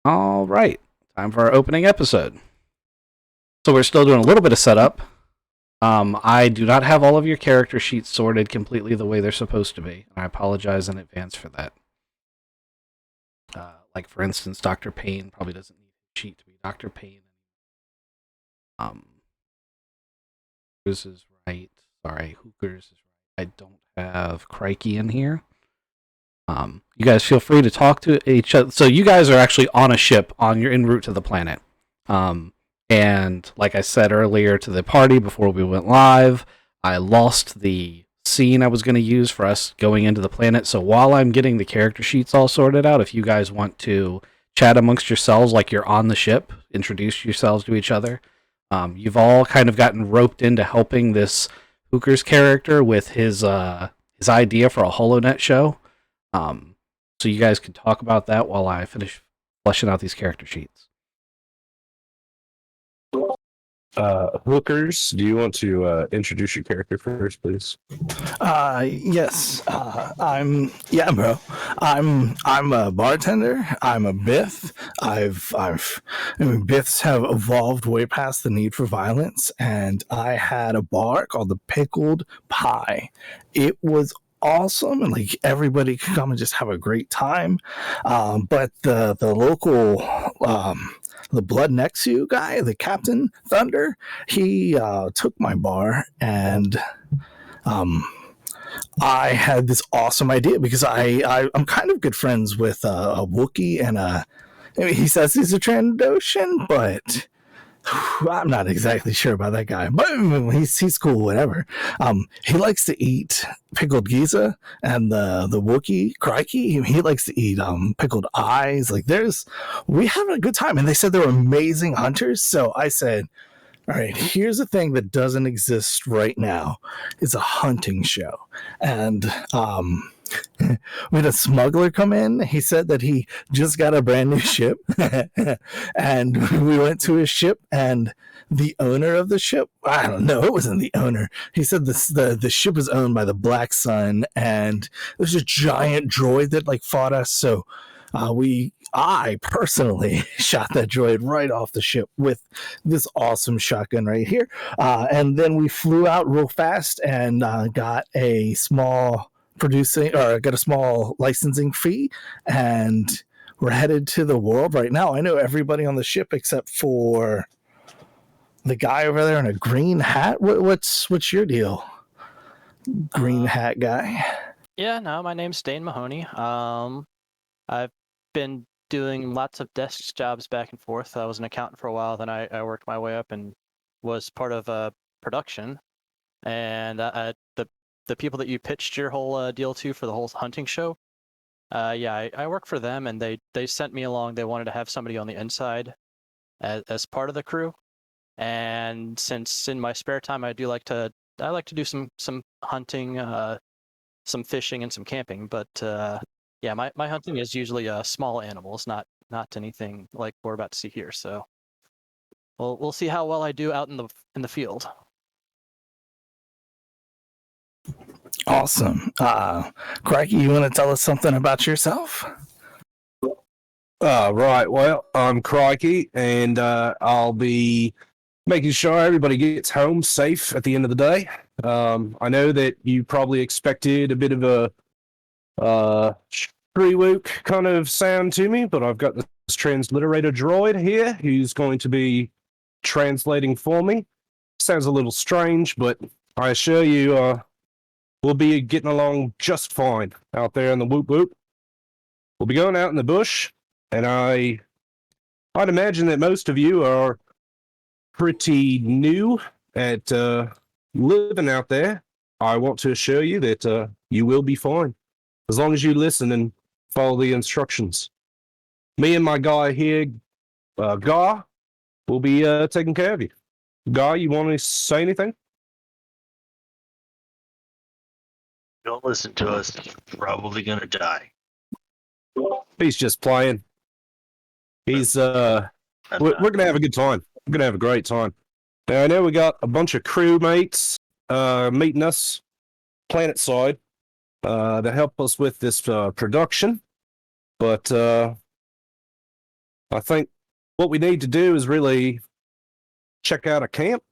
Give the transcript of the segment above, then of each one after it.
All right, time for our opening episode. So we're still doing a little bit of setup. I do not have all of your character sheets sorted completely the way they're supposed to be, and I apologize in advance for that. Like for instance, Doctor Payne probably doesn't need a sheet to be Doctor Payne. Um, Hookers is right. Sorry, Hookers is right. I don't have Crikey in here. You guys feel free to talk to each other. So you guys are actually on a ship on your en route to the planet. Um, and like I said earlier to the party before we went live, I lost the scene I was going to use for us going into the planet. So while I'm getting the character sheets all sorted out, if you guys want to chat amongst yourselves like you're on the ship, introduce yourselves to each other. You've all kind of gotten roped into helping this Hooker's character with his idea for a HoloNet show. So you guys can talk about that while I finish fleshing out these character sheets. Hookers, do you want to introduce your character first, please? Yes. Bro. I'm a bartender. I'm a Bith. Biths have evolved way past the need for violence, and I had a bar called the Pickled Pie. It was awesome, and like everybody could come and just have a great time. But the local the Blood Next to You guy, the Captain Thunder, he took my bar, and I had this awesome idea because I'm kind of good friends with a Wookiee and I mean, he says he's a Trandoshan, but I'm not exactly sure about that guy, but he's cool, whatever. He likes to eat pickled Giza, and the Wookiee Crikey, he likes to eat pickled eyes. Like we having a good time, and they said they were amazing hunters. So I said, all right, here's a thing that doesn't exist right now. It's a hunting show, and we had a smuggler come in. He said that he just got a brand new ship, and we went to his ship, and the owner of the ship, I don't know, it wasn't the owner. He said the ship was owned by the Black Sun, and there's a giant droid that like fought us. So I personally shot that droid right off the ship with this awesome shotgun right here, and then we flew out real fast and got a small licensing fee, and we're headed to the world right now. I know everybody on the ship except for the guy over there in a green hat. What's your deal, green hat guy? Yeah, no, my name's Dane Mahoney. I've been doing lots of desk jobs back and forth. I was an accountant for a while, then I worked my way up and was part of production. And the people that you pitched your whole deal to for the whole hunting show, I work for them, and they sent me along. They wanted to have somebody on the inside as part of the crew. And since in my spare time I like to do some hunting, some fishing, and some camping, but yeah, my hunting is usually small animals, not anything like we're about to see here. So we'll see how well I do out in the field. Awesome. Crikey, you want to tell us something about yourself? Right. Well, I'm Crikey, and I'll be making sure everybody gets home safe at the end of the day. I know that you probably expected a bit of a Shriwook kind of sound to me, but I've got this transliterator droid here who's going to be translating for me. Sounds a little strange, but I assure you, we'll be getting along just fine out there in the whoop whoop. We'll be going out in the bush, and I'd imagine that most of you are pretty new at living out there. I want to assure you that you will be fine as long as you listen and follow the instructions. Me and my guy here, Gar, will be taking care of you. Gar, you want to say anything? Don't listen to us. You're probably gonna die. He's just playing. He's we're gonna have a good time. We're gonna have a great time. Now I know we got a bunch of crewmates meeting us planet side to help us with this production, but I think what we need to do is really check out a camp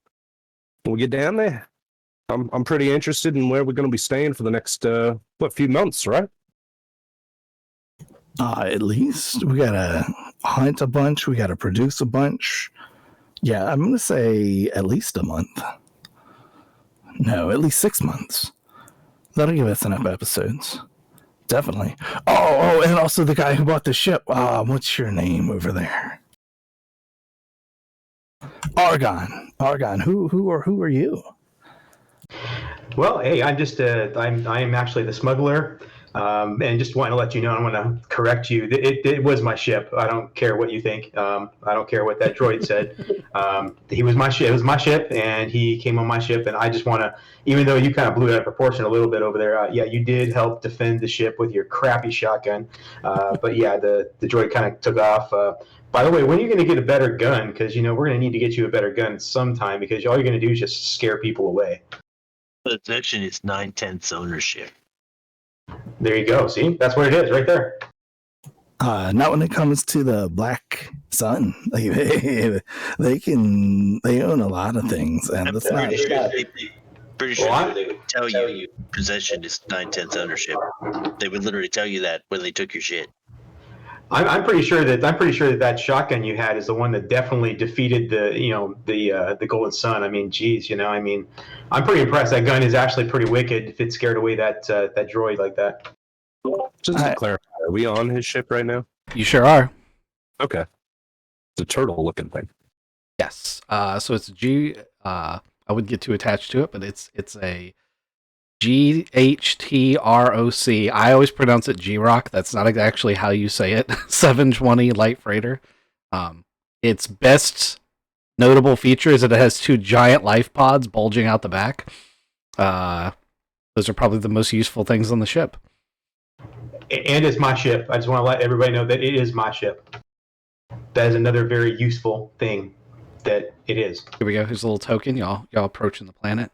when we get down there. I'm pretty interested in where we're going to be staying for the next few months, right? At least we gotta hunt a bunch. We gotta produce a bunch. Yeah, I'm gonna say at least a month. No, at least 6 months. That'll give us enough episodes. Definitely. Oh, and also the guy who bought the ship. What's your name over there? Argon. Who are you? Well, hey, I am actually the smuggler, and just want to let you know, I want to correct you. It was my ship. I don't care what you think. I don't care what that droid said. He was my ship. It was my ship, and he came on my ship. And I just want to, even though you kind of blew it out of proportion a little bit over there, yeah, you did help defend the ship with your crappy shotgun. But yeah, the droid kind of took off. By the way, when are you going to get a better gun? Because we're going to need to get you a better gun sometime. Because all you're going to do is just scare people away. Possession is 9/10 ownership. There you go. See, that's what it is right there. Not when it comes to the Black Sun. Like, they own a lot of things, and that's not. Pretty sure they would tell you possession is 9/10 ownership. They would literally tell you that when they took your shit. I'm pretty sure that shotgun you had is the one that definitely defeated the Golden Sun. I mean, geez, I'm pretty impressed. That gun is actually pretty wicked if it scared away that droid like that. Just to clarify, are we on his ship right now? You sure are. Okay. It's a turtle-looking thing. Yes. So it's a G. I wouldn't get too attached to it, but it's a GHTROC. I always pronounce it G-Rock. That's not actually how you say it. 720 light freighter. Its best notable feature is that it has 2 giant life pods bulging out the back. Those are probably the most useful things on the ship. And it's my ship. I just want to let everybody know that it is my ship. That is another very useful thing that it is. Here we go. Here's a little token. Y'all approaching the planet.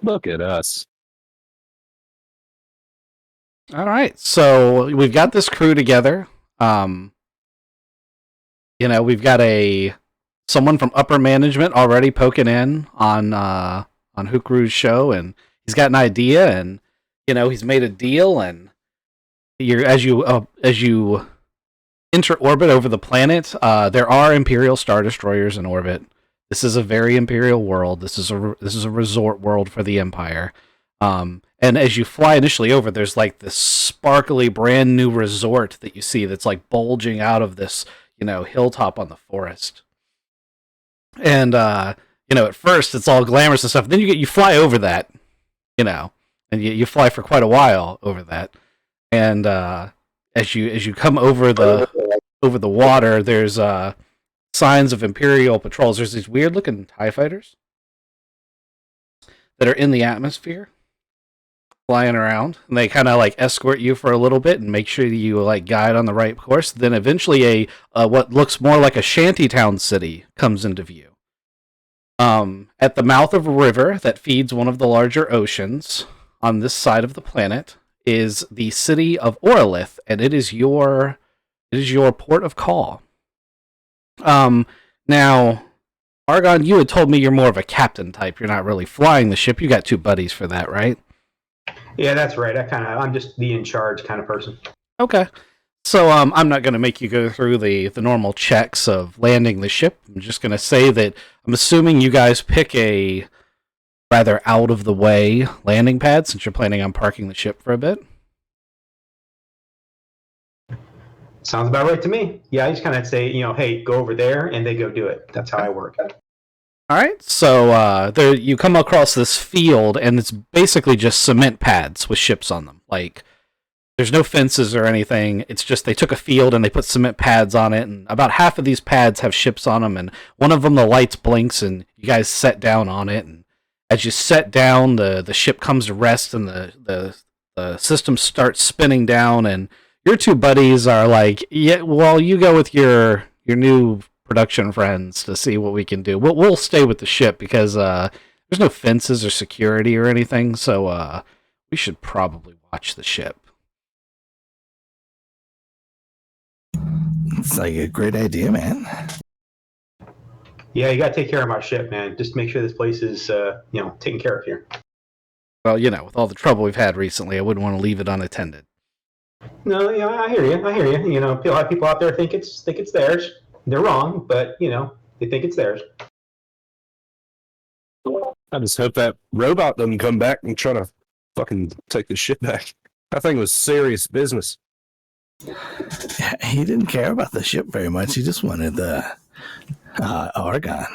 Look at us. All right, so we've got this crew together. We've got someone from upper management already poking in on Hukru's show, and he's got an idea, and he's made a deal, and as you enter orbit over the planet, there are Imperial Star Destroyers in orbit. This is a very Imperial world. This is a resort world for the Empire. And as you fly initially over, there's like this sparkly brand new resort that you see that's like bulging out of this, hilltop on the forest. And at first it's all glamorous and stuff. Then you fly over that, and you fly for quite a while over that. And as you come over the water, there's signs of Imperial patrols. There's these weird looking TIE fighters that are in the atmosphere flying around, and they kind of like escort you for a little bit and make sure you like guide on the right course. Then eventually what looks more like a shantytown city comes into view. At the mouth of a river that feeds one of the larger oceans on this side of the planet is the city of Orlith, and it is your port of call. Now, Argon, you had told me you're more of a captain type. You're not really flying the ship. You got 2 buddies for that, right? Yeah, that's right. I'm just the in charge kind of person. Okay. So I'm not going to make you go through the normal checks of landing the ship. I'm just going to say that I'm assuming you guys pick a rather out of the way landing pad since you're planning on parking the ship for a bit. Sounds about right to me. Yeah, I just kind of say, hey, go over there, and they go do it. That's how I work. All right, so there you come across this field, and it's basically just cement pads with ships on them. Like, there's no fences or anything. It's just they took a field and they put cement pads on it, and about half of these pads have ships on them, and one of them the lights blinks, and you guys set down on it, and as you set down, the ship comes to rest, and the system starts spinning down, and your 2 buddies are like, yeah, well, you go with your new production friends to see what we can do. We'll stay with the ship because there's no fences or security or anything, so we should probably watch the ship. It's like a great idea, man. Yeah, you got to take care of my ship, man. Just make sure this place is, taken care of here. Well, with all the trouble we've had recently, I wouldn't want to leave it unattended. No, yeah, I hear you. I hear you. A lot of people out there think it's theirs. They're wrong, but they think it's theirs. I just hope that robot doesn't come back and try to fucking take the shit back. That thing was serious business. He didn't care about the ship very much. He just wanted the Argon.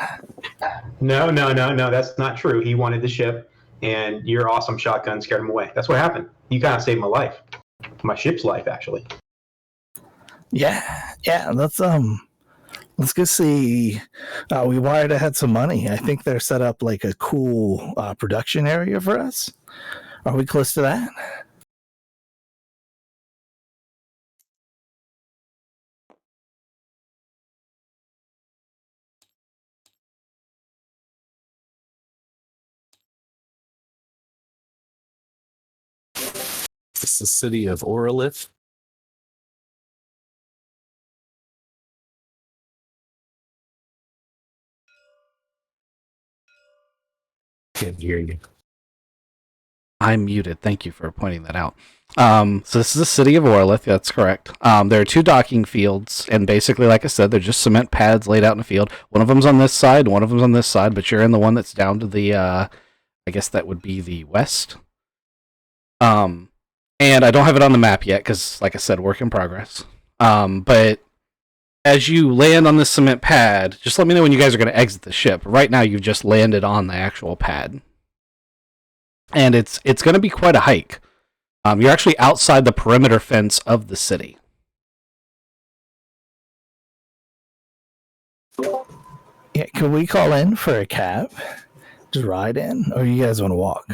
No, that's not true. He wanted the ship, and your awesome shotgun scared him away. That's what happened. You kind of saved my life. My ship's life, actually. Yeah. Let's go see. We wired ahead some money. I think they're set up like a cool production area for us. Are we close to that? It's the city of Orolith. Can't hear you. I'm muted. Thank you for pointing that out. So this is the city of Orlith. That's correct. There are 2 docking fields, and basically, like I said, they're just cement pads laid out in the field. One of them's on this side, one of them's on this side, but you're in the one that's down to the, I guess that would be the west. And I don't have it on the map yet, because, like I said, work in progress. But as you land on this cement pad, just let me know when you guys are going to exit the ship. Right now, you've just landed on the actual pad. And it's going to be quite a hike. You're actually outside the perimeter fence of the city. Yeah, can we call in for a cab? Just ride in? Or you guys want to walk?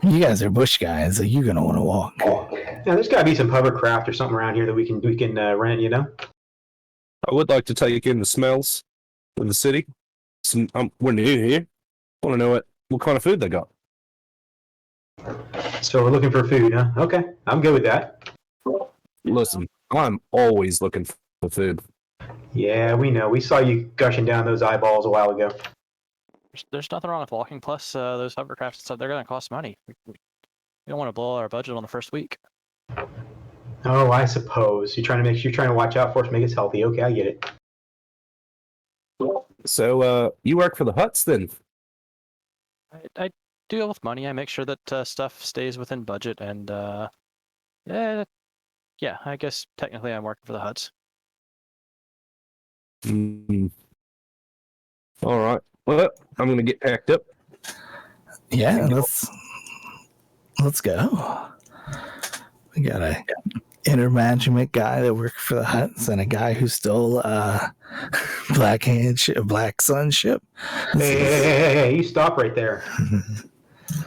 You guys are bush guys, so you're going to want to walk. Yeah, there's got to be some hovercraft or something around here that we can rent, I would like to take in the smells of the city. We're new here. I want to know what kind of food they got. So we're looking for food, huh? Okay, I'm good with that. Listen, I'm always looking for food. Yeah, we know. We saw you gushing down those eyeballs a while ago. There's nothing wrong with walking. Plus, those hovercrafts and stuff, they're going to cost money. We don't want to blow our budget on the first week. Oh, I suppose you're trying to watch out for us, make us healthy. Okay, I get it. So, you work for the Huts then? I deal with money. I make sure that stuff stays within budget, and yeah, I guess technically I'm working for the Huts. All right. Well, I'm gonna get packed up. Yeah, let's go. We got a inner management guy that works for the Huts and a guy who stole Black Sun ship. Hey, you stop right there.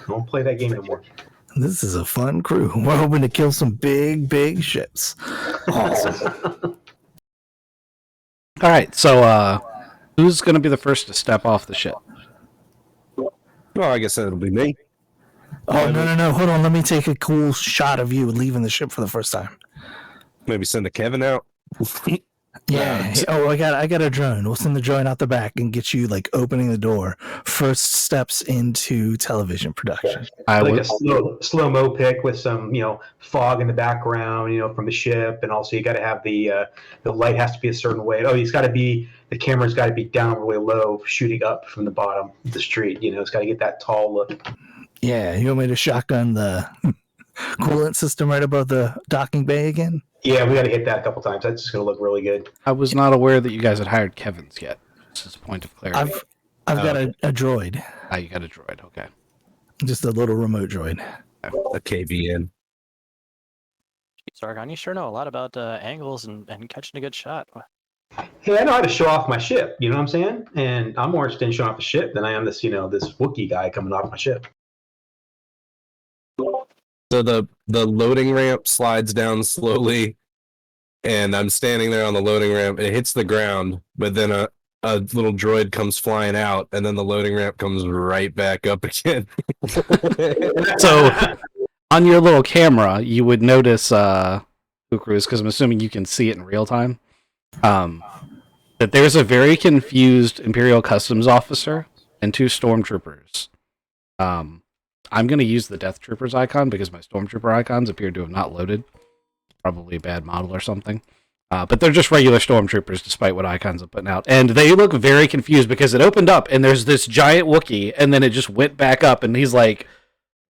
Don't play that game no more. This is a fun crew. We're hoping to kill some big ships. Awesome. All right, so who's going to be the first to step off the ship? Well, I guess that'll be me. Oh, no. Hold on. Let me take a cool shot of you leaving the ship for the first time. Maybe send a Kevin out. Yeah. Oh, I got a drone. We'll send the drone out the back and get you like opening the door. First steps into television production. A slow-mo pic with some fog in the background from the ship, and also you got to have the light has to be a certain way. Oh, the camera's got to be down really low, shooting up from the bottom of the street. It's got to get that tall look. Yeah, you want me to shotgun the coolant system right above the docking bay again? Yeah, we got to hit that a couple times. That's just going to look really good. I was not aware that you guys had hired Kevin's yet. This is a point of clarity. I've got a droid. Ah, you got a droid. Okay. Just a little remote droid. A KVN. Sargon, you sure know a lot about angles and catching a good shot. Hey, I know how to show off my ship. You know what I'm saying? And I'm more interested in showing off the ship than I am this this Wookiee guy coming off my ship. So the loading ramp slides down slowly, and I'm standing there on the loading ramp. It hits the ground, but then a little droid comes flying out, and then the loading ramp comes right back up again. So on your little camera, you would notice Ukruz, because I'm assuming you can see it in real time. that there's a very confused Imperial Customs officer and 2 stormtroopers. I'm going to use the Death Troopers icon because my stormtrooper icons appear to have not loaded. Probably a bad model or something. But they're just regular stormtroopers, despite what icons I'm putting out. And they look very confused because it opened up and there's this giant Wookiee, and then it just went back up, and he's like,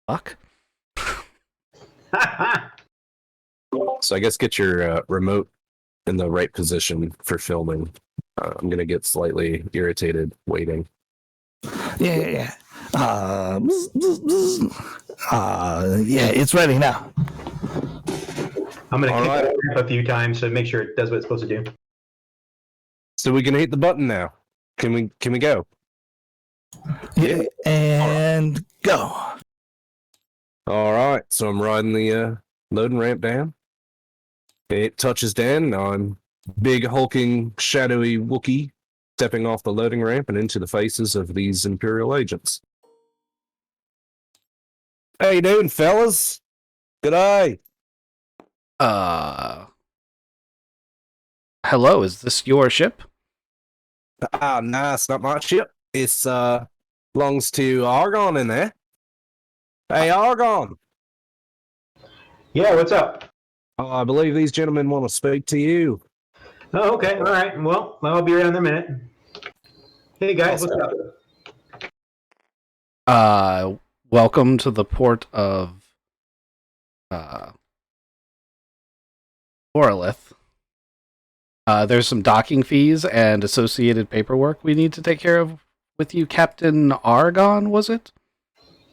fuck? So I guess get your remote in the right position for filming. I'm going to get slightly irritated waiting. Yeah. Yeah, it's ready now. I'm going to All kick right. it up a few times to make sure it does what it's supposed to do. So we can hit the button now. Can we go? Yeah. And go. All right. So I'm riding the loading ramp down. It touches down. Now I'm big, hulking, shadowy Wookiee stepping off the loading ramp and into the faces of these Imperial agents. How you doing, fellas? Good eye. Hello, is this your ship? Ah, nice. Not my ship. It's belongs to Argon in there. Hey, Argon. Yeah, what's up? I believe these gentlemen want to speak to you. Oh, okay. All right. Well, I'll be around in a minute. Hey, guys, what's up? Welcome to the port of Orlith. There's some docking fees and associated paperwork we need to take care of with you, Captain Argon, was it?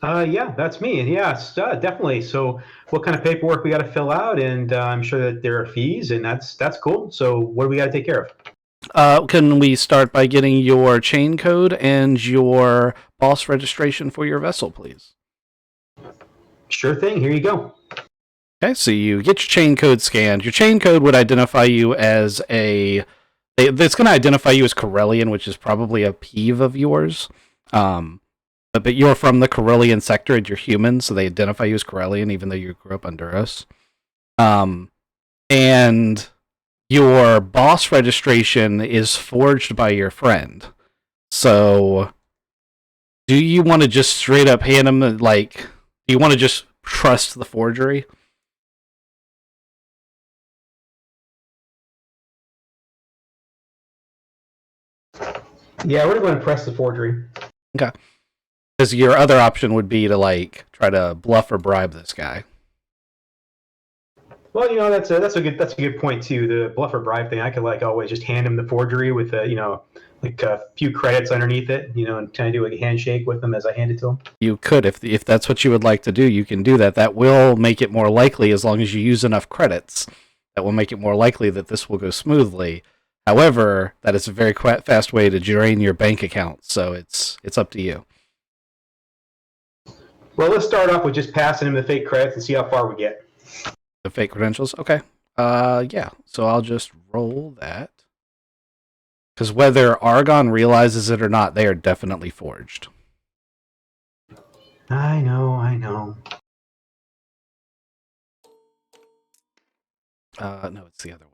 Yeah, that's me. Yes, definitely. So what kind of paperwork we got to fill out? And I'm sure that there are fees, and that's cool. So what do we got to take care of? Can we start by getting your chain code and your boss registration for your vessel, please? Sure thing. Here you go. Okay, so you get your chain code scanned. Your chain code would identify you as it's going to identify you as Corellian, which is probably a peeve of yours. But you're from the Corellian sector and you're human, so they identify you as Corellian, even though you grew up under us. And your boss registration is forged by your friend. So, do you want to just straight up hand him, do you want to just trust the forgery? Yeah, we're going to press the forgery. Okay. Because your other option would be to try to bluff or bribe this guy. Well, that's a good point too. The bluff or bribe thing, I could always just hand him the forgery with a few credits underneath it, and kind of do a handshake with him as I hand it to him. You could, if that's what you would like to do, you can do that. That will make it more likely, as long as you use enough credits. That will make it more likely that this will go smoothly. However, that is a very fast way to drain your bank account, so it's up to you. Well, let's start off with just passing him the fake credits and see how far we get. The fake credentials? Okay. Yeah. So I'll just roll that. Because whether Argon realizes it or not, they are definitely forged. I know. No, it's the other way.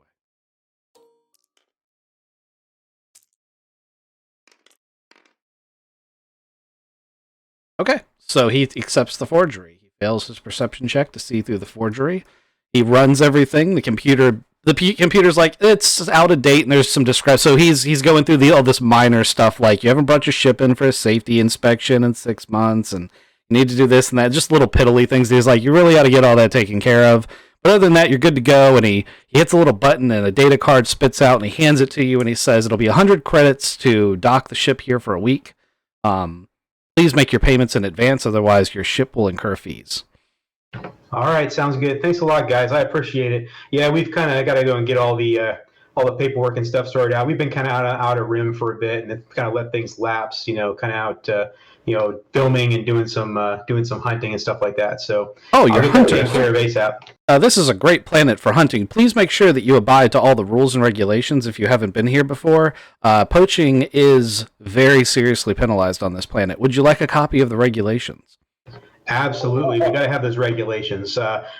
Okay. So he accepts the forgery. He fails his perception check to see through the forgery. He runs everything. The computer's like, it's out of date and there's some discrepancy. So he's going through all this minor stuff, like you haven't brought your ship in for a safety inspection in 6 months and you need to do this and that, just little piddly things. He's like, you really ought to get all that taken care of. But other than that, you're good to go. And he hits a little button and a data card spits out and he hands it to you and he says it'll be 100 credits to dock the ship here for a week. Please make your payments in advance, otherwise your ship will incur fees. All right, sounds good. Thanks a lot, guys. I appreciate it. Yeah, we've kind of got to go and get all the paperwork and stuff sorted out. We've been kind of out of rim for a bit, and it's kind of let things lapse. Kind of out, filming and doing some hunting and stuff like that. So, you're hunting. Taken care of ASAP. This is a great planet for hunting. Please make sure that you abide to all the rules and regulations if you haven't been here before. Poaching is very seriously penalized on this planet. Would you like a copy of the regulations? Absolutely, we got to have those regulations.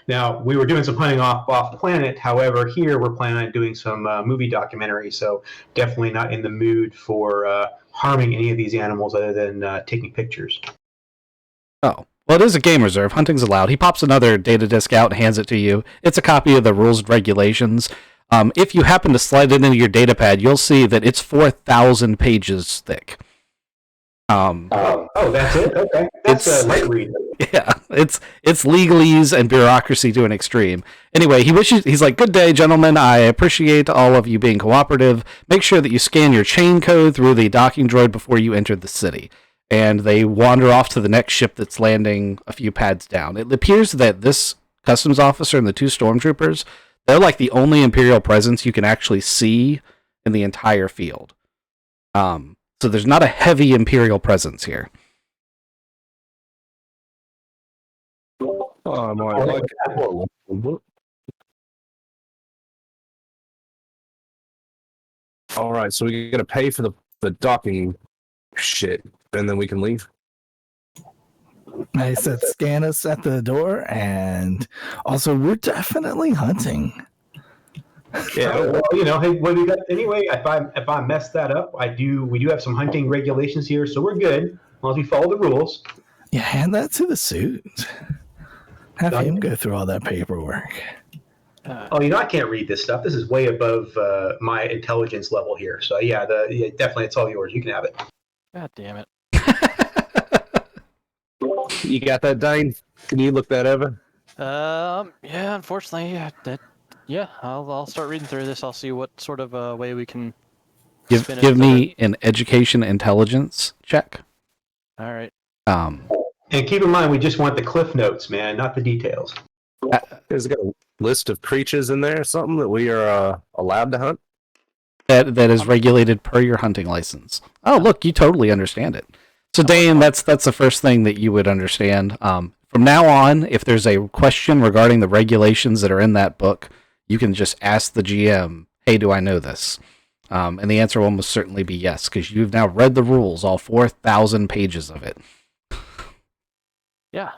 Now, we were doing some hunting off planet. However, here we're planning on doing some movie documentary. So definitely not in the mood for harming any of these animals other than taking pictures. Oh. Well, it is a game reserve. Hunting's allowed. He pops another data disk out and hands it to you. It's a copy of the rules and regulations. If you happen to slide it into your data pad, you'll see that it's 4,000 pages thick. Oh, that's it. Okay, that's a light read. Yeah, it's legalese and bureaucracy to an extreme. Anyway, he's like, "Good day, gentlemen. I appreciate all of you being cooperative. Make sure that you scan your chain code through the docking droid before you enter the city." And they wander off to the next ship that's landing a few pads down. It appears that this customs officer and the two stormtroopers, they're like the only Imperial presence you can actually see in the entire field. So there's not a heavy Imperial presence here. All right, so we got to pay for the docking shit, and then we can leave. I said scan us at the door, and also we're definitely hunting. Yeah, well, hey, what we got anyway? If I mess that up, we do have some hunting regulations here, so we're good as long as we follow the rules. Yeah, hand that to the suit. Have him go through all that paperwork. I can't read this stuff. This is way above my intelligence level here. So yeah, definitely, it's all yours. You can have it. God damn it. You got that, Dane? Can you look that over? Yeah, unfortunately, I'll start reading through this. I'll see what sort of way we can give me an education intelligence check. All right. And keep in mind, we just want the cliff notes, man, not the details. There's got a list of creatures in there, or something that we are allowed to hunt. That is regulated per your hunting license. Oh, look, you totally understand it. So, Dane, that's the first thing that you would understand. From now on, if there's a question regarding the regulations that are in that book, you can just ask the GM, "Hey, do I know this?" And the answer will almost certainly be yes, because you've now read the rules, all 4,000 pages of it. Yeah.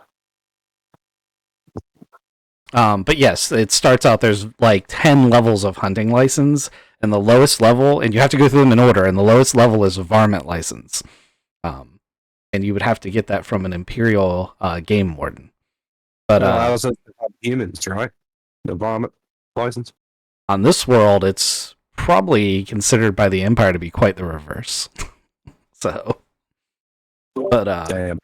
But yes, it starts out, there's like 10 levels of hunting license, and the lowest level, and you have to go through them in order, and the lowest level is a varmint license. And you would have to get that from an Imperial game warden. But I was humans, right? The varmint license. On this world, it's probably considered by the Empire to be quite the reverse. So, but damn.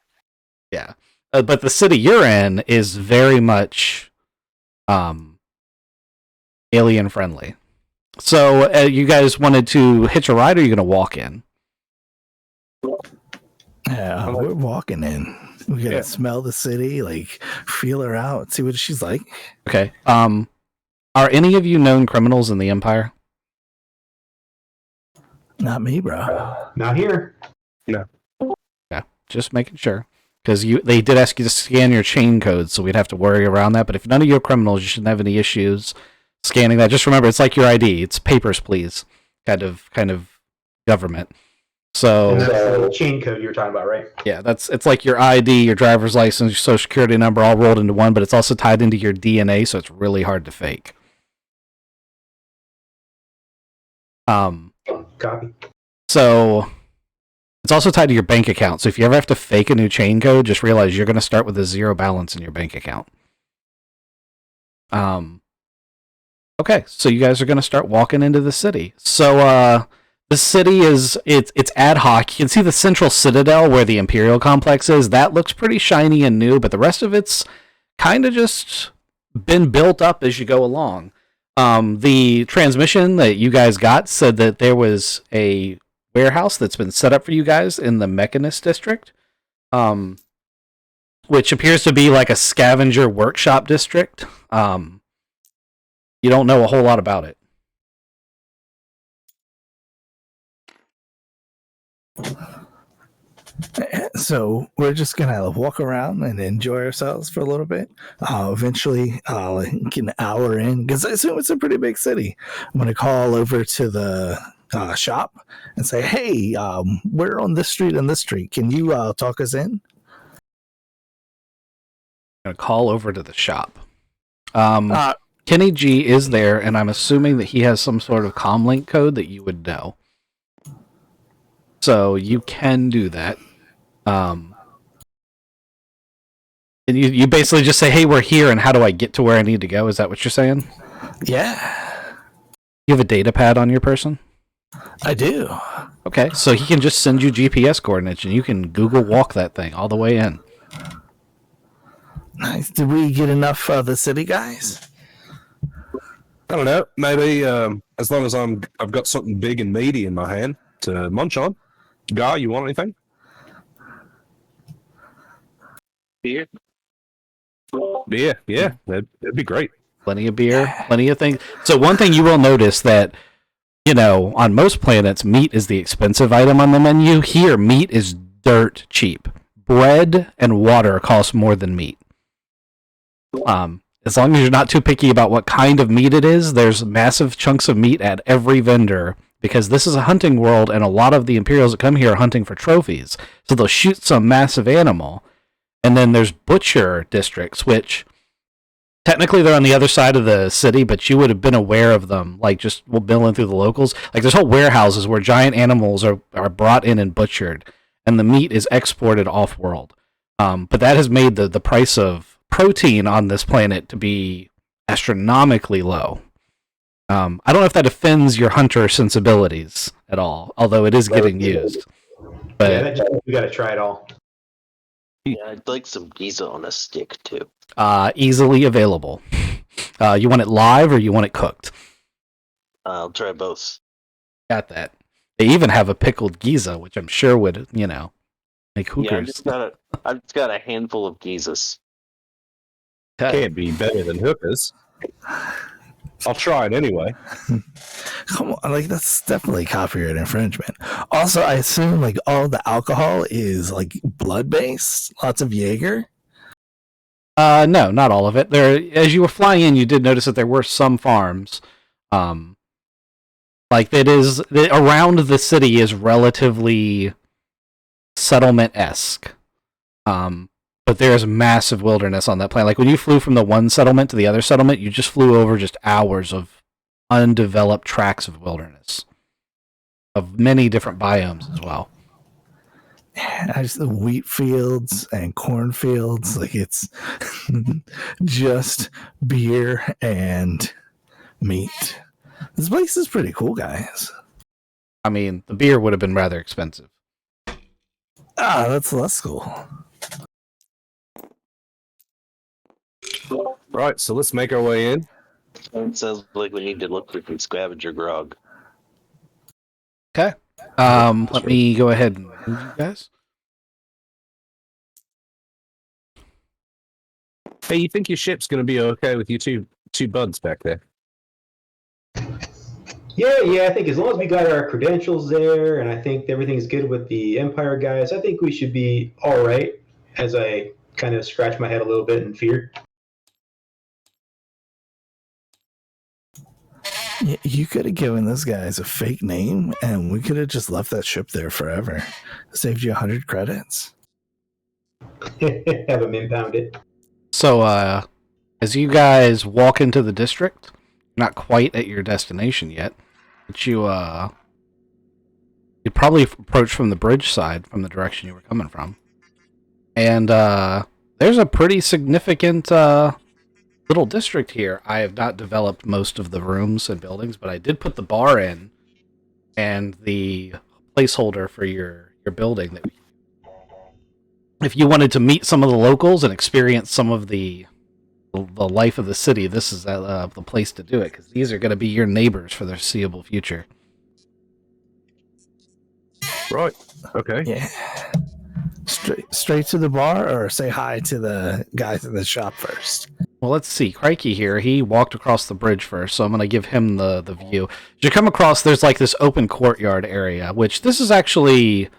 Yeah. But the city you're in is very much alien friendly. So you guys wanted to hitch a ride, or are you going to walk in? Yeah, we're walking in. We gotta smell the city, like feel her out, see what she's like. Okay. Are any of you known criminals in the Empire? Not me, bro. Not here. No. Yeah, just making sure. Because they did ask you to scan your chain code, so we'd have to worry around that. But if none of you are criminals, you shouldn't have any issues scanning that. Just remember, it's like your ID. It's papers, please. Kind of government. So and that's the chain code you were talking about, right? Yeah, it's like your ID, your driver's license, your social security number, all rolled into one. But it's also tied into your DNA, so it's really hard to fake. Copy. So it's also tied to your bank account. So if you ever have to fake a new chain code, just realize you're going to start with a zero balance in your bank account. Okay, so you guys are going to start walking into the city. So the city it's ad hoc. You can see the central citadel where the Imperial complex is. That looks pretty shiny and new, but the rest of it's kind of just been built up as you go along. The transmission that you guys got said that there was a warehouse that's been set up for you guys in the Mechanist district, which appears to be like a scavenger workshop district. You don't know a whole lot about it. So we're just gonna walk around and enjoy ourselves for a little bit. Eventually, like an hour in, because I assume it's a pretty big city, I'm gonna call over to the shop and say, "Hey, we're on this street and this street. Can you talk us in?" I'm gonna call over to the shop. Uh, Kenny G is there, and I'm assuming that he has some sort of comlink code that you would know. So you can do that. And you basically just say, "Hey, we're here, and how do I get to where I need to go?" Is that what you're saying? yeah, You have a data pad on your person? I do. Okay, so he can just send you GPS coordinates, and you can Google walk that thing all the way in. Nice. Did we get enough of the city guys? I don't know. Maybe as long as I've got something big and meaty in my hand to munch on. Guy, you want anything? Beer? Beer, yeah, that'd be great. Plenty of beer, plenty of things. So one thing you will notice that, on most planets, meat is the expensive item on the menu. Here, meat is dirt cheap. Bread and water cost more than meat. As long as you're not too picky about what kind of meat it is, there's massive chunks of meat at every vendor, because this is a hunting world, and a lot of the Imperials that come here are hunting for trophies. So they'll shoot some massive animal, and then there's butcher districts, which technically they're on the other side of the city, but you would have been aware of them, like just milling through the locals. Like there's whole warehouses where giant animals are brought in and butchered, and the meat is exported off-world. But that has made the price of protein on this planet to be astronomically low. I don't know if that offends your hunter sensibilities at all, although it is getting used. But we got to try it all. Yeah, I'd like some Giza on a stick too. Easily available. You want it live or you want it cooked? I'll try both. Got that. They even have a pickled Giza, which I'm sure would, make hookers. Yeah, I've just got a handful of Gizas. Can't be better than hookers. I'll try it anyway. Come on, like that's definitely copyright infringement. Also, I assume like all the alcohol is like blood based. Lots of Jaeger. No, not all of it. There, as you were flying in, you did notice that there were some farms. Like around the city is relatively settlement-esque. But there's massive wilderness on that planet. Like when you flew from the one settlement to the other settlement, you just flew over just hours of undeveloped tracts of wilderness, of many different biomes as well. Just the wheat fields and corn fields, like it's just beer and meat. This place is pretty cool, guys. I mean, the beer would have been rather expensive. That's less cool. Right, so let's make our way in. It sounds like we need to look for some scavenger grog. Okay. Let me go ahead and move you guys. Hey, you think your ship's going to be okay with you two buds back there? Yeah, I think as long as we got our credentials there, and I think everything's good with the Empire guys, I think we should be all right. As I kind of scratch my head a little bit in fear. You could have given those guys a fake name, and we could have just left that ship there forever. Saved you 100 credits. Have them impound it. So, as you guys walk into the district, not quite at your destination yet, but you probably approach from the bridge side, from the direction you were coming from. And there's a pretty significant little district here. I have not developed most of the rooms and buildings, but I did put the bar in and the placeholder for your building. That if you wanted to meet some of the locals and experience some of the life of the city, this is the place to do it, because these are going to be your neighbors for the foreseeable future. Right. Okay. Yeah. Straight to the bar, or say hi to the guys in the shop first? Well, let's see. Crikey here, he walked across the bridge first, so I'm going to give him the view. As you come across, there's like this open courtyard area, which this is actually,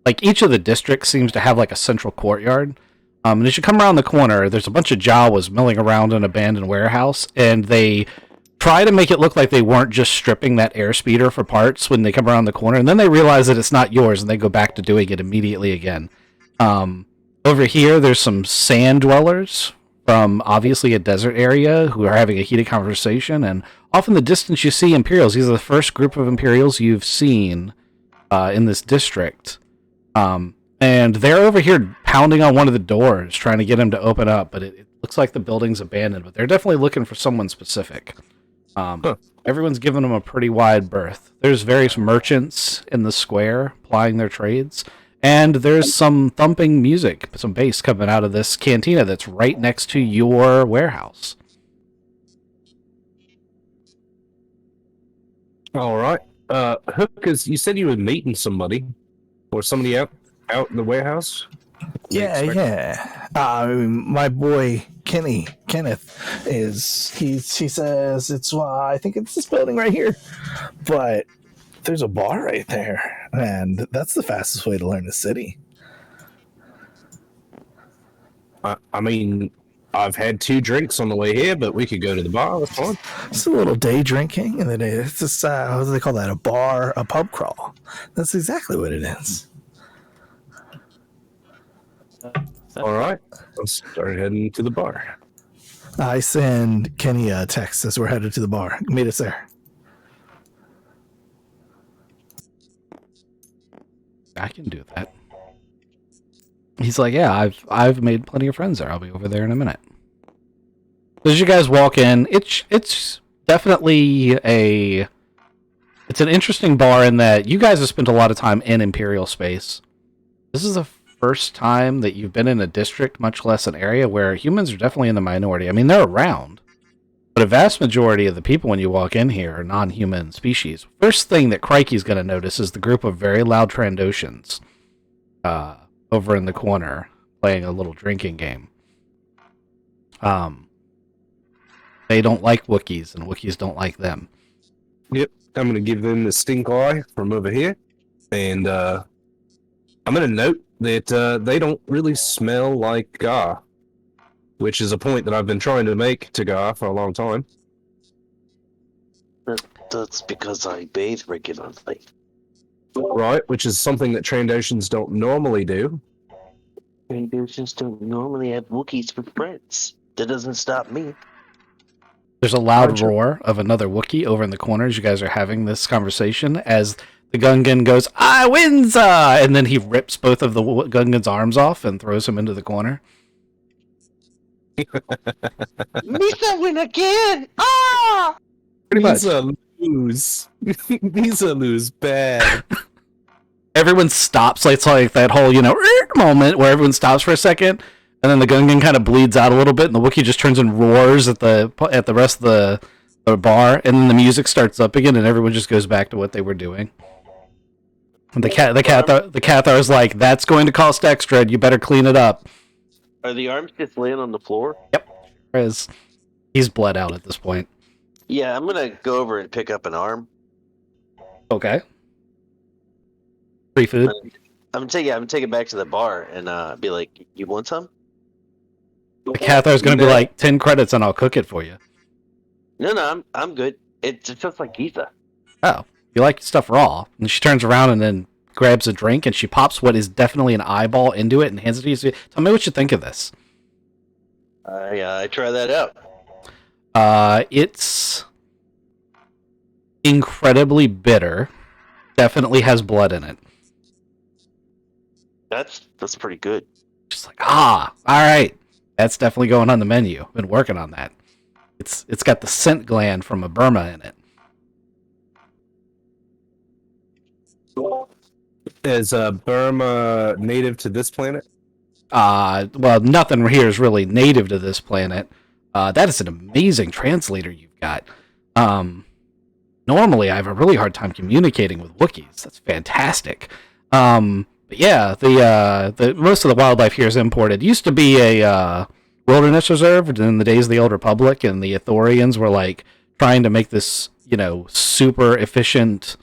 like each of the districts seems to have like a central courtyard. And as you come around the corner, there's a bunch of Jawas milling around an abandoned warehouse, and they try to make it look like they weren't just stripping that airspeeder for parts when they come around the corner, and then they realize that it's not yours, and they go back to doing it immediately again. Over here, there's some sand dwellers from obviously a desert area who are having a heated conversation, and off in the distance you see Imperials. These are the first group of Imperials you've seen in this district. And they're over here pounding on one of the doors, trying to get him to open up, but it looks like the building's abandoned, but they're definitely looking for someone specific. Everyone's giving them a pretty wide berth. There's various merchants in the square plying their trades, and there's some thumping music, some bass coming out of this cantina that's right next to your warehouse. All right. Hookers, you said you were meeting somebody or somebody out in the warehouse? Yeah. My boy Kenneth he says it's I think it's this building right here, but there's a bar right there, and that's the fastest way to learn the city. I mean, I've had 2 drinks on the way here, but we could go to the bar. That's fine. It's a little day drinking, and then it's just what do they call that? A pub crawl. That's exactly what it is. All right. Let's start heading to the bar. I send Kenny a text as we're headed to the bar. Meet us there. I can do that. He's like, yeah, I've made plenty of friends there. I'll be over there in a minute. As you guys walk in, it's definitely it's an interesting bar in that you guys have spent a lot of time in Imperial space. This is the first time that you've been in a district, much less an area, where humans are definitely in the minority. I mean, they're around, but a vast majority of the people when you walk in here are non-human species. First thing that Crikey's going to notice is the group of very loud Trandoshans over in the corner playing a little drinking game. They don't like Wookiees, and Wookiees don't like them. Yep. I'm going to give them the stink eye from over here. And I'm going to note that they don't really smell like Gar, which is a point that I've been trying to make to Gar for a long time. That's because I bathe regularly. Right, which is something that Trandoshans don't normally do. Trandoshans don't normally have Wookiees for friends. That doesn't stop me. There's a loud roar of another Wookiee over in the corner as you guys are having this conversation as the Gungan goes, I wins! And then he rips both of the Gungan's arms off and throws him into the corner. Misa win again! Ah! Pretty much. Misa lose. Misa lose bad. Everyone stops, like, it's like that whole, moment where everyone stops for a second, and then the Gungan kind of bleeds out a little bit, and the Wookiee just turns and roars at the rest of the bar, and then the music starts up again, and everyone just goes back to what they were doing. And the Cathar is like, that's going to cost extra, you better clean it up. Are the arms just laying on the floor? Yep. He's bled out at this point. Yeah, I'm gonna go over and pick up an arm. Okay. Free food? I'm gonna take it back to the bar and be like, you want some? The Cathar's going to be like, 10 credits and I'll cook it for you. No, I'm good. It's just like pizza. Oh, you like stuff raw. And she turns around and then grabs a drink and she pops what is definitely an eyeball into it and hands it to you. Tell me what you think of this. I try that out. It's incredibly bitter. Definitely has blood in it. That's pretty good. Just like, all right. That's definitely going on the menu. Been working on that. It's got the scent gland from a Burma in it. Is Burma native to this planet? Well, nothing here is really native to this planet. That is an amazing translator you've got. Normally, I have a really hard time communicating with Wookiees. That's fantastic. But yeah, the most of the wildlife here is imported. It used to be a wilderness reserve in the days of the Old Republic, and the Ithorians were like trying to make this, super efficient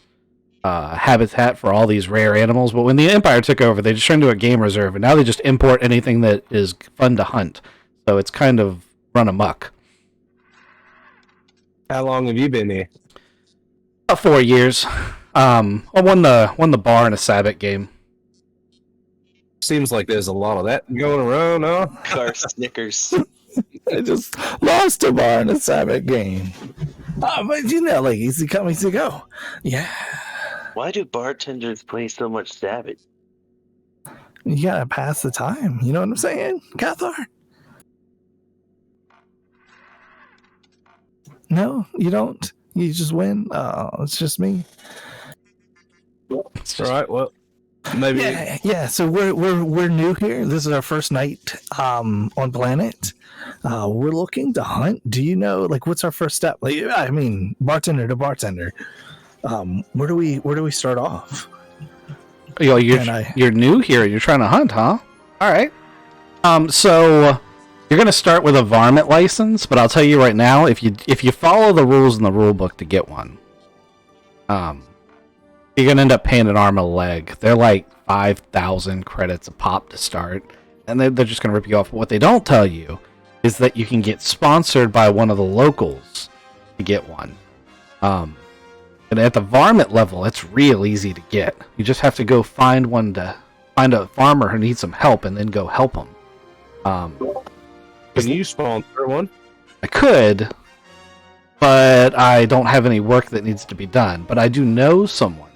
habitat for all these rare animals. But when the Empire took over, they just turned into a game reserve, and now they just import anything that is fun to hunt. So it's kind of run amok. How long have you been here? About 4 years. I won the bar in a Sabbath game. Seems like there's a lot of that going around, huh? Car Snickers. I just lost a bar in a Sabbath game. But you know, like easy come, easy go. Yeah, Why do bartenders play so much Savage? you gotta pass the time. You know what I'm saying, Cathar? No, you don't. You just win. Oh, it's just me. All right. Well, maybe. Yeah. So we're new here. This is our first night on planet. We're looking to hunt. Do you know like what's our first step? Like, I mean, bartender to bartender. Where do we start off? You're new here. You're trying to hunt, huh? All right. So you're gonna start with a varmint license, but I'll tell you right now, if you follow the rules in the rule book to get one, you're gonna end up paying an arm and a leg. They're like 5,000 credits a pop to start, and they're just gonna rip you off. But what they don't tell you is that you can get sponsored by one of the locals to get one. And at the varmint level, it's real easy to get. You just have to go find a farmer who needs some help, and then go help them. Can you sponsor one? I could, but I don't have any work that needs to be done. But I do know someone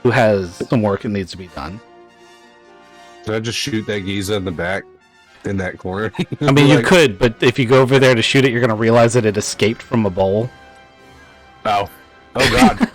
who has some work that needs to be done. Did I just shoot that Giza in the back in that corner? I mean, you could, but if you go over there to shoot it, you're going to realize that it escaped from a bowl. Oh God.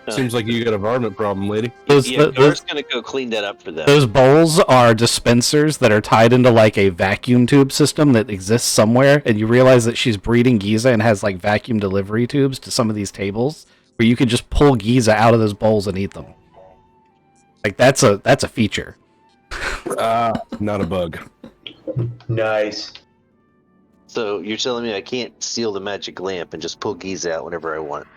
Seems like you got a varmint problem, lady. Gar's gonna go clean that up for them. Those bowls are dispensers that are tied into like a vacuum tube system that exists somewhere, and you realize that she's breeding Giza and has like vacuum delivery tubes to some of these tables where you can just pull Giza out of those bowls and eat them. Like that's a feature. Not a bug. Nice. So you're telling me I can't steal the magic lamp and just pull Giza out whenever I want?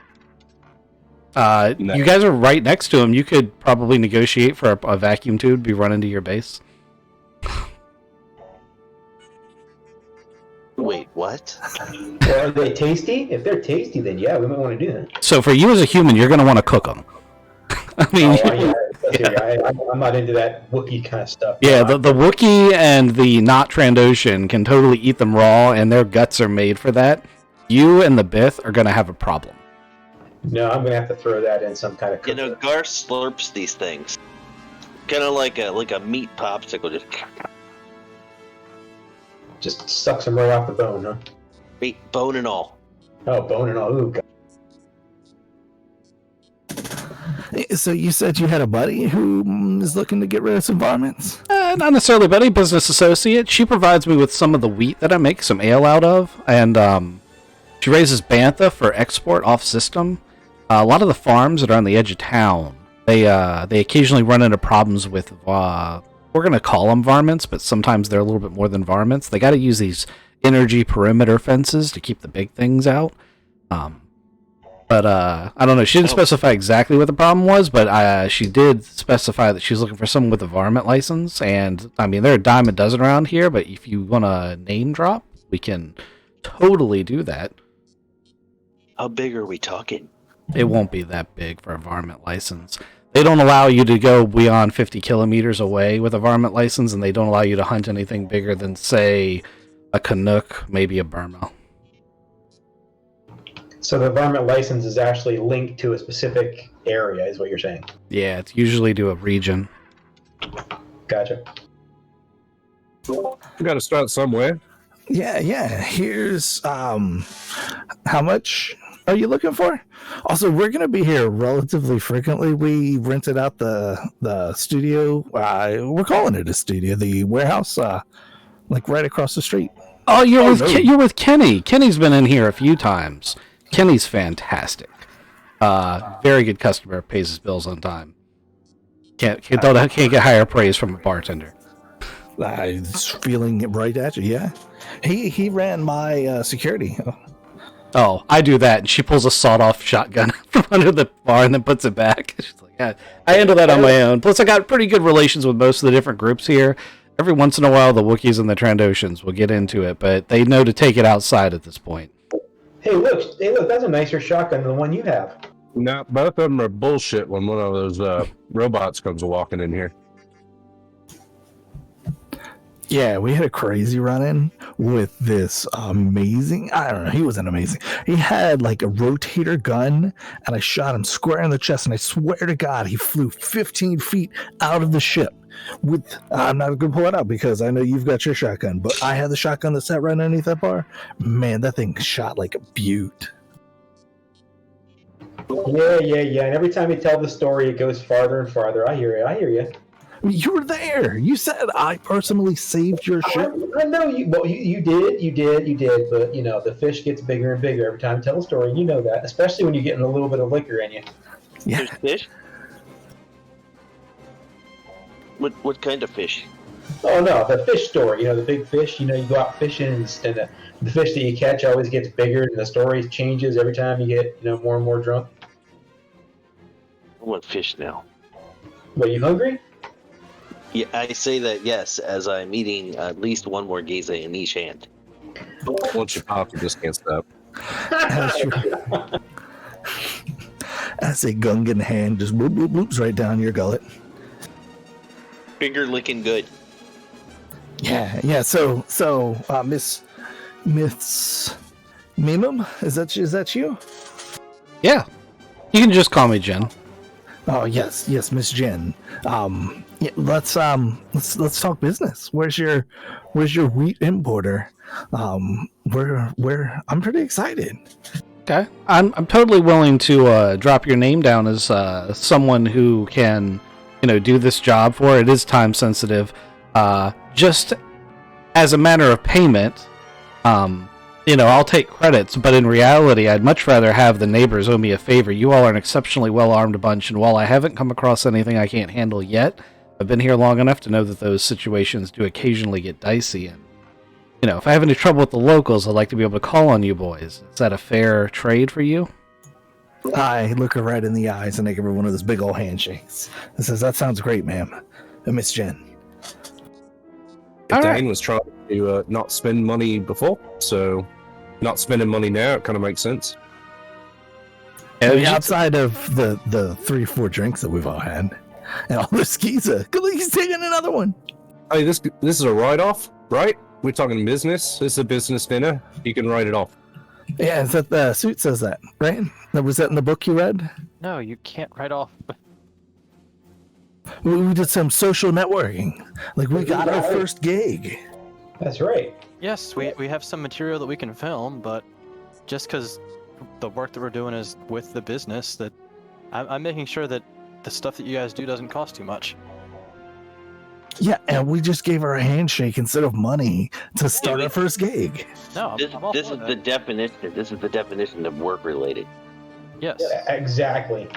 You guys are right next to him. You could probably negotiate for a vacuum tube to be run into your base. Wait, what? Well, are they tasty? If they're tasty, then yeah, we might want to do that. So for you as a human, you're going to want to cook them. I mean, I'm not into that Wookiee kind of stuff. Yeah, the Wookiee and the not Trandoshan can totally eat them raw, and their guts are made for that. You and the Bith are going to have a problem. No, I'm gonna have to throw that in some kind of. You know, Gar slurps these things, kind of like a meat popsicle, just sucks them right off the bone, huh? meat, bone and all. Oh, bone and all. Ooh, God. So you said you had a buddy who is looking to get rid of some varmints? Not necessarily buddy, business associate. She provides me with some of the wheat that I make some ale out of, and she raises bantha for export off system. A lot of the farms that are on the edge of town, they occasionally run into problems with, we're going to call them varmints, but sometimes they're a little bit more than varmints. They got to use these energy perimeter fences to keep the big things out. But I don't know. She didn't specify exactly what the problem was, but she did specify that she's looking for someone with a varmint license. And, I mean, they're a dime a dozen around here, but if you want to name drop, we can totally do that. How big are we talking? It won't be that big for a varmint license. They don't allow you to go beyond 50 kilometers away with a varmint license, and they don't allow you to hunt anything bigger than, say, a Canuck, maybe a Burma. So the varmint license is actually linked to a specific area, is what you're saying? Yeah, it's usually to a region. Gotcha. We got to start somewhere. Yeah. Here's how much are you looking for? Also, we're going to be here relatively frequently. We rented out the studio. We're calling it a studio, the warehouse, like right across the street. Oh, you're with Kenny. Kenny's been in here a few times. Kenny's fantastic. Very good customer, pays his bills on time. Can't get higher praise from a bartender. I'm feeling it right at you. Yeah, he ran my security. Oh, I do that, and she pulls a sawed-off shotgun from under the bar and then puts it back. She's like, yeah, I handle that on my own. Plus, I got pretty good relations with most of the different groups here. Every once in a while, the Wookiees and the Trandoshans will get into it, but they know to take it outside at this point. Hey, look, that's a nicer shotgun than the one you have. No, both of them are bullshit when one of those robots comes walking in here. Yeah, we had a crazy run-in with this amazing. I don't know. He wasn't amazing. He had like a rotator gun, and I shot him square in the chest. And I swear to God, he flew 15 feet out of the ship. With I'm not going to pull it out because I know you've got your shotgun, but I had the shotgun that sat right underneath that bar. Man, that thing shot like a butte. Yeah. And every time you tell the story, it goes farther and farther. I hear you. You were there. You said I personally saved your ship. I know you. Well, you did. But you know, the fish gets bigger and bigger every time you tell a story. And you know that, especially when you're getting a little bit of liquor in you. Yeah. There's fish? What kind of fish? Oh no, the fish story. You know, the big fish. You know, you go out fishing, and the fish that you catch always gets bigger, and the story changes every time you get more and more drunk. I want fish now. What, you hungry? Yeah, I say that yes, as I'm eating at least one more giza in each hand. Once you pop, you just can't stop. As a Gungan hand just bloop, bloop, bloops right down your gullet. Finger licking good. Yeah. So, Miss Mimum, is that you? Yeah. You can just call me Jen. Oh yes, Miss Jen. Yeah, let's talk business. Where's your wheat importer? Where I'm pretty excited. Okay. I'm totally willing to drop your name down as someone who can, do this job for it. It is time sensitive. Just as a matter of payment, I'll take credits, but in reality, I'd much rather have the neighbors owe me a favor. You all are an exceptionally well-armed bunch, and while I haven't come across anything I can't handle yet, I've been here long enough to know that those situations do occasionally get dicey, and, if I have any trouble with the locals, I'd like to be able to call on you boys. Is that a fair trade for you? I look her right in the eyes and I give her one of those big old handshakes. And says, "That sounds great, ma'am. Miss Jen." Dane right. was trying to not spend money before, so not spending money now, it kind of makes sense. Outside of the 3-4 drinks that we've all had, and all the skeeza, he's taking another one. Hey, this is a write-off, right? We're talking business. This is a business dinner. You can write it off. Yeah, is that the suit says that, right? Was that in the book you read? No, you can't write off. We did some social networking. Like, we got our first gig. That's right. Yes, we have some material that we can film, but just because the work that we're doing is with the business, that I'm making sure that the stuff that you guys do doesn't cost too much. Yeah, and we just gave her a handshake instead of money to start our first gig. No, I'm all This for is that. the definition. This is the definition of work related. Yes, Yeah, exactly.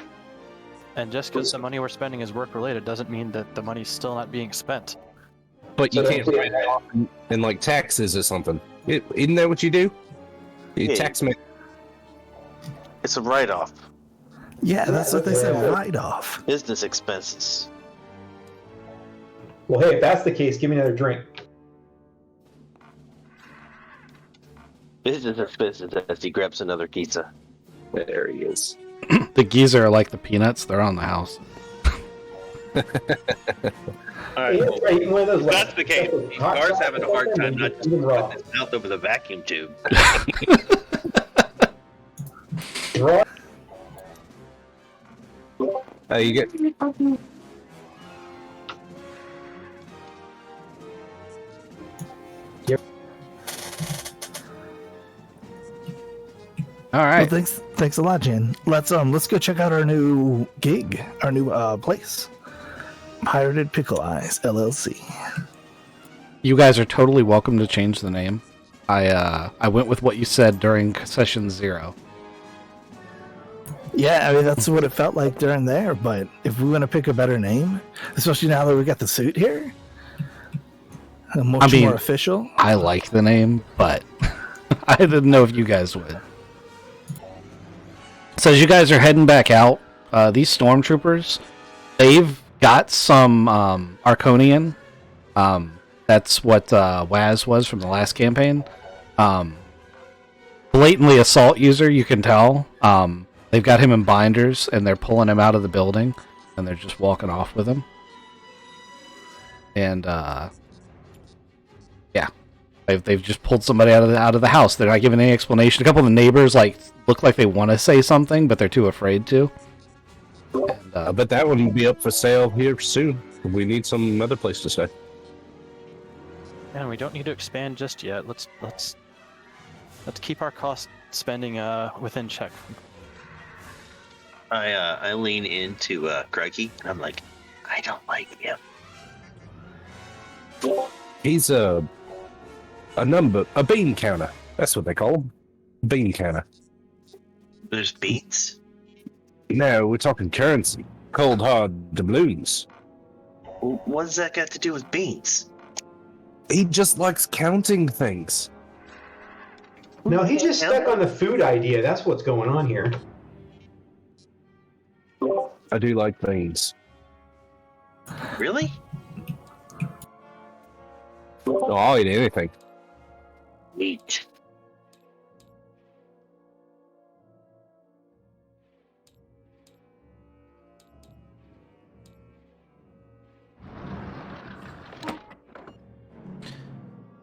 and just because the money we're spending is work related doesn't mean that the money's still not being spent. But you So can't that's- write it off in like taxes or something. Isn't that what you do? You Yeah. tax me. It's a write-off. Yeah, that's what they said, Yeah. write-off. Business expenses. Well, hey, if that's the case, give me another drink. Business expenses as he grabs another pizza. There he is. The geezer are like the peanuts. They're on the house. All right. Yeah, Well, right, one of those if that's the case. hot Gar's chocolate having a hard time not just even raw. putting his mouth over the vacuum tube. Raw. You get. All Well, right. thanks a lot, Jen. Let's go check out our new gig, our new place. Pirated Pickle Eyes LLC. You guys are totally welcome to change the name. I went with what you said during session 0. Yeah, I mean that's what it felt like during there. But if we want to pick a better name, especially now that we got the suit here, much more official. I like the name, but I didn't know if you guys would. So as you guys are heading back out, these stormtroopers, they've got some Arconian. That's what Waz was from the last campaign. Blatantly assault user, you can tell. They've got him in binders, and they're pulling him out of the building, and they're just walking off with him. And They've just pulled somebody out of the house. They're not giving any explanation. A couple of the neighbors look like they want to say something, but they're too afraid to. And, I bet that one will be up for sale here soon. We need some other place to stay. And we don't need to expand just yet. Let's keep our cost spending within check. I lean into Crikey. I'm like, I don't like him. He's a bean counter. That's what they call him. Bean counter. There's beats. No, we're talking currency. Cold hard doubloons. What does that got to do with beans? He just likes counting things. No, he just stuck on the food idea. That's what's going on here. I do like beans. Really? Oh, I'll eat anything. Neat.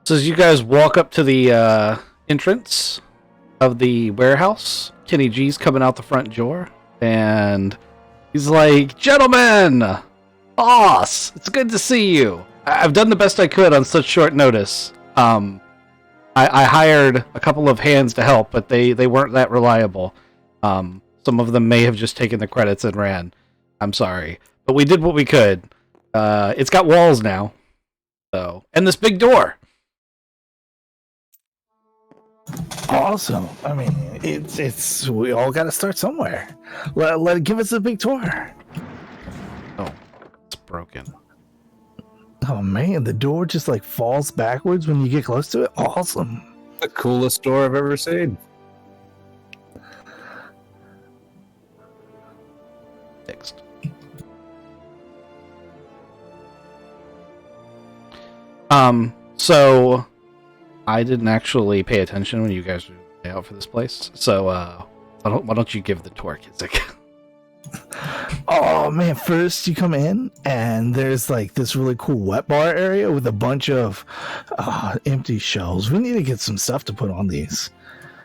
So as you guys walk up to the entrance of the warehouse, Kenny G's coming out the front door, and he's like, "Gentlemen, boss, it's good to see you. I've done the best I could on such short notice. I hired a couple of hands to help, but they weren't that reliable. Some of them may have just taken the credits and ran. I'm sorry, but we did what we could. It's got walls now, so and this big door." Awesome. I mean, it's we all got to start somewhere. Give us a big tour. Oh, it's broken. Oh man, the door just like falls backwards when you get close to it. Awesome. The coolest door I've ever seen. Fixed. So I didn't actually pay attention when you guys were out for this place. So why don't you give the tour, Kizik? Oh man, first you come in and there's like this really cool wet bar area with a bunch of empty shelves. We need to get some stuff to put on these.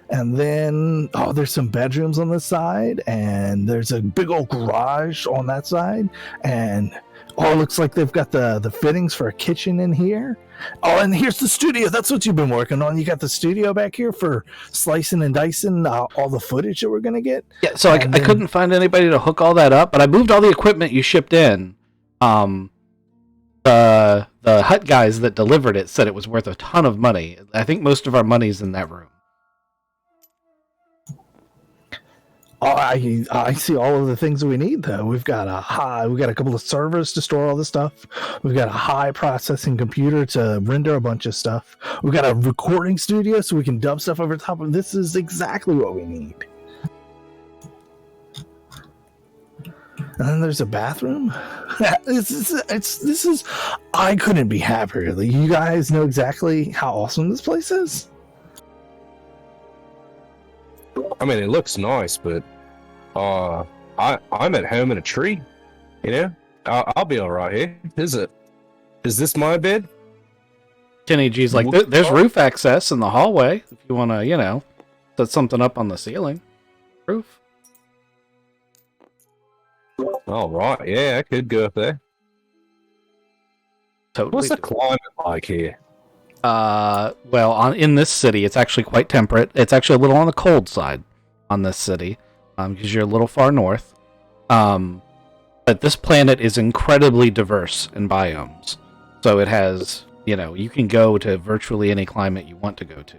And then there's some bedrooms on this side, and there's a big old garage on that side, and it looks like they've got the fittings for a kitchen in here. Oh, and here's the studio. That's what you've been working on. You got the studio back here for slicing and dicing all the footage that we're going to get. Yeah, so I couldn't find anybody to hook all that up, but I moved all the equipment you shipped in. The hut guys that delivered it said it was worth a ton of money. I think most of our money's in that room. Oh, I see all of the things that we need though. We've got a couple of servers to store all the stuff. We've got a high processing computer to render a bunch of stuff. We've got a recording studio so we can dub stuff over top of. This is exactly what we need. And then there's a bathroom. This is. I couldn't be happier. Like, you guys know exactly how awesome this place is. I mean, it looks nice, but I'm at home in a tree. You know, I'll be all right here. Is this my bed? Kenny G's like, there's roof access in the hallway if you want to, set something up on the ceiling. Roof. All right, yeah, I could go up there. Totally. What's the climate like here? Well, in this city, it's actually quite temperate. It's actually a little on the cold side on this city, because you're a little far north. But this planet is incredibly diverse in biomes. So it has, you can go to virtually any climate you want to go to.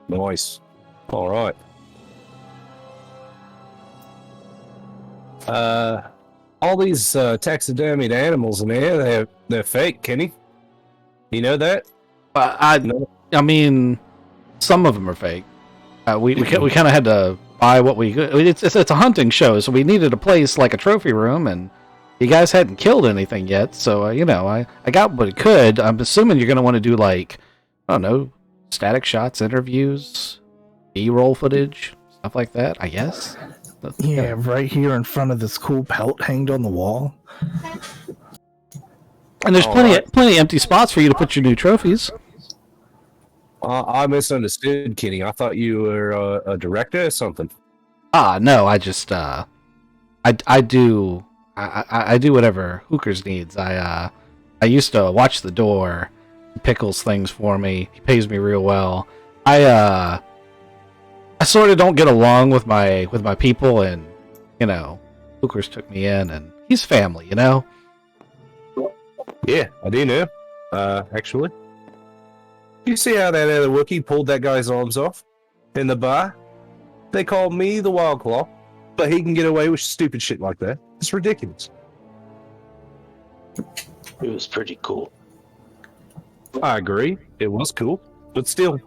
Nice. All right. All these taxidermied animals in here, they're fake, Kenny. You know that? I mean, some of them are fake. We kind of had to buy what we could. It's a hunting show, so we needed a place like a trophy room, and you guys hadn't killed anything yet, so I got what I could. I'm assuming you're gonna want to do I don't know, static shots, interviews, B-roll footage, stuff like that. I guess. Yeah, right here in front of this cool pelt hanged on the wall. And there's All plenty right. plenty empty spots for you to put your new trophies. I misunderstood, Kenny. I thought you were a director or something. No, I just I do I do whatever Hookers needs. I used to watch the door. He pickles things for me. He pays me real well. I sort of don't get along with my people, and Hookers took me in, and he's family, Yeah, I do know. Actually, you see how that other Wookiee pulled that guy's arms off in the bar? They call me the Wild Claw, but he can get away with stupid shit like that. It's ridiculous. It was pretty cool. I agree. It was cool, but still.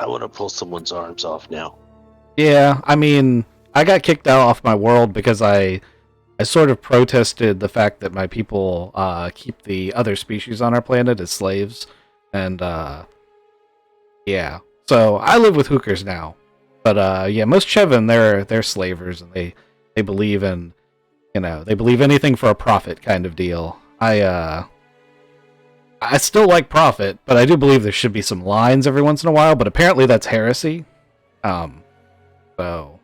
I want to pull someone's arms off now. Yeah, I mean, I got kicked out off my world because I sort of protested the fact that my people keep the other species on our planet as slaves, and yeah. So I live with Hookers now, but yeah, most Chevin they're slavers, and they believe in they believe anything for a profit kind of deal. I still like profit, but I do believe there should be some lines every once in a while. But apparently that's heresy. So.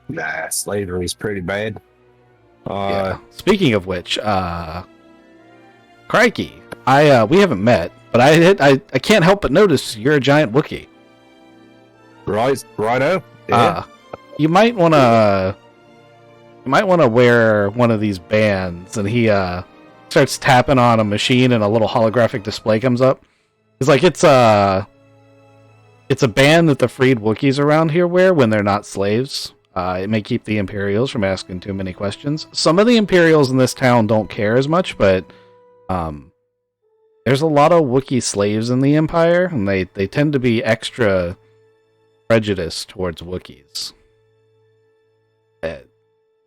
Nah, slavery's pretty bad. Yeah. Speaking of which, crikey, we haven't met, but I can't help but notice you're a giant Wookiee. Righto. Yeah. You might wanna wear one of these bands, and he starts tapping on a machine, and a little holographic display comes up. It's like it's a band that the freed Wookiees around here wear when they're not slaves. It may keep the Imperials from asking too many questions. Some of the Imperials in this town don't care as much, but there's a lot of Wookiee slaves in the Empire, and they tend to be extra prejudiced towards Wookiees.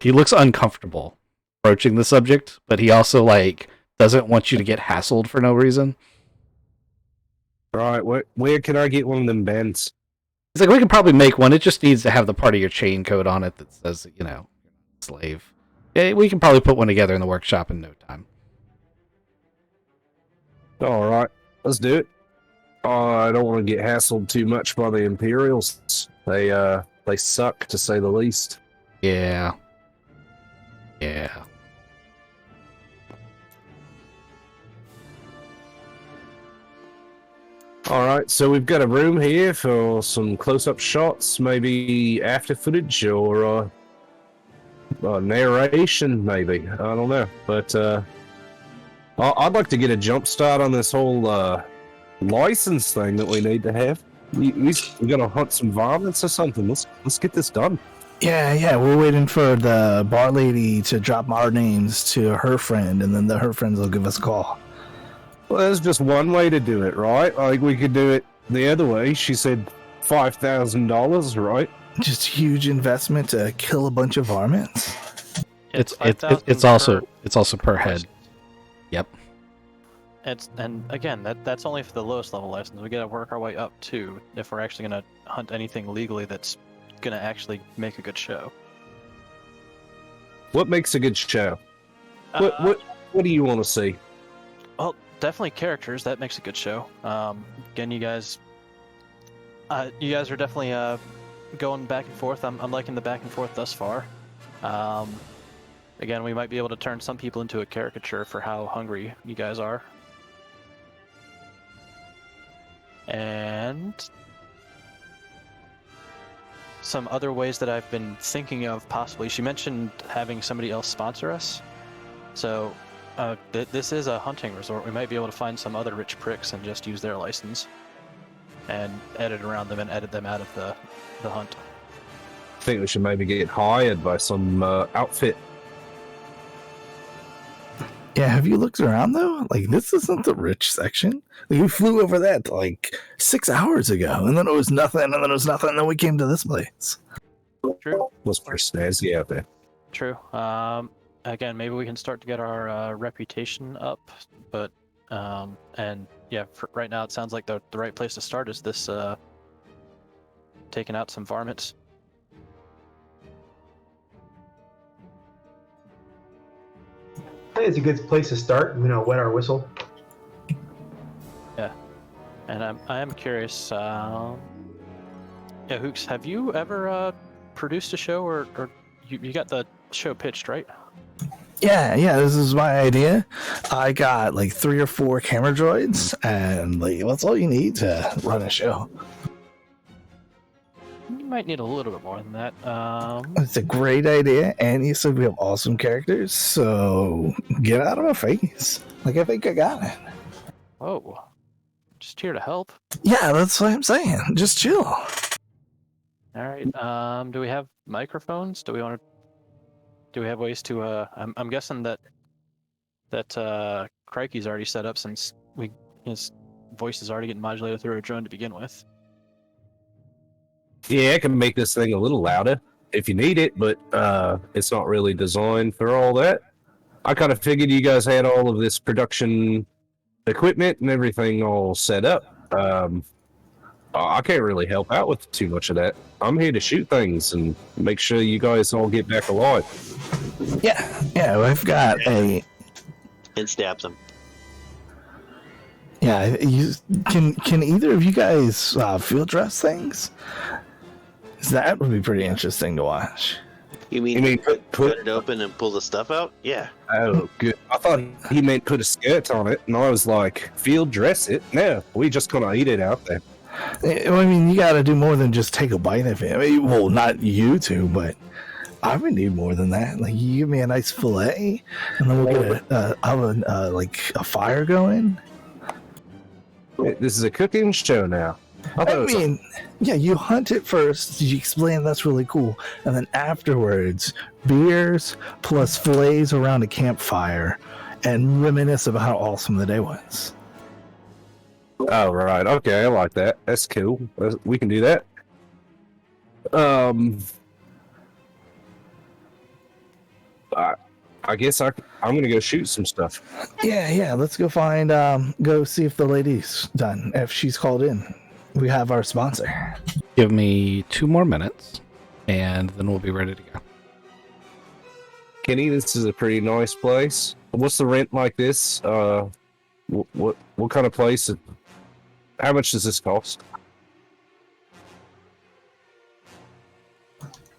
He looks uncomfortable approaching the subject, but he also doesn't want you to get hassled for no reason. Right, where can I get one of them bands? He's like, we can probably make one. It just needs to have the part of your chain code on it that says, slave. Yeah, we can probably put one together in the workshop in no time. All right, let's do it. I don't want to get hassled too much by the Imperials. They suck, to say the least. Yeah. All right, so we've got a room here for some close-up shots, maybe after footage or narration, maybe. I don't know, but I'd like to get a jump start on this whole license thing that we need to have. We're gonna hunt some varmints or something. Let's get this done. Yeah, we're waiting for the bar lady to drop our names to her friend, and then her friends will give us a call. Well, there's just one way to do it, right? Like, we could do it the other way. She said $5,000, right? Just huge investment to kill a bunch of varmints. It's also per head. Yep. And again, that's only for the lowest level license. We gotta work our way up too if we're actually gonna hunt anything legally that's gonna actually make a good show. What makes a good show? What do you want to see? Well, definitely characters. That makes a good show. Again, you guys are definitely going back and forth. I'm liking the back and forth thus far. Again, we might be able to turn some people into a caricature for how hungry you guys are. And some other ways that I've been thinking of possibly. She mentioned having somebody else sponsor us. So this is a hunting resort. We might be able to find some other rich pricks and just use their license and edit around them and edit them out of the hunt. I think we should maybe get hired by some outfit. Yeah, have you looked around though? Like, this isn't the rich section. Like, we flew over that 6 hours ago, and then it was nothing, and then it was nothing, and then we came to this place. True. What's pretty snazzy out there? True. Again, maybe we can start to get our reputation up, but and yeah, for right now it sounds like the right place to start is this taking out some varmints. point is a good place to start. Wet our whistle. And I am curious. Hooks, have you ever produced a show, or you got the show pitched, right? Yeah, this is my idea. I got like 3 or 4 camera droids, and like that's all you need to run a show. You might need a little bit more than that. It's a great idea, and you said we have awesome characters, so get out of my face. Like, I think I got it. Whoa. Just here to help. Yeah, that's what I'm saying. Just chill. All right. Do we have microphones? Do we have ways to? I'm guessing that Crikey's already set up, since his voice is already getting modulated through a drone to begin with. Yeah, I can make this thing a little louder if you need it, but it's not really designed for all that. I kind of figured you guys had all of this production equipment and everything all set up. I can't really help out with too much of that. I'm here to shoot things and make sure you guys all get back alive. Yeah, we've got a... And stabs him. Yeah, can either of you guys field dress things? 'Cause that would be pretty interesting to watch. You mean put it open and pull the stuff out? Yeah. Oh, good. I thought he meant put a skirt on it, and I was like, field dress it? No, we just gonna eat it out there. I mean, you gotta do more than just take a bite of it. I mean, well, not you two, but I would need more than that. Like, you give me a nice fillet, and then we'll get a oven, like a fire going. This is a cooking show now. I mean, yeah, you hunt it first, you explain that's really cool, and then afterwards, beers plus fillets around a campfire, and reminisce about how awesome the day was. Oh, right. Okay, I like that. That's cool. We can do that. I guess I'm gonna go shoot some stuff. Yeah, let's go find, go see if the lady's done, if she's called in. We have our sponsor. Give me 2 more minutes, and then we'll be ready to go. Kenny, this is a pretty nice place. What's the rent like this? What kind of place? How much does this cost?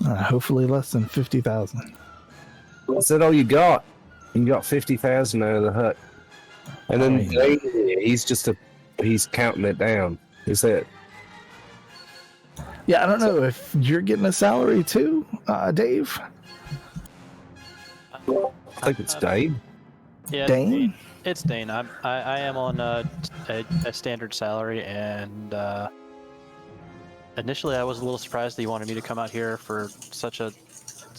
Hopefully less than 50,000. Is that all you got? You got 50,000 out of the hut, and then he's counting it down. Is that? Yeah, I don't know if you're getting a salary too, Dave. I think it's Dave. Yeah, Dane? It's Dane. I am on a standard salary, and initially I was a little surprised that you wanted me to come out here for such a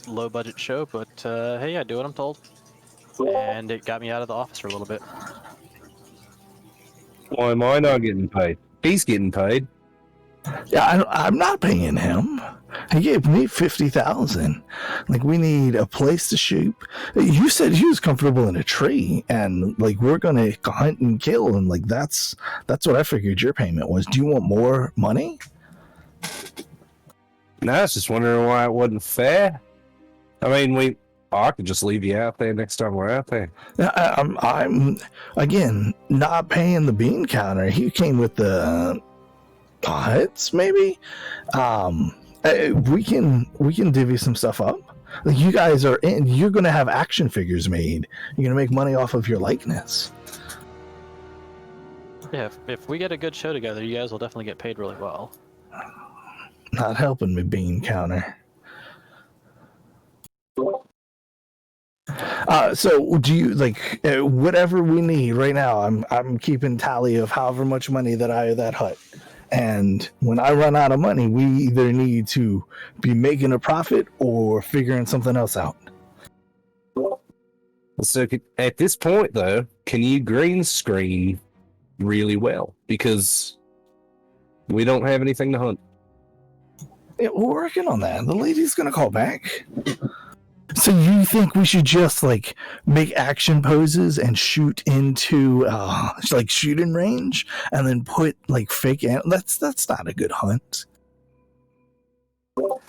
low budget show, but hey, I do what I'm told, and it got me out of the office for a little bit. Why am I not getting paid? He's getting paid. Yeah, I'm not paying him. He gave me 50,000. Like, we need a place to shoot. You said he was comfortable in a tree, and like we're gonna hunt and kill, and like that's what I figured your payment was. Do you want more money? No, I was just wondering why it wasn't fair. I mean, I could just leave you out there next time we're out there. I'm again not paying the bean counter. He came with the huts, maybe. We can divvy some stuff up. Like, you guys are in. You're gonna have action figures made. You're gonna make money off of your likeness. Yeah, if we get a good show together, you guys will definitely get paid really well. Not helping me, bean counter. So do you like whatever we need right now? I'm keeping tally of however much money that I owe that hut, and when I run out of money, we either need to be making a profit or figuring something else out. So at this point, though, can you green screen really well? Because we don't have anything to hunt. Yeah, we're working on that. The lady's gonna call back. So you think we should just like make action poses and shoot into like shooting range, and then put like fake that's not a good hunt.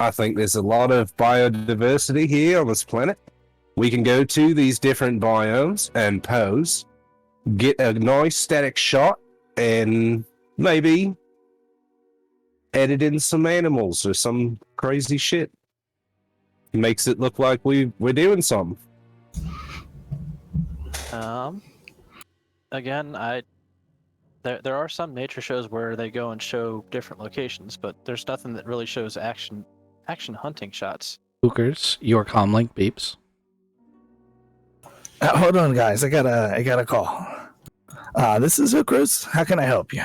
I think there's a lot of biodiversity here on this planet. We can go to these different biomes and pose, get a nice static shot, and maybe edit in some animals or some crazy shit. Makes it look like we're doing something. Again, there are some nature shows where they go and show different locations, but there's nothing that really shows action hunting shots. Hookers, your comlink beeps. Hold on, guys. I got a call. This is Hookers. How can I help you?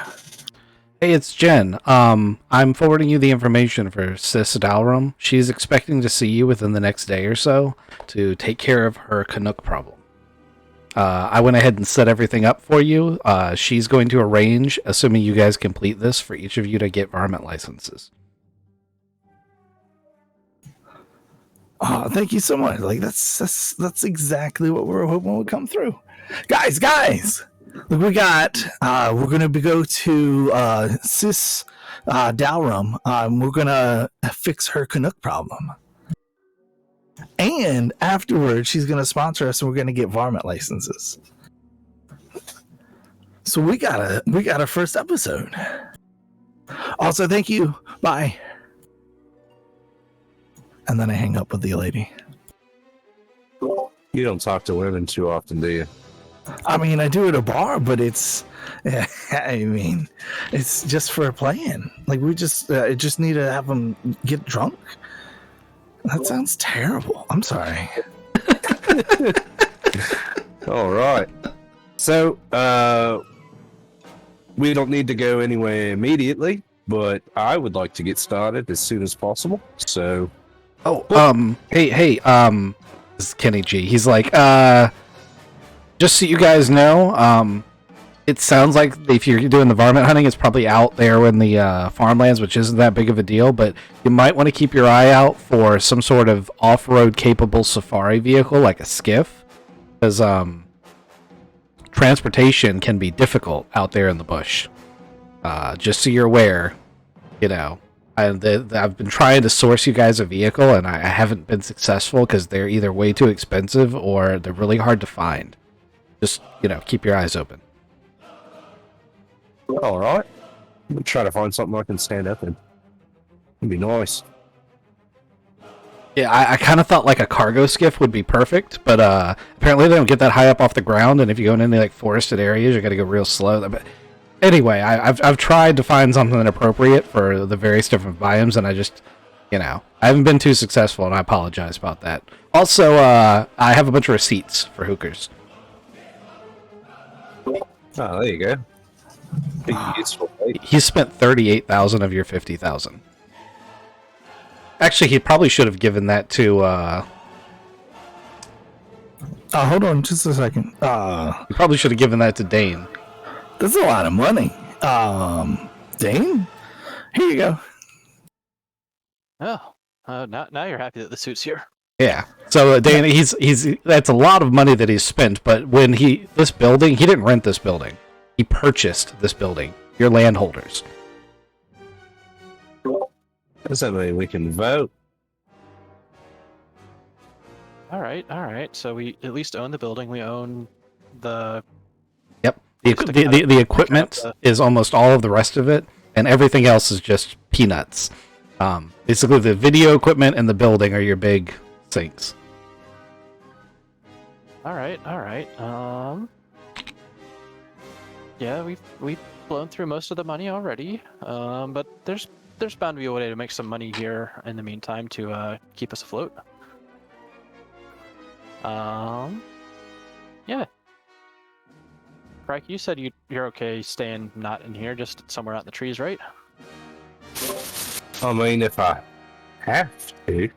Hey, it's Jen. I'm forwarding you the information for Sis Dalrum. She's expecting to see you within the next day or so to take care of her Canuck problem. I went ahead and set everything up for you. She's going to arrange, assuming you guys complete this, for each of you to get varmint licenses. Oh, thank you so much. Like that's exactly what we're hoping would come through. Guys, look, we're gonna go to Sis Dalrum. We're gonna fix her Canuck problem. And afterwards, she's going to sponsor us, and we're going to get varmint licenses. So we got our first episode. Also, thank you. Bye. And then I hang up with the lady. You don't talk to women too often, do you? I mean, I do at a bar, but it's just for playing. Like we just need to have them get drunk. That sounds terrible. I'm sorry. All right. So, we don't need to go anywhere immediately, but I would like to get started as soon as possible. So, Hey, this is Kenny G. He's like, just so you guys know, it sounds like if you're doing the varmint hunting, it's probably out there in the farmlands, which isn't that big of a deal, but you might want to keep your eye out for some sort of off-road capable safari vehicle, like a skiff, because transportation can be difficult out there in the bush. Just so you're aware, you know, I've been trying to source you guys a vehicle, and I haven't been successful because they're either way too expensive or they're really hard to find. Just, keep your eyes open. all right. I'm going to try to find something I can stand up in. It'd be nice. Yeah, I kind of thought like a cargo skiff would be perfect, but apparently they don't get that high up off the ground, and if you go in any like forested areas, you got to go real slow. But anyway, I've tried to find something appropriate for the various different biomes, and I just, I haven't been too successful, and I apologize about that. Also, I have a bunch of receipts for hookers. Oh, there you go. Big useful. He spent 38,000 of your 50,000. Actually, he probably should have given that to. Hold on, just a second. He probably should have given that to Dane. That's a lot of money. Dane, here you go. Oh, now you're happy that the suit's here. Yeah. So Dane, he's that's a lot of money that he's spent. But when this building, he didn't rent this building. He purchased this building. You're landholders. Does that mean we can vote? All right. So we at least own the building. We own the. Yep. The equipment is almost all of the rest of it, and everything else is just peanuts. Basically, the video equipment and the building are your big things. All right. Yeah, we've blown through most of the money already. But there's bound to be a way to make some money here in the meantime to keep us afloat. Yeah. Crike, you said you're okay staying not in here, just somewhere out in the trees, right? I mean, if I have to,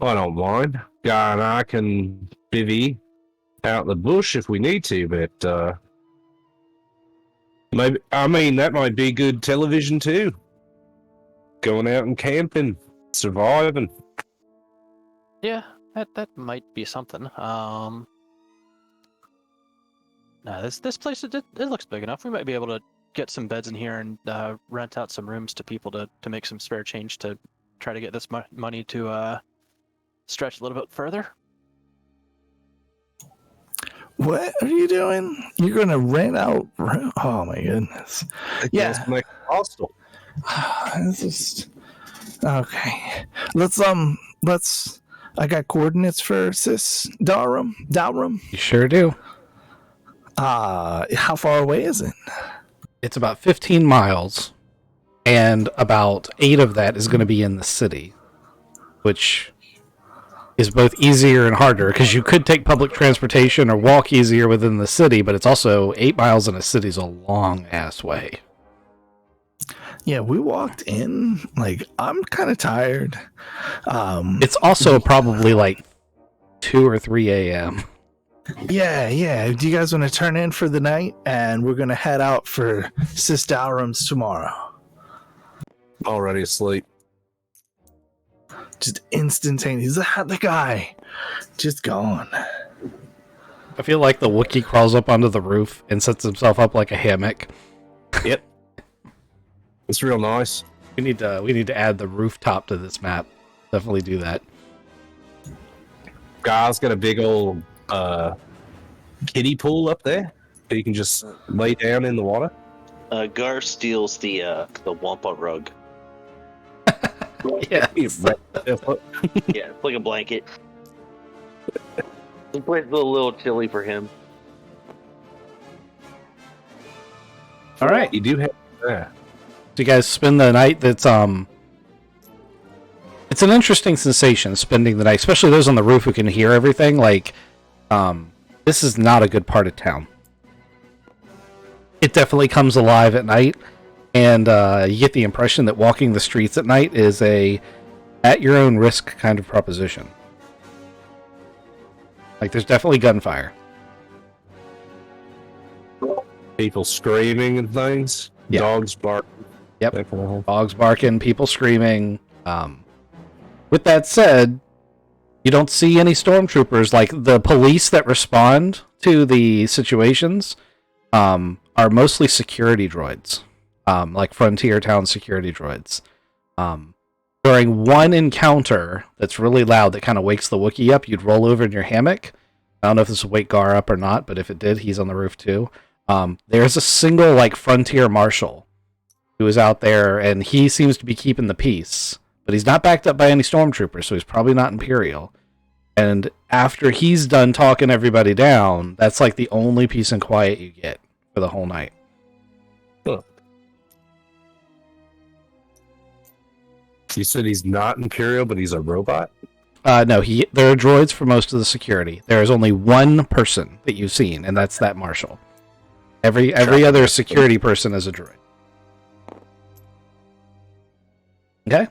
I don't mind. Guy and I can bivvy out in the bush if we need to, but maybe that might be good television too. Going out and camping, surviving. Yeah, that might be something. No, this place it looks big enough. We might be able to get some beds in here and rent out some rooms to people to make some spare change to try to get this money to stretch a little bit further. What are you doing? You're gonna rent out? Oh my goodness! Yeah. Let's make it hostile. It's just okay. Let's. I got coordinates for Sis Dalrum. You sure do. How far away is it? It's about 15 miles, and about 8 of that is going to be in the city, which is both easier and harder because you could take public transportation or walk easier within the city, but it's also 8 miles in a city is a long ass way. Yeah, we walked in. Like, I'm kind of tired. It's also probably like 2 or 3 a.m. Yeah. Do you guys want to turn in for the night? And we're gonna head out for Sis Dalrum's tomorrow. Already asleep. Just instantaneous. The guy, just gone. I feel like the Wookiee crawls up onto the roof and sets himself up like a hammock. Yep. It's real nice. We need to add the rooftop to this map. Definitely do that. Guy's got a big old kiddie pool up there. So you can just lay down in the water. Gar steals the Wampa rug. Yeah. Yeah, it's like a blanket. The place is a little chilly for him. All right. You do have that. So you guys spend the night. It's an interesting sensation spending the night, especially those on the roof who can hear everything. Like, this is not a good part of town. It definitely comes alive at night, and you get the impression that walking the streets at night is a at your own risk kind of proposition. Like, there's definitely gunfire. People screaming and things. Yeah. Dogs barking. Yep. That kind of thing. Dogs barking, people screaming. With that said, you don't see any stormtroopers. Like, the police that respond to the situations are mostly security droids, like Frontier Town security droids. During one encounter that's really loud that kind of wakes the Wookiee up, you'd roll over in your hammock. I don't know if this will wake Gar up or not, but if it did, he's on the roof too. There's a single, like, Frontier Marshal who is out there, and he seems to be keeping the peace. But he's not backed up by any stormtroopers, so he's probably not Imperial. And after he's done talking everybody down, that's like the only peace and quiet you get for the whole night. Huh. You said he's not Imperial, but he's a robot? No, there are droids for most of the security. There is only one person that you've seen, and that's that Marshal. Every other security person is a droid. Okay.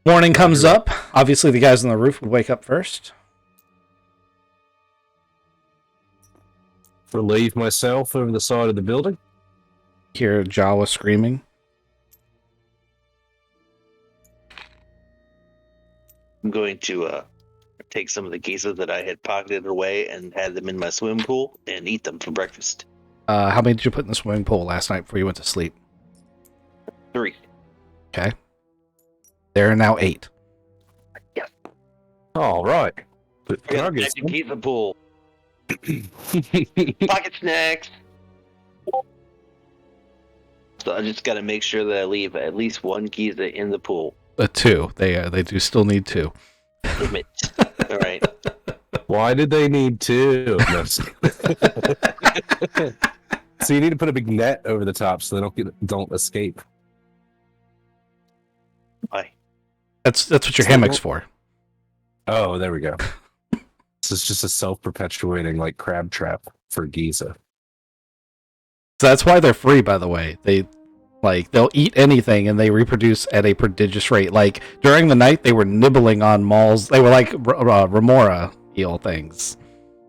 Morning comes up. Obviously, the guys on the roof would wake up first. Relieve myself over the side of the building. Hear Jawa screaming. I'm going to take some of the geese that I had pocketed away and had them in my swimming pool and eat them for breakfast. How many did you put in the swimming pool last night before you went to sleep? 3. Okay. There are now 8. Yeah. All right. I got to keep the pool. Pocket snacks. So I just got to make sure that I leave at least one Giza in the pool. 2. They do still need 2. Damn it. All right. Why did they need 2? No. So you need to put a big net over the top so they don't escape. Why? That's what your hammock's for. Oh, there we go. This is just a self-perpetuating, like, crab trap for Giza. So that's why they're free, by the way. They'll eat anything and they reproduce at a prodigious rate. Like, during the night, they were nibbling on Maul's. They were like remora eel things.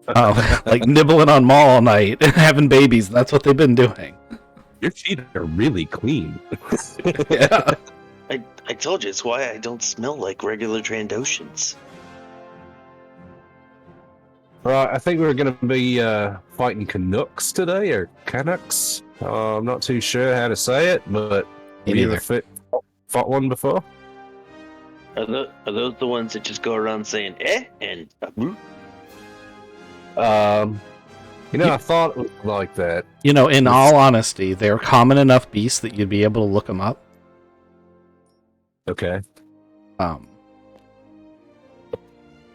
Like nibbling on Maul all night and having babies. That's what they've been doing. Your feet are really clean. Yeah. I told you, it's why I don't smell like regular Trandoshans. Right, I think we're going to be fighting Canucks today, or Canucks. I'm not too sure how to say it, but Me we neither. either fought one before. Are those the ones that just go around saying, eh, and, I thought it was like that. You know, in It's- all honesty, they're common enough beasts that you'd be able to look them up. Okay.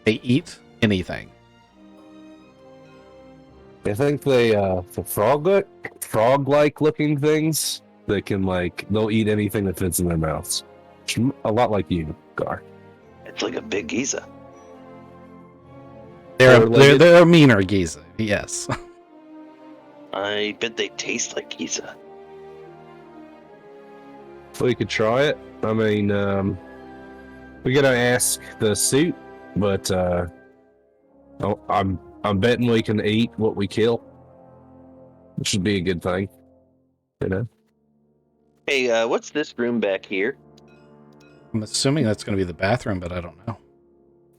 They eat anything. I think they the frog-like looking things that can they'll eat anything that fits in their mouths. A lot like you, Gar. It's like a big Giza. They're a meaner Giza, yes. I bet they taste like Giza. We could try it. I mean, we gotta ask the suit, but I'm betting we can eat what we kill, which should be a good thing. You know. Hey, what's this room back here? I'm assuming that's going to be the bathroom, but I don't know.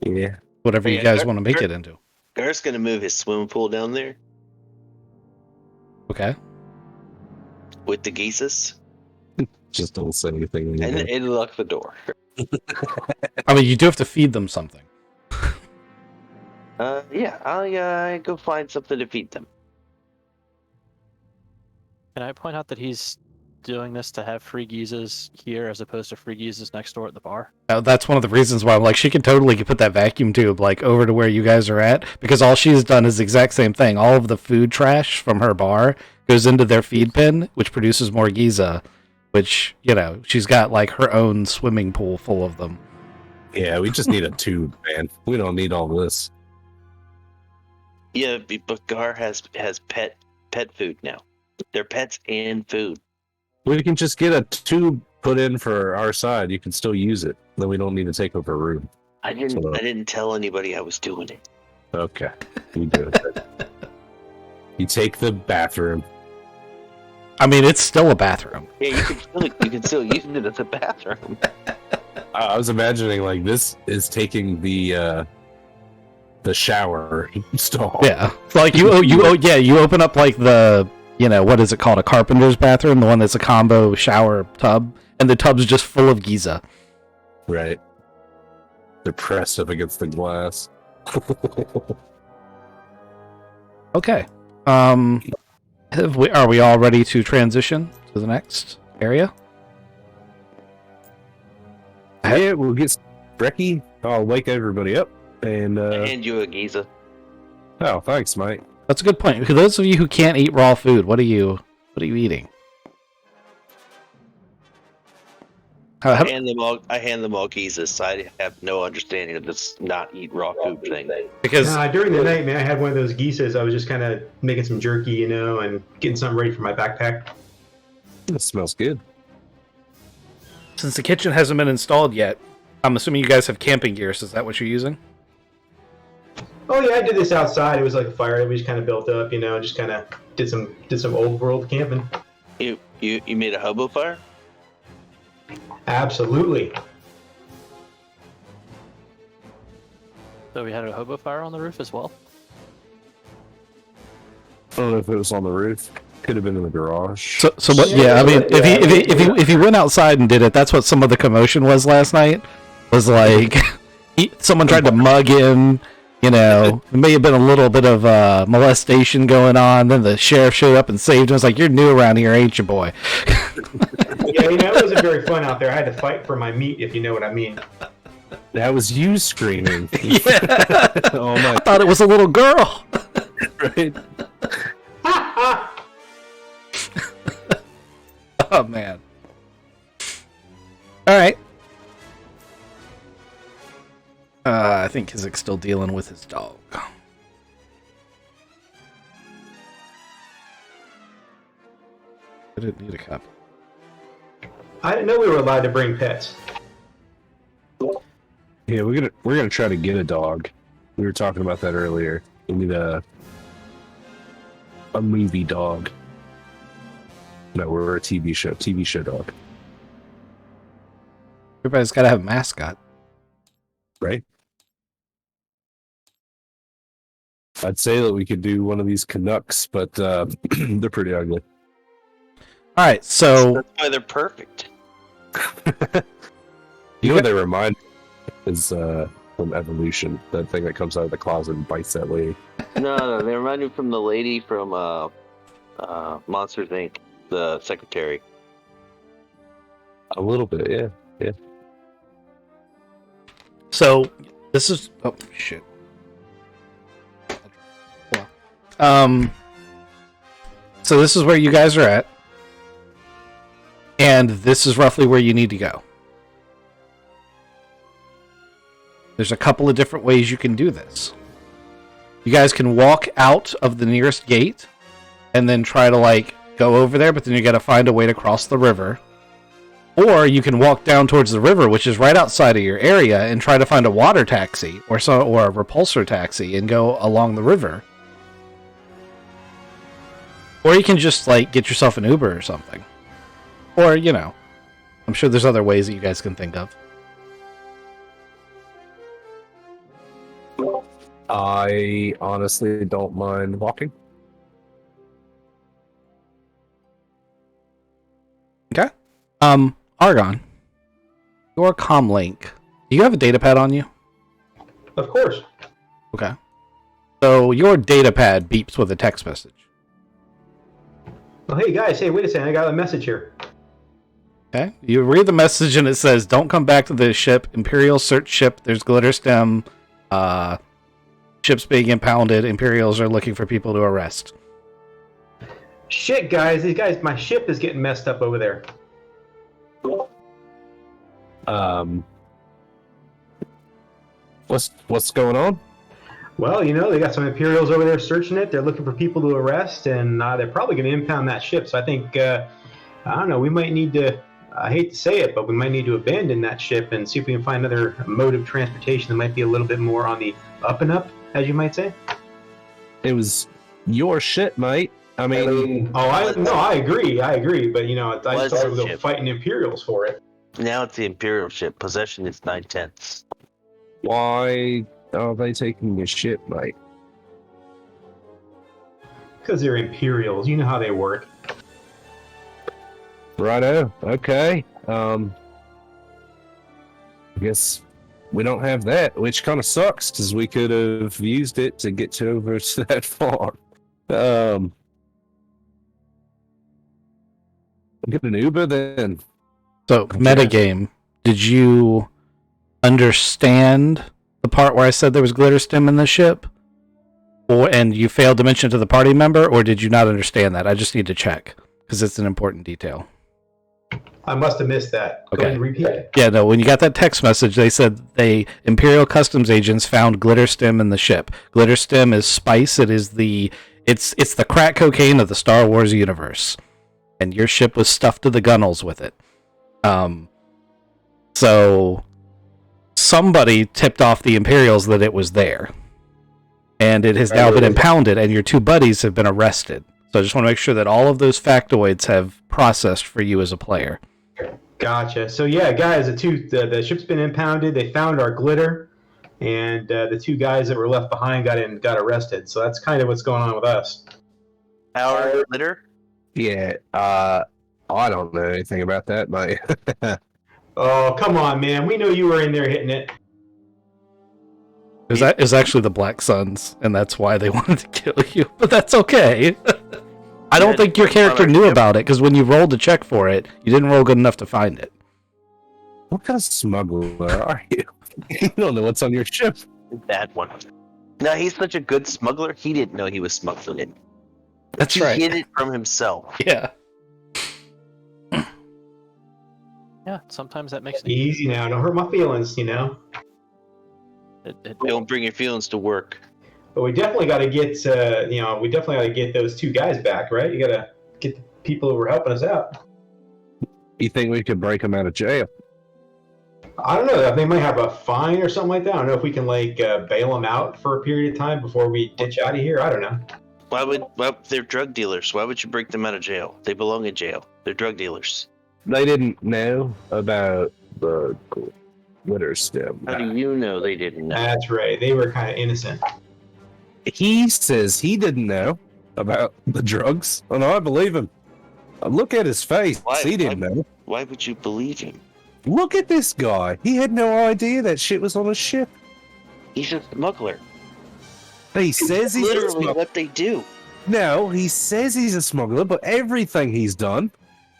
Yeah. Whatever you Yeah, guys want to make it into. Gar's gonna move his swimming pool down there Okay. with the geeses Just don't say anything. and lock the door. I mean, you do have to feed them something. Yeah, I'll go find something to feed them. Can I point out that he's doing this to have free geezes here as opposed to free geezes next door at the bar? That's one of the reasons why I'm like, she can totally put that vacuum tube like over to where you guys are at, because all she's done is the exact same thing. All of the food trash from her bar goes into their feed bin, which produces more Giza, which, you know, she's got like her own swimming pool full of them. Yeah, we just need a tube, man. We don't need all this. Yeah, but Gar has pet food now. They're pets and food. We can just get a tube put in for our side. You can still use it. Then we don't need to take over a room. I didn't tell anybody I was doing it. Okay, you do it. You take the bathroom. I mean, it's still a bathroom. Yeah, you can still use it as a bathroom. I was imagining like this is taking the shower stall. Yeah, like you open up like the, you know, what is it called, a carpenter's bathroom, the one that's a combo shower tub, and the tub's just full of Giza. Right. They're pressed up against the glass. Okay. Are we all ready to transition to the next area? Yeah, we'll get Brecky. I'll wake everybody up and I hand you a Giza. oh, thanks, mate. That's a good point. For those of you who can't eat raw food, what are you eating? I hand them all Gizas. I have no understanding of this not eat raw food thing. Because During the night, man, I had one of those geeses. I was just kind of making some jerky, you know, and getting something ready for my backpack. That smells good. since the kitchen hasn't been installed yet, I'm assuming you guys have camping gear. So is that what you're using? Oh yeah, I did this outside. It was like a fire that we just kind of built up, you know, just kind of did some old world camping. You made a hobo fire? Absolutely. So we had a hobo fire on the roof as well. I don't know if it was on the roof. Could have been in the garage. So what? Yeah, I mean, if he went outside and did it, that's what some of the commotion was last night. Was like someone tried to mug him. You know, there may have been a little bit of molestation going on. Then the sheriff showed up and saved him. It's like, you're new around here, ain't you, boy? Yeah, you know, it wasn't very fun out there. I had to fight for my meat, if you know what I mean. That was you screaming. Yeah. Oh my! I thought it was a little girl. Right? Oh man. All right. I think Kizik's still dealing with his dog. I didn't need a copy. I didn't know we were allowed to bring pets. Yeah, we're gonna try to get a dog. We were talking about that earlier. We need a movie dog. No, we're a TV show dog, Everybody's got to have a mascot. right? I'd say that we could do one of these Canucks, but they're pretty ugly. All right, so That's why they're perfect. You know what they remind me is from Evolution, that thing that comes out of the closet and bites that lady. No, they remind me from the lady from Monsters Inc., the secretary. A little bit, yeah. So this is shit. So this is where you guys are at, and this is roughly where you need to go. There's a couple of different ways you can do this. You guys can walk out of the nearest gate and then try to go over there, but then you got to find a way to cross the river. Or you can walk down towards the river, which is right outside of your area, and try to find a water taxi or a repulsor taxi and go along the river. Or you can just get yourself an Uber or something. Or, I'm sure there's other ways that you guys can think of. I honestly don't mind walking. Okay. Argon, your comlink. Do you have a data pad on you? Of course. Okay. So your data pad beeps with a text message. Well, hey guys, wait a second, I got a message here. Okay. You read the message and it says, "Don't come back to the ship. Imperial search ship. There's glitter stem. Ship's being impounded. Imperials are looking for people to arrest." Shit, guys, my ship is getting messed up over there. What's going on? Well, they got some Imperials over there searching it. They're looking for people to arrest, and they're probably going to impound that ship. So I think, I don't know, we might need to, I hate to say it, but we might need to abandon that ship and see if we can find another mode of transportation that might be a little bit more on the up and up, as you might say. It was your shit, mate. I agree, but I just thought we were fighting Imperials for it. Now it's the Imperial ship. Possession is 9/10. Why are they taking your shit, mate? Because they're Imperials. You know how they work. Righto. Okay. I guess we don't have that, which kind of sucks because we could have used it to get over to that farm. Get an Uber then. So, metagame, did you understand the part where I said there was glitter stem in the ship? And you failed to mention it to the party member, or did you not understand that? I just need to check, because it's an important detail. I must have missed that. Okay. Go ahead and repeat it. Yeah, no, when you got that text message, they said Imperial Customs agents found glitter stem in the ship. Glitter stem is spice. It's the crack cocaine of the Star Wars universe. And your ship was stuffed to the gunnels with it. So somebody tipped off the Imperials that it was there. And it has now been impounded, and your two buddies have been arrested. So I just want to make sure that all of those factoids have processed for you as a player. Gotcha. So yeah, guys, the ship's been impounded. They found our glitter, and the two guys that were left behind got arrested. So that's kind of what's going on with us. Our glitter? Yeah. I don't know anything about that, mate. Oh, come on, man. We know you were in there hitting it. It was actually the Black Suns, and that's why they wanted to kill you. But that's okay. I don't think your character knew about it, because when you rolled to check for it, you didn't roll good enough to find it. What kind of smuggler are you? You don't know what's on your ship. That one. No, he's such a good smuggler, he didn't know he was smuggling it. That's right. He hid it from himself. Yeah. Yeah, sometimes that makes it easy now. Don't hurt my feelings, Don't bring your feelings to work. But we definitely got to get, those two guys back, right? You got to get the people who were helping us out. You think we could break them out of jail? I don't know. They might have a fine or something like that. I don't know if we can bail them out for a period of time before we ditch out of here. I don't know. Well, they're drug dealers. Why would you break them out of jail? They belong in jail. They're drug dealers. They didn't know about the glitter stem. How do you know they didn't know? That's right. They were kind of innocent. He says he didn't know about the drugs, and I believe him. Look at his face. He didn't know. Why would you believe him? Look at this guy. He had no idea that shit was on a ship. He's a smuggler. He says he's a Literally smuggler. what they do. No, he says he's a smuggler, but everything he's done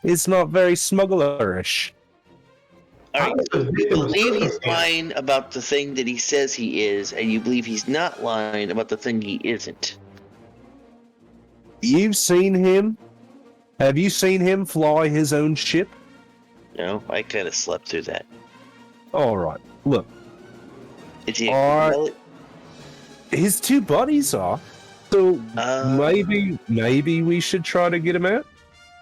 is not very smugglerish. All right, so you believe he's lying about the thing that he says he is, and you believe he's not lying about the thing he isn't. You've seen him? Have you seen him fly his own ship? No, I kind of slept through that. All right, look. Is he a Alright. pilot? His two buddies are. So Uh, maybe we should try to get him out.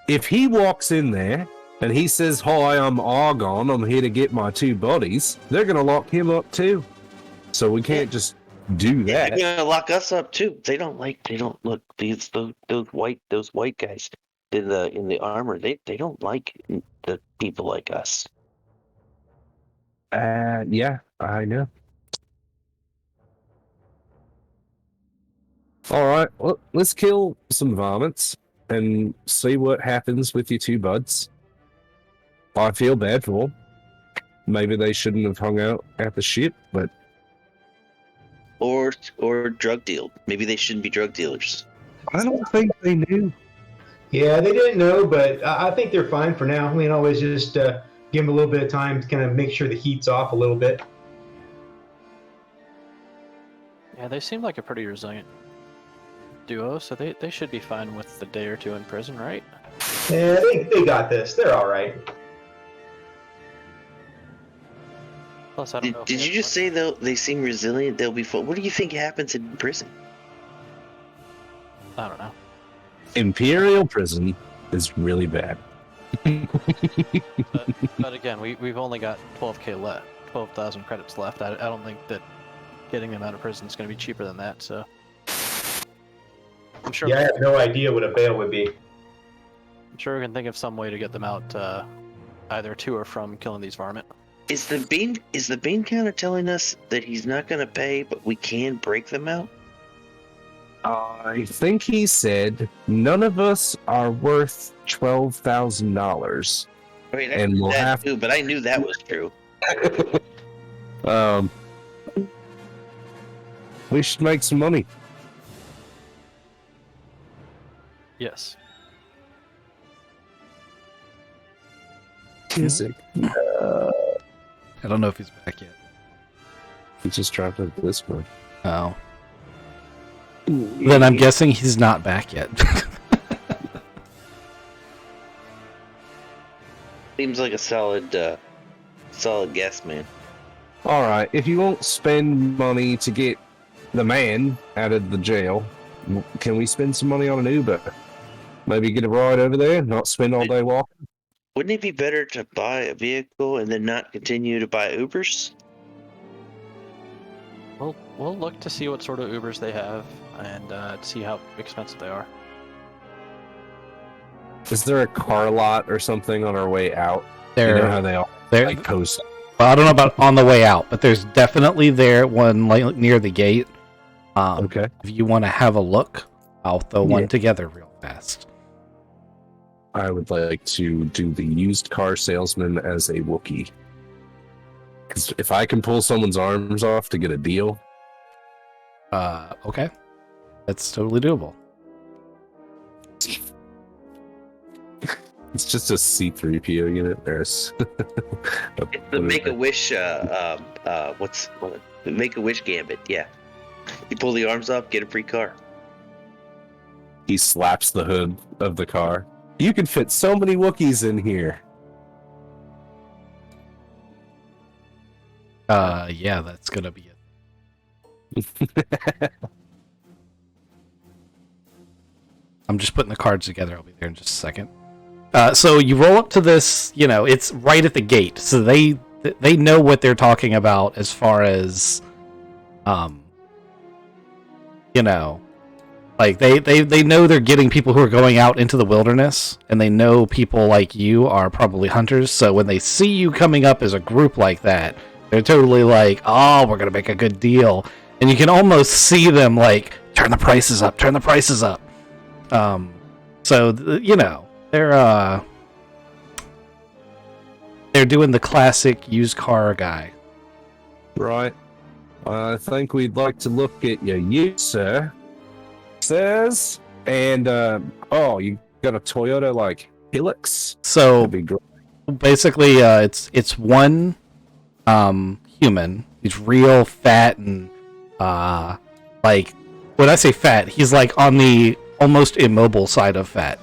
If he walks in there and he says, "Hi, I'm Argon. I'm here to get my two buddies," they're gonna lock him up too. So we can't just do They're that. gonna lock us up too. They don't look those white guys in the armor. They don't like the people like us. Yeah, I know. All right, well, let's kill some varmints and see what happens with your two buds. I feel bad for them. Maybe they shouldn't have hung out at the ship, but Or drug deal. Maybe they shouldn't be drug dealers. I don't think they knew. Yeah, they didn't know, but I think they're fine for now. We can always just give them a little bit of time to kind of make sure the heat's off a little bit. Yeah, they seem like a pretty resilient duo, so they should be fine with the day or two in prison, right? Yeah, they got this. They're all right. Plus, I don't know. if Did they you have just say though they seem resilient? They'll be full. What do you think happens in prison? I don't know. Imperial prison is really bad. But again, we've only got 12K left, 12,000 credits left. I don't think that getting them out of prison is going to be cheaper than that. So I'm sure. Yeah, I have no idea what a bail would be. I'm sure we can think of some way to get them out, either to or from killing these varmint. Is the bean counter telling us that he's not going to pay, but we can break them out? I think he said none of us are worth $12,000. I mean, I And knew we'll that have- too, but I knew that was true. We should make some money. Yes. Music. I don't know if he's back yet. He just dropped it this one. Oh. Then I'm guessing he's not back yet. Seems like a solid guess, man. All right, if you won't spend money to get the man out of the jail, can we spend some money on an Uber? Maybe get a ride over there, not spend all day walking? Wouldn't it be better to buy a vehicle and then not continue to buy Ubers? We'll look to see what sort of Ubers they have and see how expensive they are. Is there a car lot or something on our way out? There, You know how they all there. like post. Well, I don't know about on the way out, but there's definitely there one like near the gate. Okay. If you want to have a look, I'll throw one Yeah. together real fast. I would like to do the used car salesman as a Wookiee. Because if I can pull someone's arms off to get a deal, Okay, that's totally doable. it's just a C-3PO unit. There's It's the Make-A-Wish, Make-A-Wish gambit, yeah. You pull the arms off, get a free car. He slaps the hood of the car. You can fit so many Wookiees in here. Yeah, that's gonna be it. I'm just putting the cards together. I'll be there in just a second. So you roll up to this. You know, it's right at the gate, so they know what they're talking about as far as, you know, like they know they're getting people who are going out into the wilderness, and they know people like you are probably hunters. So when they see you coming up as a group like that, they're totally like, "Oh, we're gonna make a good deal," and you can almost see them like turn the prices up, turn the prices up. You know, they're doing the classic used car guy. Right. I think we'd like to look at your ute, sir. Says, and you got a Toyota like Hilux? So That'd be great. basically, it's one human. He's real fat and like when I say fat, he's like on the almost immobile side of fat.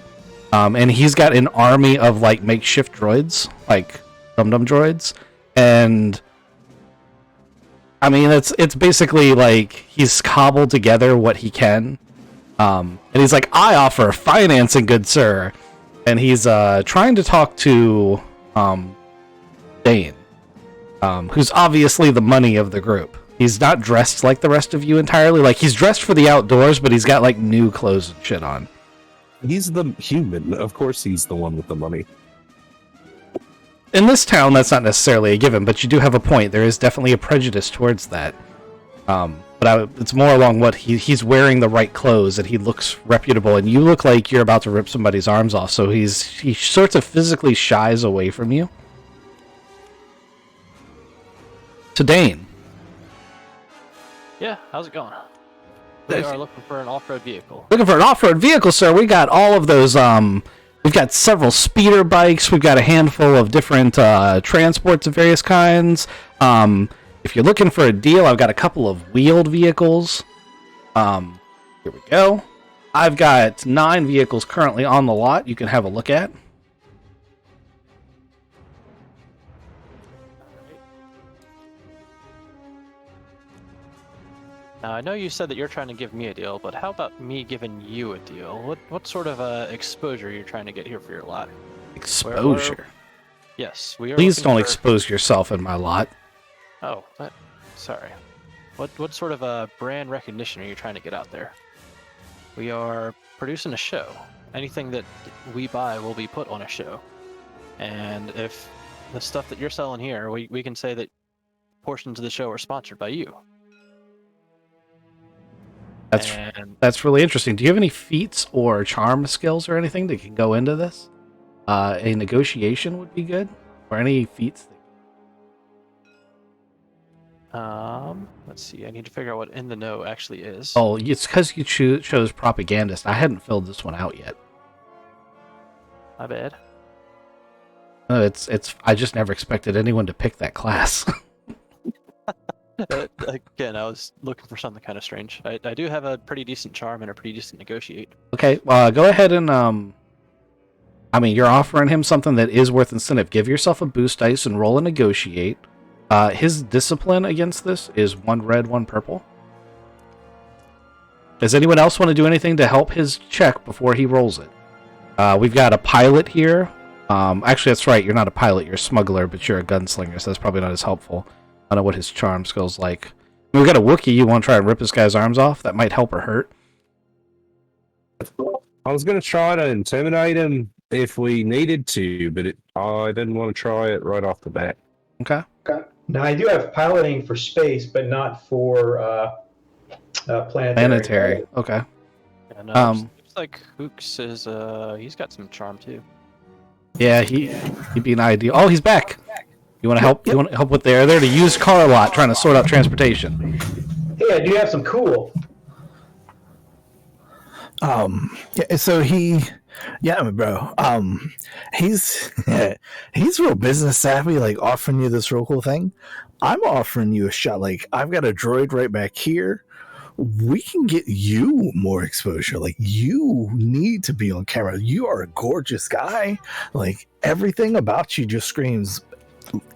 And he's got an army of like makeshift droids, like dum-dum droids, and I mean it's basically like he's cobbled together what he can. And he's like, I offer financing, good sir. And he's trying to talk to Dane, who's obviously the money of the group. He's not dressed like the rest of you entirely. Like, he's dressed for the outdoors, but he's got like new clothes and shit on. He's the human. Of course he's the one with the money. In this town, that's not necessarily a given, but you do have a point. There is definitely a prejudice towards that. It's more along what he's wearing the right clothes and he looks reputable, and you look like you're about to rip somebody's arms off, so he sort of physically shies away from you. To Dane. Yeah, how's it going? We are looking for an off-road vehicle. Looking for an off-road vehicle, sir. We got all of those. We've got several speeder bikes. We've got a handful of different transports of various kinds. If you're looking for a deal, I've got a couple of wheeled vehicles. Here we go. I've got 9 vehicles currently on the lot you can have a look at. Now, I know you said that you're trying to give me a deal, but how about me giving you a deal? What sort of exposure are you trying to get here for your lot? Exposure? Yes, we are. Please looking don't for... expose yourself in my lot. Oh, sorry. What sort of brand recognition are you trying to get out there? We are producing a show. Anything that we buy will be put on a show. And if the stuff that you're selling here, we can say that portions of the show are sponsored by you. That's really interesting. Do you have any feats or charm skills or anything that can go into this? A negotiation would be good. Or any feats. Let's see. I need to figure out what in the know actually is. Oh, it's because you chose propagandist. I hadn't filled this one out yet. My bad. It's. I just never expected anyone to pick that class. Again, I was looking for something kind of strange. I do have a pretty decent charm and a pretty decent negotiate. Okay, go ahead and I mean, you're offering him something that is worth incentive. Give yourself a boost dice and roll a negotiate. His discipline against this is 1 red, 1 purple. Does anyone else want to do anything to help his check before he rolls it? We've got a pilot here. Actually, that's right. You're not a pilot. You're a smuggler, but you're a gunslinger, so that's probably not as helpful. I don't know what his charm skill's like. We've got a Wookiee. You want to try and rip this guy's arms off? That might help or hurt. I was going to try to intimidate him if we needed to, but I didn't want to try it right off the bat. Okay. Now, I do have piloting for space, but not for planetary. Planetary. Okay. And looks like Hooks is he's got some charm too. Yeah, he'd be an ideal. Oh, he's back. You want to help? Yep. You want to help with there? They're at a used car lot trying to sort out transportation. Hey, I do have some cool. Yeah, so bro. He's real business savvy, like offering you this real cool thing. I'm offering you a shot. Like, I've got a droid right back here. We can get you more exposure. Like, you need to be on camera. You are a gorgeous guy. Like, everything about you just screams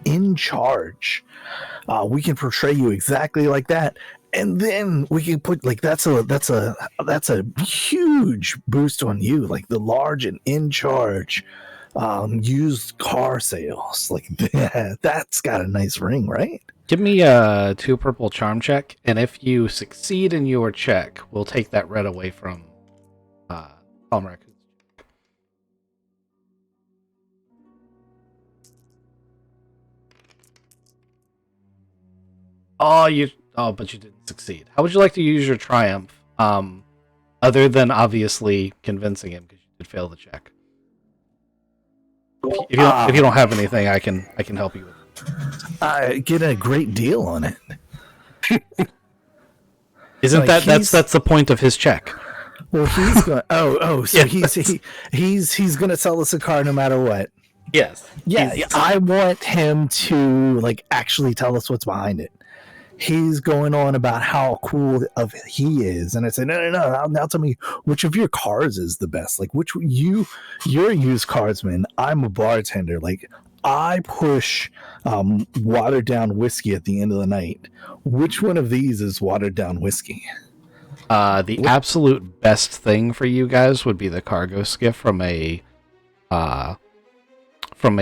in charge. We can portray you exactly like that, and then we can put like that's a huge boost on you, like the large and in charge used car sales. Like that's got a nice ring, right? Give me a 2 purple charm check, and if you succeed in your check, we'll take that red away from Palmer. But you didn't succeed. How would you like to use your triumph, other than obviously convincing him because you did fail the check? If you don't have anything, I can help you with it. I get a great deal on it. Isn't Like, that's the point of his check? Well, he's going. So Yeah, he's going to sell us a car no matter what. Yes. Yeah, I want him to like actually tell us what's behind it. He's going on about how cool of he is, and I said, no. Now tell me which of your cars is the best. Like, which you're a used carsman. I'm a bartender. Like, I push watered down whiskey at the end of the night. Which one of these is watered down whiskey? The absolute best thing for you guys would be the cargo skiff from a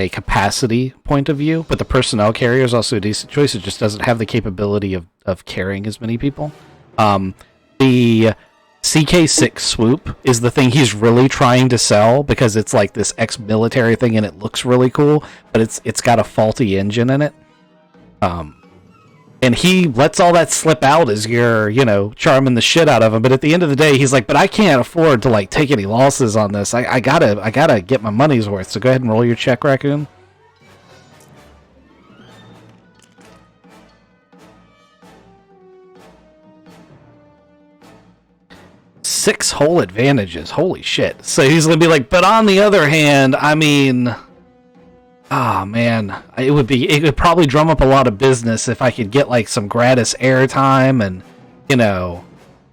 capacity point of view, but the personnel carrier is also a decent choice. It just doesn't have the capability of carrying as many people. The CK6 swoop is the thing he's really trying to sell because it's like this ex-military thing and it looks really cool, but it's got a faulty engine in it. And he lets all that slip out as you're, charming the shit out of him. But at the end of the day, he's like, but I can't afford to like take any losses on this. I gotta get my money's worth. So go ahead and roll your check, Raccoon. Six whole advantages. Holy shit. So he's gonna be like, but on the other hand, I mean, oh man, it would probably drum up a lot of business if I could get like some gratis airtime and,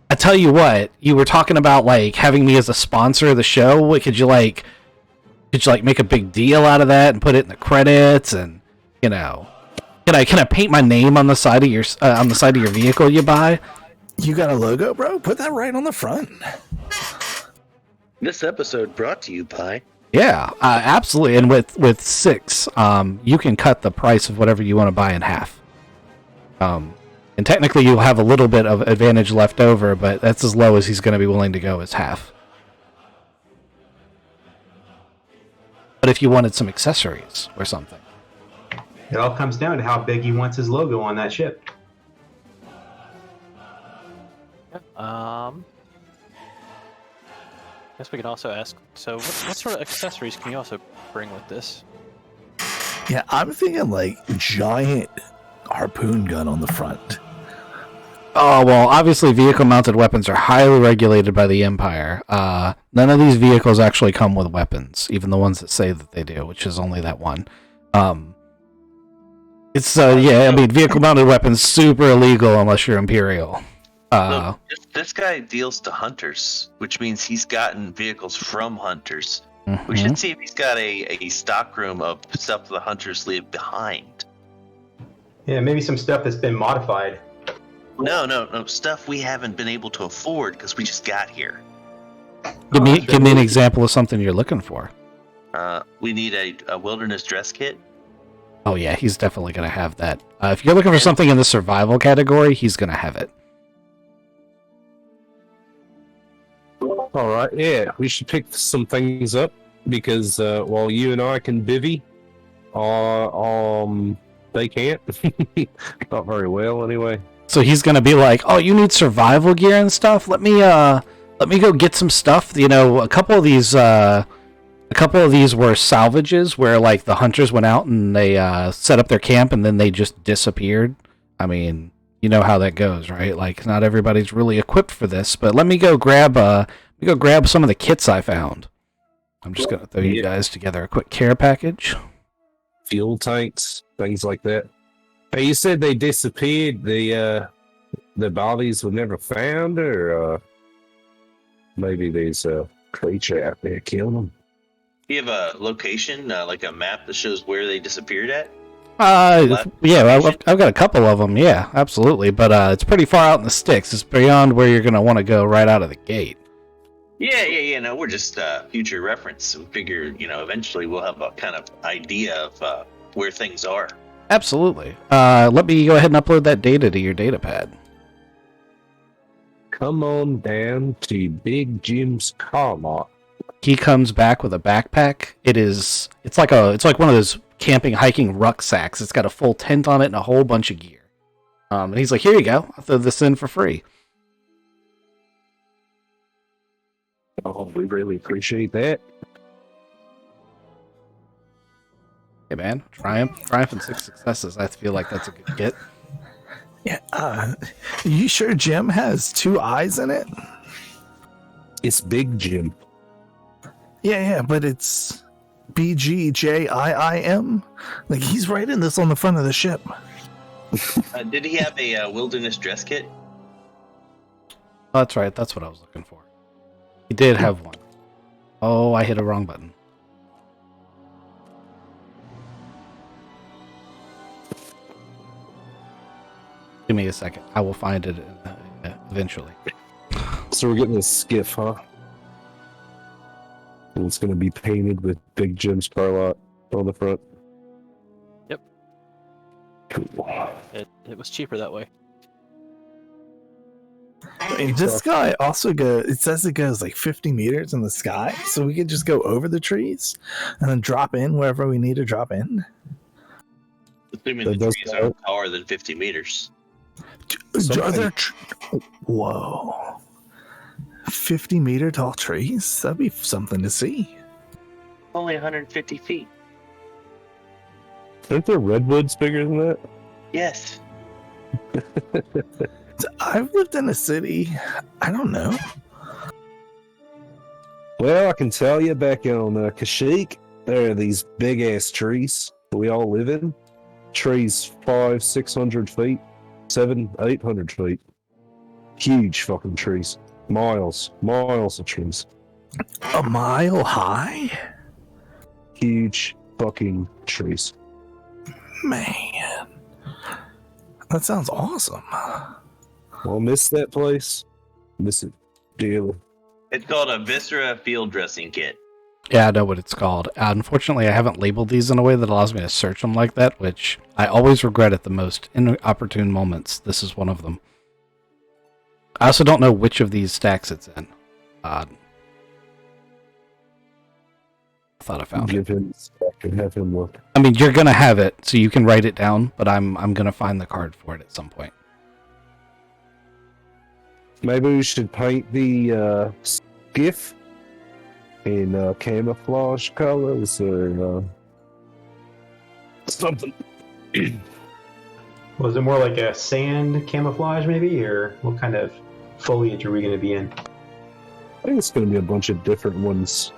I tell you what, you were talking about like having me as a sponsor of the show. What could you make a big deal out of that and put it in the credits and, can I paint my name on the side of your vehicle you buy? You got a logo, bro? Put that right on the front. This episode brought to you by. Yeah, absolutely. And with 6, you can cut the price of whatever you want to buy in half. And technically, you'll have a little bit of advantage left over, but that's as low as he's going to be willing to go as half. But if you wanted some accessories or something, It all comes down to how big he wants his logo on that ship. Guess we can also ask. So, what sort of accessories can you also bring with this? Yeah, I'm thinking like giant harpoon gun on the front. oh well, obviously vehicle-mounted weapons are highly regulated by the Empire. None of these vehicles actually come with weapons, even the ones that say that they do, which is only that one. Vehicle-mounted weapons super illegal unless you're Imperial. Look, this guy deals to hunters, which means he's gotten vehicles from hunters. We should see if he's got a stockroom of stuff the hunters leave behind. Yeah, maybe some stuff that's been modified. No, stuff we haven't been able to afford because we just got here. Give me an example of something you're looking for. We need a wilderness dress kit. Oh yeah, he's definitely going to have that. If you're looking for something in the survival category, he's going to have it. All right, yeah, we should pick some things up because while you and I can bivvy, they can't. Not very well, anyway. So he's going to be like, "Oh, you need survival gear and stuff. Let me go get some stuff." A couple of these were salvages where like the hunters went out and they set up their camp and then they just disappeared. I mean, you know how that goes, right? Like not everybody's really equipped for this, but let me go grab some of the kits I found. I'm just going to throw you guys together a quick care package. Fuel tanks, things like that. Hey, you said they disappeared. The bodies were never found, or maybe there's a creature out there killing them. Do you have a location, like a map that shows where they disappeared at? Yeah, I've got a couple of them. Yeah, absolutely. But it's pretty far out in the sticks. It's beyond where you're going to want to go right out of the gate. Yeah. No, we're just future reference. We figure, eventually we'll have a kind of idea of where things are. Absolutely. Let me go ahead and upload that data to your data pad. Come on down to Big Jim's car lot. He comes back with a backpack. It's like one of those camping, hiking rucksacks. It's got a full tent on it and a whole bunch of gear. And he's like, "Here you go. I'll throw this in for free." Oh, we really appreciate that. Hey man, triumph and 6 successes. I feel like that's a good get. Yeah. You sure Jim has 2 eyes in it? It's Big Jim. Yeah, but it's BGJIIM. Like he's writing this on the front of the ship. Did he have a wilderness dress kit? Oh, that's right. That's what I was looking for. He did have one. Oh, I hit a wrong button. Give me a second. I will find it eventually. So we're getting a skiff, huh? And it's going to be painted with Big Jim's car lot on the front. Yep. Cool. It was cheaper that way. This guy also goes, it says it goes like 50 meters in the sky, so we could just go over the trees and then drop in wherever we need to drop in. Assuming That the does trees are taller than 50 meters. Are there whoa. 50-meter tall trees? That'd be something to see. Only 150 feet. Aren't there redwoods bigger than that? Yes. I've lived in a city. I don't know. Well, I can tell you back on Kashyyyk, there are these big ass trees that we all live in. Trees 500-600 feet, 700-800 feet. Huge fucking trees. Miles of trees. A mile high? Huge fucking trees. Man. That sounds awesome. Well, miss that place. Miss it dearly. It's called a Viscera field dressing kit. Yeah, I know what it's called. Unfortunately, I haven't labeled these in a way that allows me to search them like that, which I always regret at the most inopportune moments. This is one of them. I also don't know which of these stacks it's in. I thought I found it. Give him and have him look. I mean, you're gonna have it, so you can write it down. But I'm gonna find the card for it at some point. Maybe we should paint the skiff in camouflage colors or something. Was it more like a sand camouflage, maybe, or what kind of foliage are we going to be in? I think it's going to be a bunch of different ones.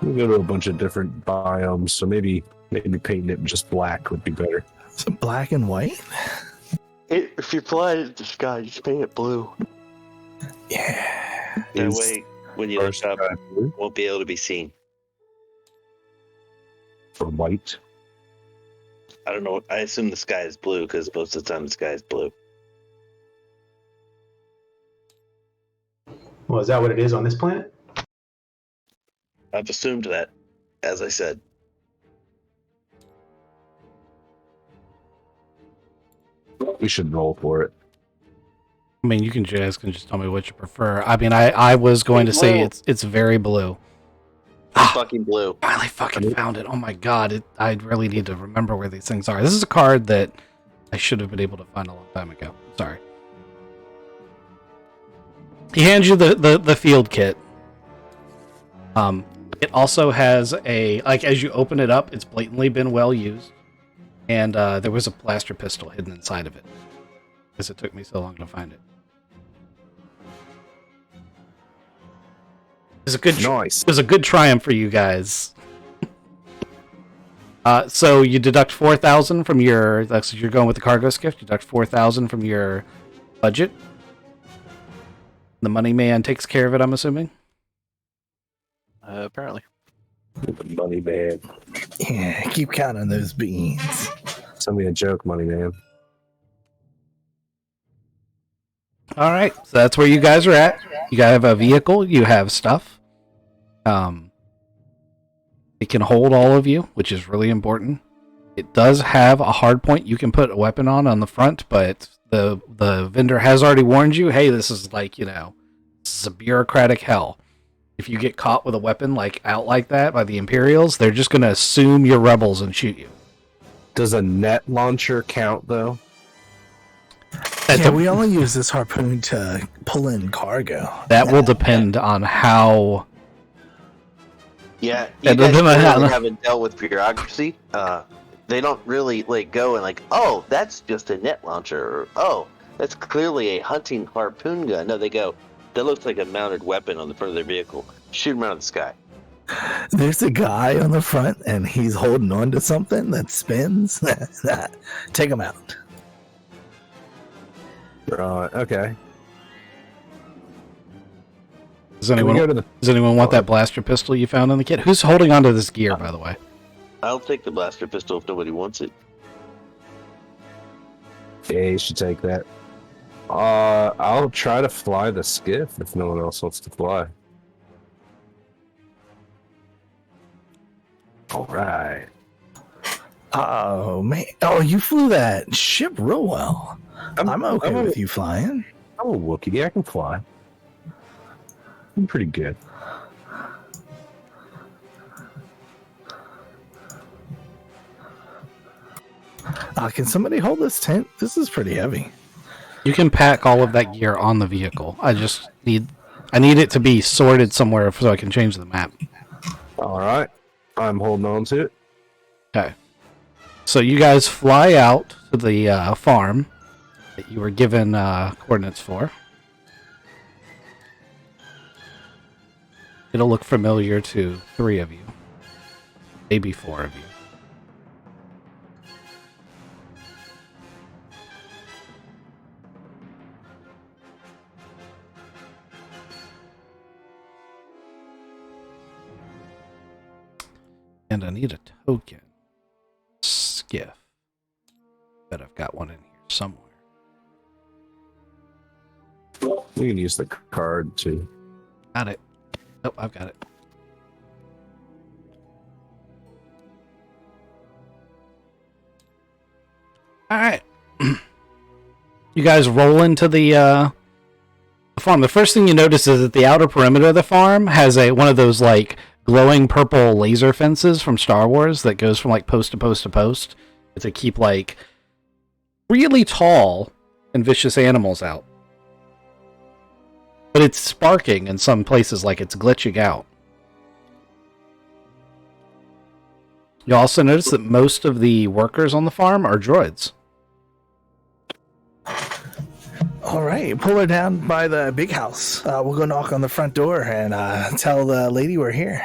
We'll go to a bunch of different biomes, so maybe painting it just black would be better. Is it black and white? If you fly it at the sky, just paint it blue. Yeah. That way, when you look up, blue it won't be able to be seen. for white. I don't know. I assume the sky is blue because most of the time the sky is blue. Well, is that what it is on this planet? I've assumed that, as I said. We should roll for it. I mean, you guys can just tell me what you prefer. I mean, I was going to say it's very blue. It's fucking blue. Finally fucking found it. Oh my god. I really need to remember where these things are. This is a card that I should have been able to find a long time ago. Sorry. He hands you the field kit. It also has as you open it up, it's blatantly been well used. And there was a blaster pistol hidden inside of it. Because it took me so long to find it. Nice. It was a good triumph for you guys. So you deduct 4,000 from your. That's you're going with the cargo skiff. Deduct 4,000 from your budget. The money man takes care of it. I'm assuming. Apparently. Money man. Yeah, keep counting those beans. Send me a joke, money man. All right, so that's where you guys are at. You guys have a vehicle. You have stuff. It can hold all of you, which is really important. It does have a hard point you can put a weapon on the front, but the vendor has already warned you, hey, this is this is a bureaucratic hell. If you get caught with a weapon out like that by the Imperials, they're just going to assume you're rebels and shoot you. Does a net launcher count, though? Yeah, we only use this harpoon to pull in cargo. That will depend on how... Yeah, Yeah, you guys then really haven't dealt with bureaucracy. They don't really go and oh, that's just a net launcher. Or, oh, That's clearly a hunting harpoon gun. No, they go, that looks like a mounted weapon on the front of their vehicle. Shoot them out of the sky. There's a guy on the front, and he's holding on to something that spins. Take him out. Right. Okay. Does anyone want that blaster pistol you found in the kit? Who's holding onto this gear, by the way? I'll take the blaster pistol if nobody wants it. Yeah, you should take that. I'll try to fly the skiff if no one else wants to fly. All right. Oh man! Oh, you flew that ship real well. I'm okay with you flying. I'm a Wookiee. Yeah, I can fly. I'm pretty good. Can somebody hold this tent? This is pretty heavy. You can pack all of that gear on the vehicle. I need it to be sorted somewhere so I can change the map. All right. I'm holding on to it. Okay. So you guys fly out to the farm that you were given coordinates for. It'll look familiar to 3 of you. Maybe 4 of you. And I need a token. Skiff. Bet I've got one in here somewhere. We can use the card too. Got it. Oh, I've got it. Alright. You guys roll into the farm. The first thing you notice is that the outer perimeter of the farm has one of those like glowing purple laser fences from Star Wars that goes from like post to post to post to keep like really tall and vicious animals out. But it's sparking in some places, like it's glitching out. You also notice that most of the workers on the farm are droids. All right, pull her down by the big house. We'll go knock on the front door and tell the lady we're here.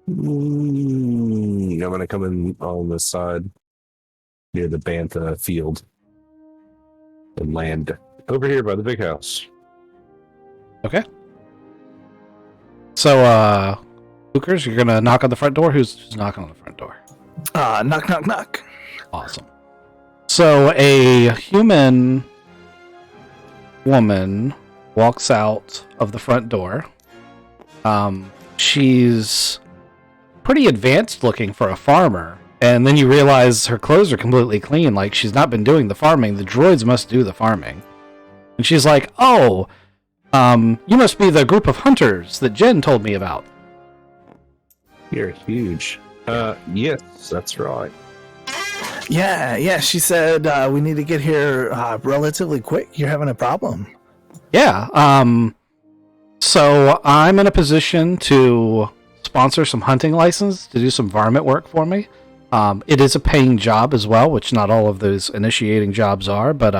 I'm gonna come in on this side near the Bantha field and land over here by the big house. Okay. So, Hookers, you're gonna knock on the front door? Who's knocking on the front door? Knock, knock, knock. Awesome. So, a human woman walks out of the front door. She's pretty advanced looking for a farmer. And then you realize her clothes are completely clean. Like, she's not been doing the farming. The droids must do the farming. And she's like, oh, you must be the group of hunters that Jen told me about. You're huge. Yes, that's right. Yeah, she said we need to get here relatively quick. You're having a problem. Yeah, so I'm in a position to sponsor some hunting license to do some varmint work for me. It is a paying job as well, which not all of those initiating jobs are, but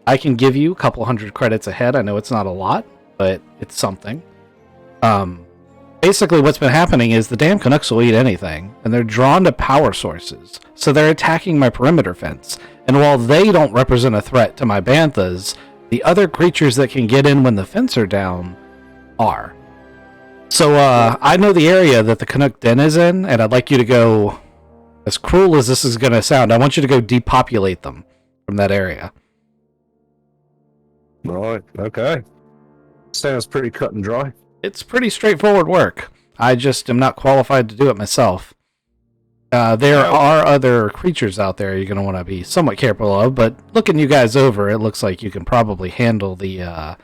I can give you a couple hundred credits ahead. I know it's not a lot, but it's something. Basically what's been happening is the damn Canucks will eat anything, and they're drawn to power sources, so they're attacking my perimeter fence. And while they don't represent a threat to my banthas, the other creatures that can get in when the fence are down are. So I know the area that the Canuck den is in, and I'd like you to go, as cruel as this is going to sound, I want you to go depopulate them from that area. Right, okay. Sounds pretty cut and dry. It's pretty straightforward work. I just am not qualified to do it myself. There are other creatures out there you're going to want to be somewhat careful of, but looking you guys over, it looks like you can probably handle the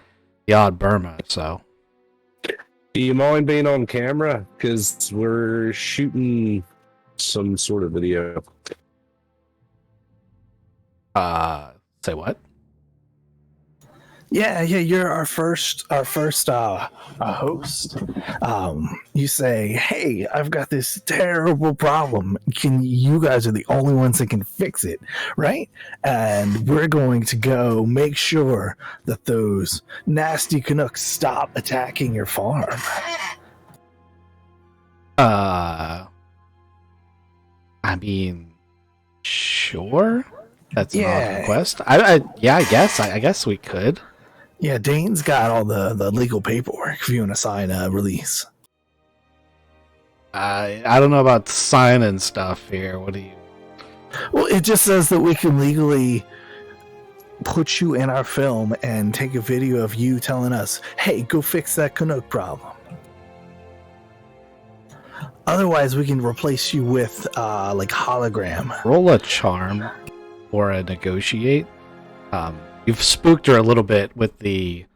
odd Burma, so. Do you mind being on camera? Because we're shooting some sort of video. Say what? Yeah, you're our first host. You say, hey, I've got this terrible problem. You guys are the only ones that can fix it, right? And we're going to go make sure that those nasty Canucks stop attacking your farm. I mean, sure. That's an odd request. I guess we could. Yeah, Dane's got all the legal paperwork if you want to sign a release. I don't know about signing stuff here. What do you? Well, it just says that we can legally put you in our film and take a video of you telling us, hey, go fix that Canuck problem. Otherwise, we can replace you with like hologram. Roll a charm or a negotiate. You've spooked her a little bit with the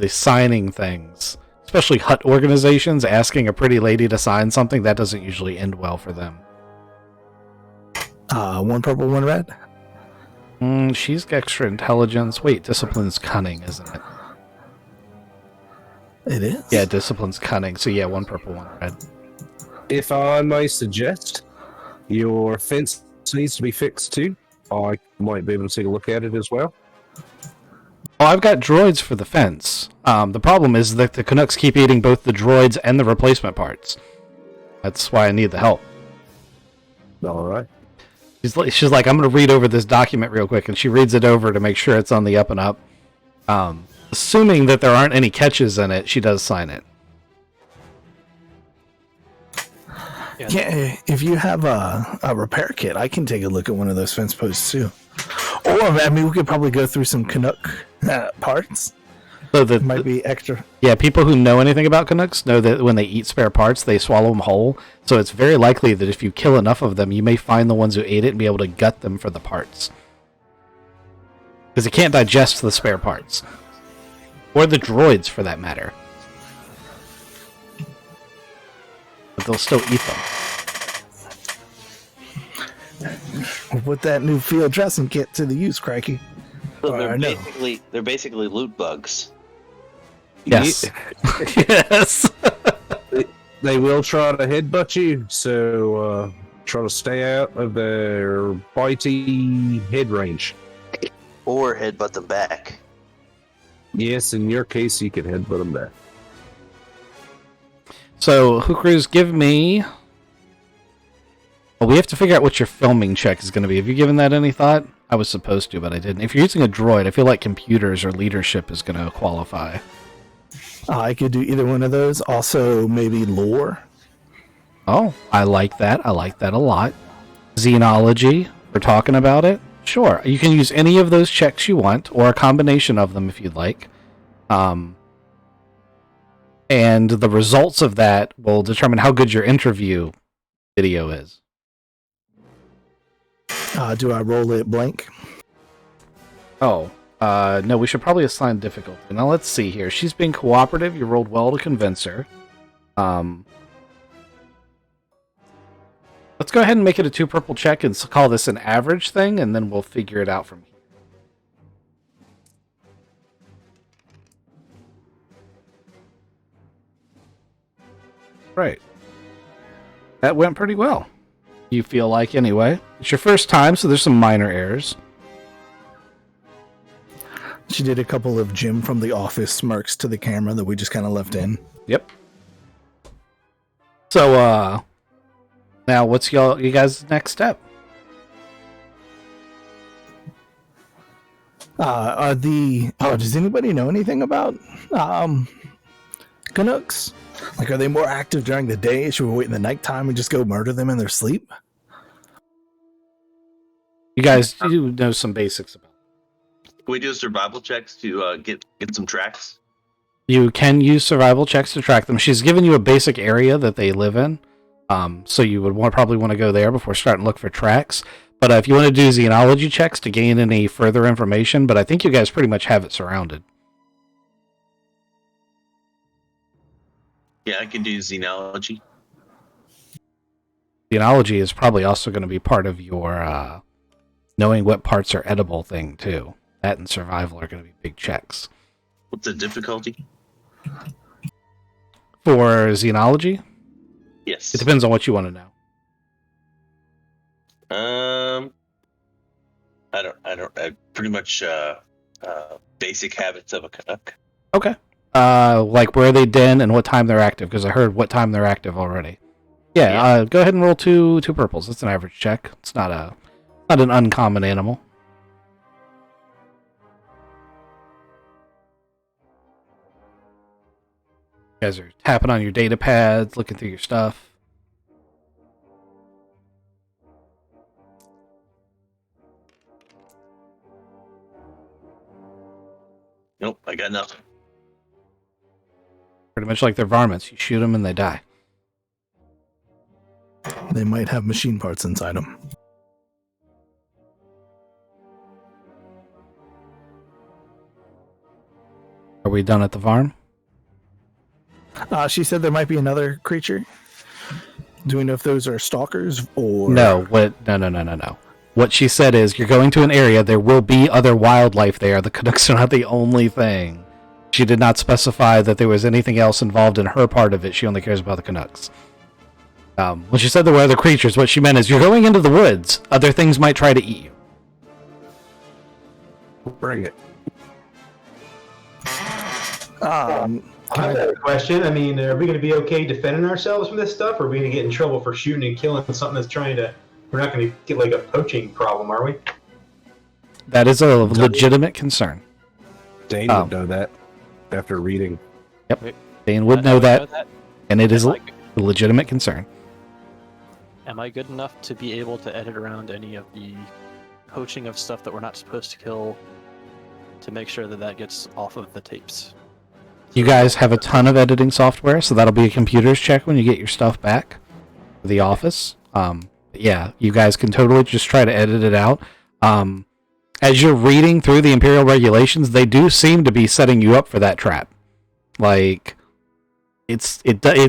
signing things, especially hut organizations asking a pretty lady to sign something. That doesn't usually end well for them. 1 purple, 1 red. She's got extra intelligence. Wait, discipline's cunning, isn't it? It is? Yeah, discipline's cunning. So yeah, 1 purple, 1 red. If I may suggest, your fence needs to be fixed too. I might be able to take a look at it as well. Oh, I've got droids for the fence. The problem is that the Canucks keep eating both the droids and the replacement parts. That's why I need the help. All right. She's like, I'm going to read over this document real quick, and she reads it over to make sure it's on the up and up. Assuming that there aren't any catches in it, she does sign it. Yeah, if you have a repair kit, I can take a look at one of those fence posts too. Or, I mean, we could probably go through some Canuck parts. So that might be extra. Yeah, people who know anything about Canucks know that when they eat spare parts, they swallow them whole. So it's very likely that if you kill enough of them, you may find the ones who ate it and be able to gut them for the parts. Because it can't digest the spare parts. Or the droids, for that matter. But they'll still eat them. With that new field dressing kit to the use, Crikey. So they're basically loot bugs. Yes. Yes. They will try to headbutt you, so try to stay out of their bitey head range. Or headbutt them back. Yes, in your case, you can headbutt them back. So, Hookers, give me... Well, we have to figure out what your filming check is going to be. Have you given that any thought? I was supposed to, but I didn't. If you're using a droid, I feel like computers or leadership is going to qualify. I could do either one of those. Also, maybe lore. Oh, I like that. I like that a lot. Xenology, we're talking about it. Sure, you can use any of those checks you want, or a combination of them if you'd like. And the results of that will determine how good your interview video is. Do I roll it blank? Oh, no, we should probably assign difficulty. Now let's see here. She's being cooperative. You rolled well to convince her. Let's go ahead and make it a 2 purple check and call this an average thing, and then we'll figure it out from here. Right. That went pretty well. You feel like, anyway. It's your first time, so there's some minor errors. She did a couple of Jim from The Office smirks to the camera that we just kind of left in. Yep. So, now what's you guys' next step? Does anybody know anything about Canucks? Like, are they more active during the day? Should we wait in the nighttime and just go murder them in their sleep? You guys do know some basics about it. Can we do survival checks to get some tracks? You can use survival checks to track them. She's given you a basic area that they live in, so you would probably want to go there before starting to look for tracks. But if you want to do xenology checks to gain any further information, but I think you guys pretty much have it surrounded. Yeah, I can do xenology. Xenology is probably also going to be part of your knowing what parts are edible thing, too. That and survival are going to be big checks. What's the difficulty? For xenology, Yes. it depends on what you want to know. I pretty much basic habits of a Canuck. Okay. Like where they den and what time they're active, because I heard what time they're active already. Yeah. Go ahead and roll two purples. It's an average check. It's not an uncommon animal. You guys are tapping on your data pads, looking through your stuff. Nope, I got nothing. Pretty much like they're varmints. You shoot them and they die. They might have machine parts inside them. Are we done at the farm? She said there might be another creature. Do we know if those are stalkers or No. No. What she said is, you're going to an area, there will be other wildlife there. The Canucks are not the only thing. She did not specify that there was anything else involved in her part of it. She only cares about the Canucks. When she said there were other creatures, what she meant is, you're going into the woods. Other things might try to eat you. Bring it. I have a question. I mean, are we going to be okay defending ourselves from this stuff, or are we going to get in trouble for shooting and killing something that's trying to... We're not going to get like a poaching problem, are we? That is a legitimate concern. Dane would know that after reading. Yep. Dane would know that, and it is a legitimate concern. Am I good enough to be able to edit around any of the poaching of stuff that we're not supposed to kill to make sure that that gets off of the tapes? You guys have a ton of editing software, so that'll be a computer's check when you get your stuff back to the office. Yeah, you guys can totally just try to edit it out. As you're reading through the Imperial regulations, they do seem to be setting you up for that trap. Like, it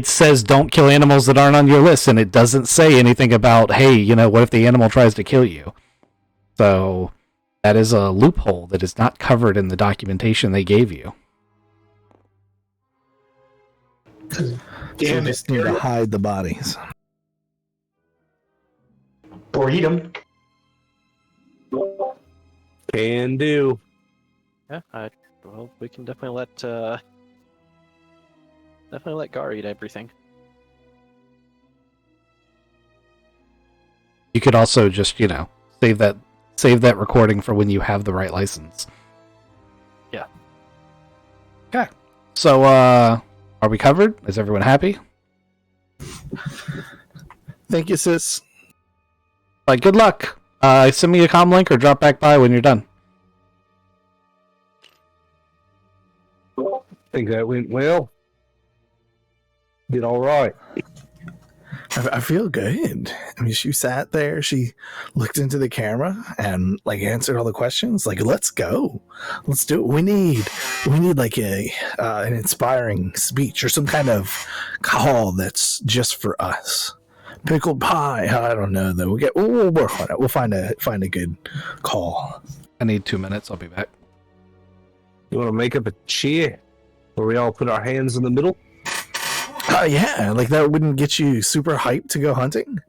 says don't kill animals that aren't on your list, and it doesn't say anything about, hey, what if the animal tries to kill you? So that is a loophole that is not covered in the documentation they gave you. So we just need to hide the bodies. Or eat them. Can do. Yeah, well, we can definitely let Gar eat everything. You could also just, save that recording for when you have the right license. Yeah. Okay. So, are we covered? Is everyone happy? Thank you, sis. Good luck. Send me a comm link or drop back by when you're done. I think that went well. Did all right. I feel good. I mean, she sat there, she looked into the camera and answered all the questions. Let's go. Let's do it. We need like an inspiring speech or some kind of call that's just for us. Pickled pie. I don't know though. We'll work on it. We'll find a good call. I need 2 minutes. I'll be back. You want to make up a cheer where we all put our hands in the middle? Yeah, that wouldn't get you super hyped to go hunting?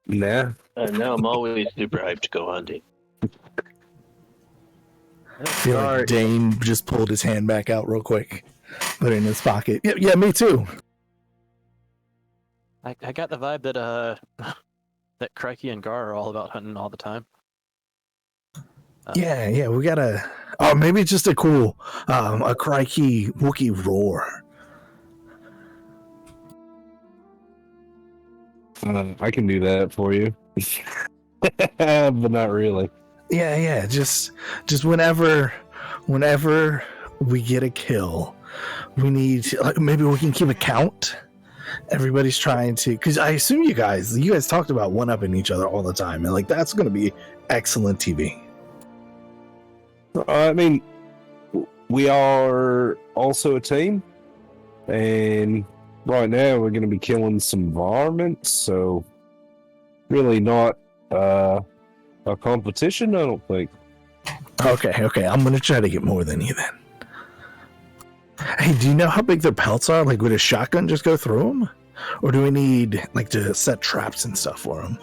Nah. No, I'm always super hyped to go hunting. I feel like Dane just pulled his hand back out real quick. Put it in his pocket. Yeah, me too. I got the vibe that that Crikey and Gar are all about hunting all the time. Yeah, we gotta... Oh, maybe it's just a cool, a Crikey Wookiee roar. I can do that for you. But not really. Yeah, just whenever we get a kill, we need... maybe we can keep a count. Everybody's trying to... Because I assume you guys talked about one-upping each other all the time, and that's going to be excellent TV. I mean, we are also a team, and right now we're going to be killing some varmints, so really not a competition, I don't think. Okay. I'm gonna try to get more than you then. Hey, do you know how big their pelts are? Like, would a shotgun just go through them, or do we need like to set traps and stuff for them?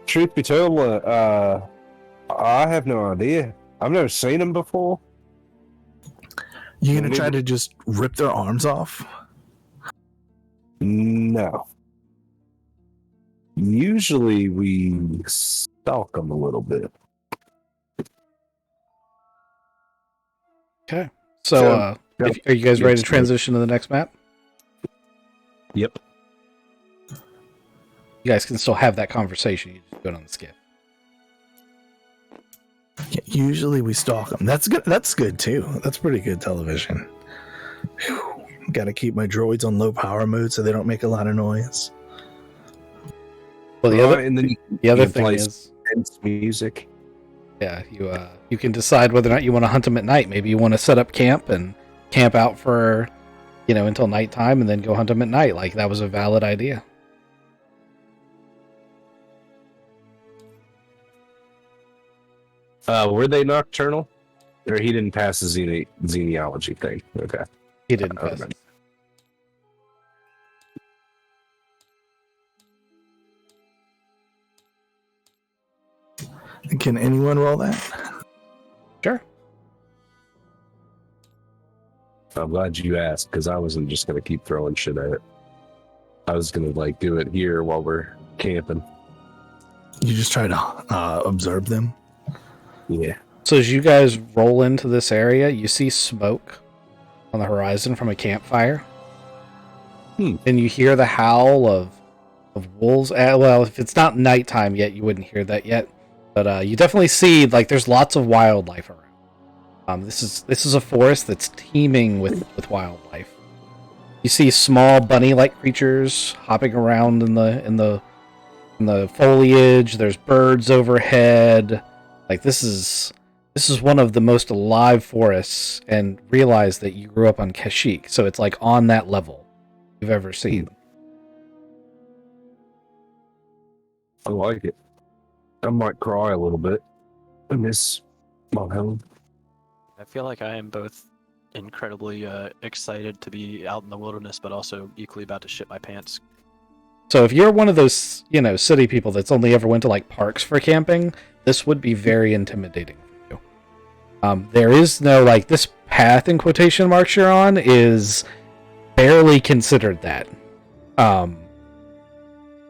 Truth be told, I have no idea. I've never seen them before. You gonna try to just rip their arms off? No. Usually we stalk them a little bit. Okay. So, are you guys ready to transition to the next map? Yep. You guys can still have that conversation. You just do it on the skiff. Yeah, usually we stalk them. That's good. That's good too. That's pretty good television. Got to keep my droids on low power mode so they don't make a lot of noise. Well, the other thing is music. Yeah, you can decide whether or not you want to hunt them at night. Maybe you want to set up camp and camp out for, until nighttime and then go hunt them at night. Like, that was a valid idea. Were they nocturnal? Or he didn't pass the genealogy thing? Okay. He didn't pass it. Can anyone roll that? Sure. I'm glad you asked, because I wasn't just going to keep throwing shit at it. I was going to, do it here while we're camping. You just try to observe them? Yeah. So as you guys roll into this area, you see smoke on the horizon from a campfire. And you hear the howl of wolves. Well, if it's not nighttime yet, you wouldn't hear that yet. But you definitely see, there's lots of wildlife around. This is a forest that's teeming with wildlife. You see small bunny-like creatures hopping around in the foliage. There's birds overhead. This is one of the most alive forests, and realize that you grew up on Kashyyyk, so it's on that level you've ever seen. I like it. I might cry a little bit. I miss my home. I feel like I am both incredibly excited to be out in the wilderness, but also equally about to shit my pants. So if you're one of those, city people that's only ever went to parks for camping, this would be very intimidating for you. There is no this path in quotation marks you're on is barely considered that.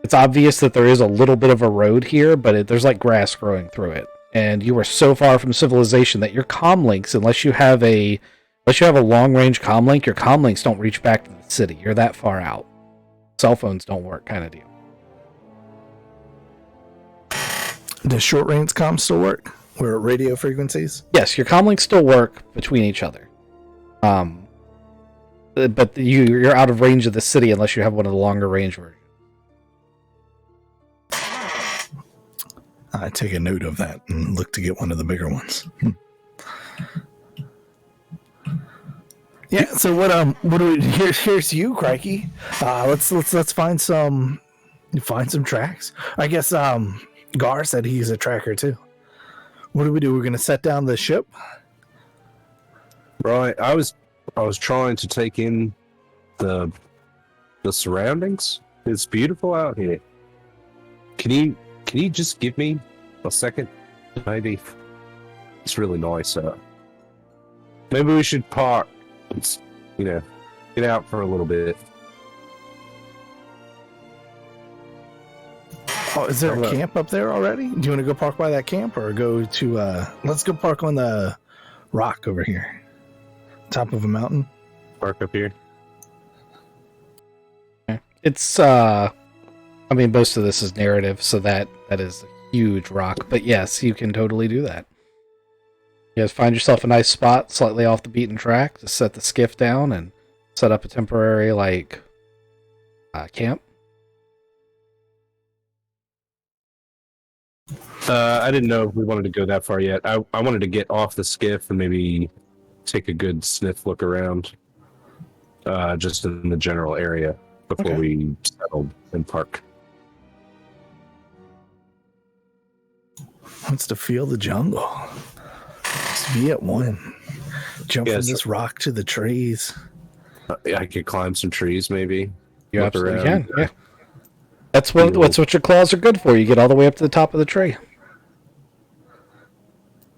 It's obvious that there is a little bit of a road here, but there's grass growing through it. And you are so far from civilization that your comm links, unless you have a long range comm link, your comm links don't reach back to the city. You're that far out. Cell phones don't work, kind of deal. Does short range comms still work? We're at radio frequencies? Yes, your comm links still work between each other. But you're out of range of the city unless you have one of the longer range versions. I take a note of that and look to get one of the bigger ones. Yeah. So what do we? Here's you, Crikey. Let's find some tracks. I guess Gar said he's a tracker too. What do we do? We're gonna set down the ship. Right. I was trying to take in the surroundings. It's beautiful out here. Can you just give me a second? Maybe. It's really nice out. Maybe we should park. Get out for a little bit. Oh, is there a camp up there already? Do you want to go park by that camp, or go to let's go park on the rock over here. Top of a mountain. Park up here. It's most of this is narrative, so that is a huge rock. But yes, you can totally do that. You guys find yourself a nice spot slightly off the beaten track to set the skiff down and set up a temporary camp. I didn't know if we wanted to go that far yet. I wanted to get off the skiff and maybe take a good sniff look around, just in the general area before we settled and park. wants to feel the jungle. Just be at one. Jump from this rock to the trees. I could climb some trees, maybe. You Look absolutely around. can. Yeah. That's what your claws are good for. You get all the way up to the top of the tree.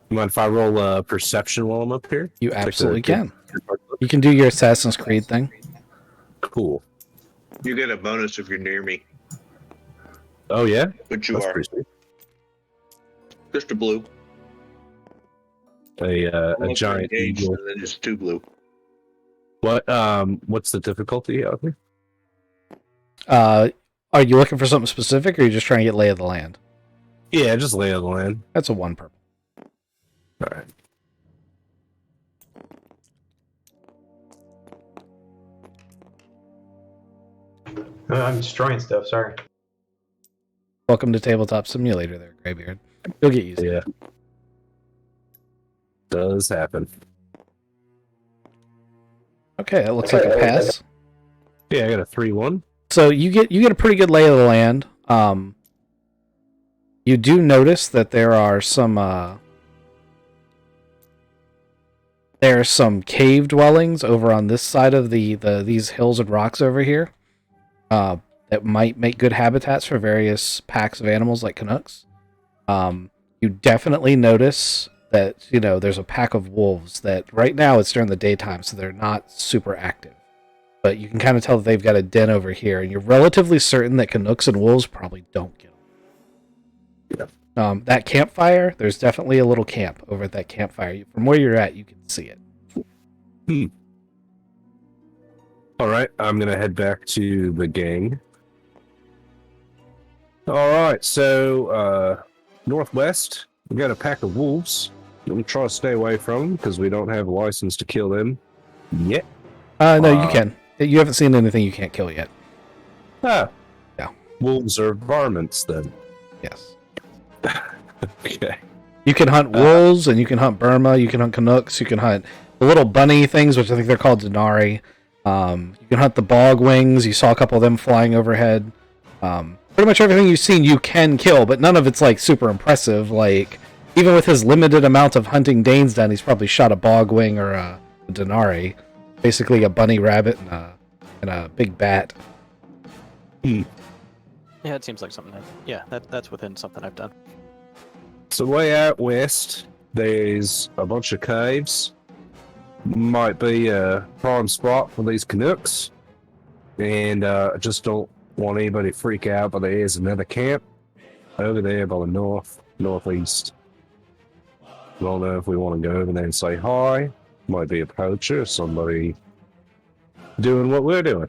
You mind if I roll a perception while I'm up here? You absolutely can. Look. You can do your Assassin's Creed thing. Cool. You get a bonus if you're near me, Oh yeah, which you that's are. pretty sweet. Just a blue. A giant engaged, eagle. and then just 2 blue. What's the difficulty out here? Are you looking for something specific, or are you just trying to get lay of the land? Yeah, just lay of the land. That's a 1 purple. All right. I'm destroying stuff. Sorry. Welcome to Tabletop Simulator there, Graybeard. You'll get used to it. Yeah. Does happen. Okay, that looks like a pass. Yeah, I got a 3-1. So you get a pretty good lay of the land. You do notice that there are some cave dwellings over on this side of these hills and rocks over here. That might make good habitats for various packs of animals like Canucks. You definitely notice that, there's a pack of wolves that right now it's during the daytime, so they're not super active. But you can kind of tell that they've got a den over here, and you're relatively certain that Canucks and wolves probably don't get them. Yeah. That campfire, there's definitely a little camp over at that campfire. From where you're at, you can see it. All right, I'm gonna head back to the gang. All right, so northwest, we got a pack of wolves. I'm gonna try to stay away from them because we don't have a license to kill them yet. No, you can. You haven't seen anything you can't kill yet. Ah, yeah. Wolves are varmints then. Yes. Okay. You can hunt wolves, and you can hunt Burma. You can hunt Canucks. You can hunt the little bunny things, which I think they're called Denari. You can hunt the bog wings. You saw a couple of them flying overhead. Pretty much everything you've seen you can kill, but none of it's like super impressive. Like, even with his limited amount of hunting Dane's done, he's probably shot a bog wing or a Denari. Basically a bunny rabbit and a big bat. Yeah, it seems like something. That's within something I've done. So way out west, there's a bunch of caves. Might be a prime spot for these Canucks. And I just don't want anybody to freak out, but there is another camp over there by the northeast. I don't know if we want to go over there and say hi. Might be a poacher, somebody doing what we're doing.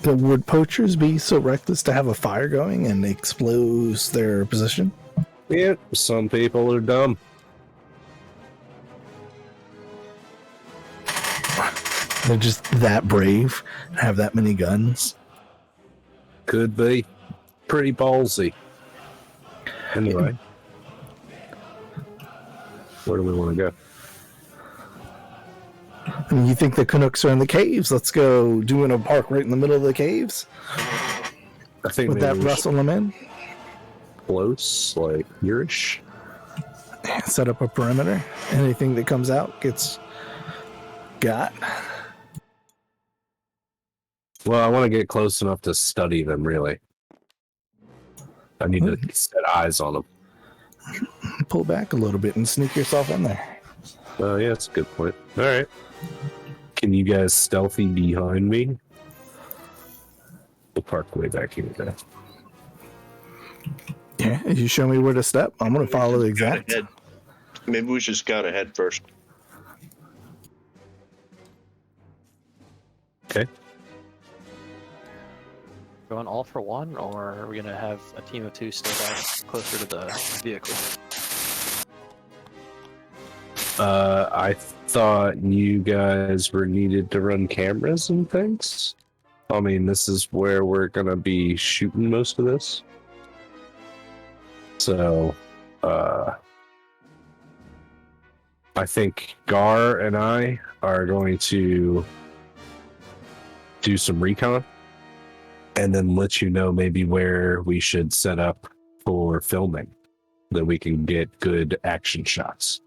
Would poachers be so reckless to have a fire going and expose their position? Yeah, some people are dumb. They're just that brave, have that many guns. Could be. Pretty ballsy. Anyway. Where do we want to go? I mean, you think the Canucks are in the caves? Let's go do in a park right in the middle of the caves. I think Would that maybe we rustle them in? should close, like hereish. Set up a perimeter. Anything that comes out gets got. Well, I want to get close enough to study them, really. I need to set eyes on them. Pull back a little bit and sneak yourself in there. Oh, yeah, that's a good point. All right. Can you guys stealthy behind me? We'll park way back here. Then. Yeah, you show me where to step. I'm going to follow the exact. Maybe we should scout ahead first. Okay. Going all for one, or are we gonna have a team of 2 stay back closer to the vehicle? I thought you guys were needed to run cameras and things. I mean, this is where we're gonna be shooting most of this. So, I think Gar and I are going to do some recon and then let you know maybe where we should set up for filming. that we can get good action shots.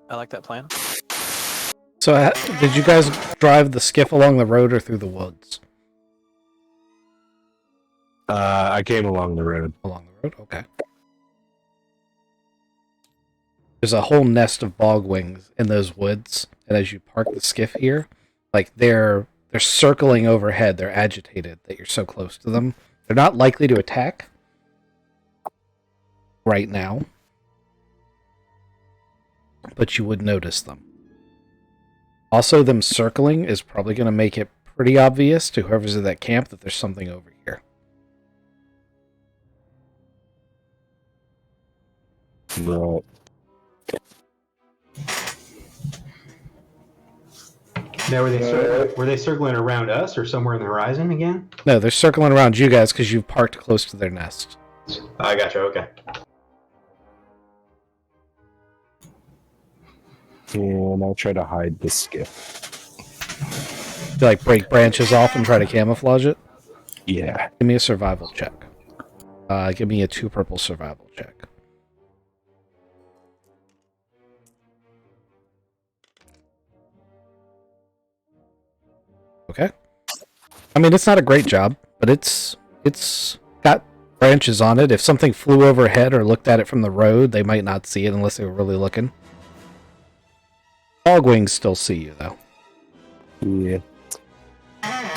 I like that plan. So, did you guys drive the skiff along the road or through the woods? I came along the road. Along the road? Okay. There's a whole nest of bogwings in those woods, and as you park the skiff here, like they're circling overhead. They're agitated that you're so close to them. They're not likely to attack right now, but you would notice them. Also, them circling is probably going to make it pretty obvious to whoever's at that camp that there's something over here. Right. Now, were they circling around us or somewhere in the horizon again? No, they're circling around you guys because you've parked close to their nest. I gotcha. Okay. And I'll try to hide the skiff. You like break branches off and try to camouflage it? Yeah. Give me a survival check. Give me a 2 purple survival check. Okay. I mean, it's not a great job, but it's got branches on it. If something flew overhead or looked at it from the road, they might not see it unless they were really looking. Bogwings still see you, though. Yeah.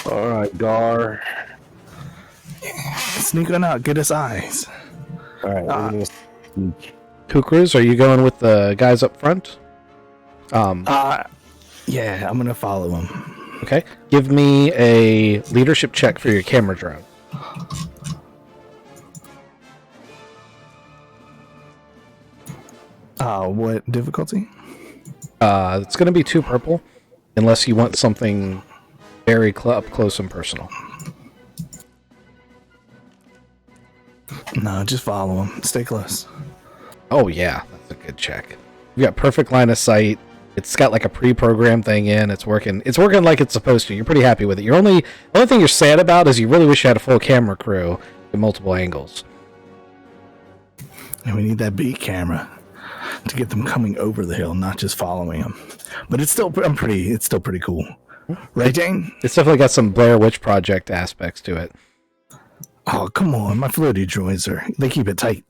All right, Gar. Sneak on out, get his eyes. All right. Kukras, are you going with the guys up front? Yeah, I'm gonna follow him. Okay. Give me a leadership check for your camera drone. What difficulty? It's going to be 2 purple, unless you want something very up close and personal. No, just follow him. Stay close. Oh yeah, that's a good check. You got perfect line of sight. It's got like a pre-programmed thing in. It's working. It's working like it's supposed to. You're pretty happy with it. The only thing you're sad about is you really wish you had a full camera crew at multiple angles. And we need that beat camera to get them coming over the hill, not just following them. But it's still pretty cool, right, Jane? It's definitely got some Blair Witch Project aspects to it. Oh, come on. My floaty droids they keep it tight.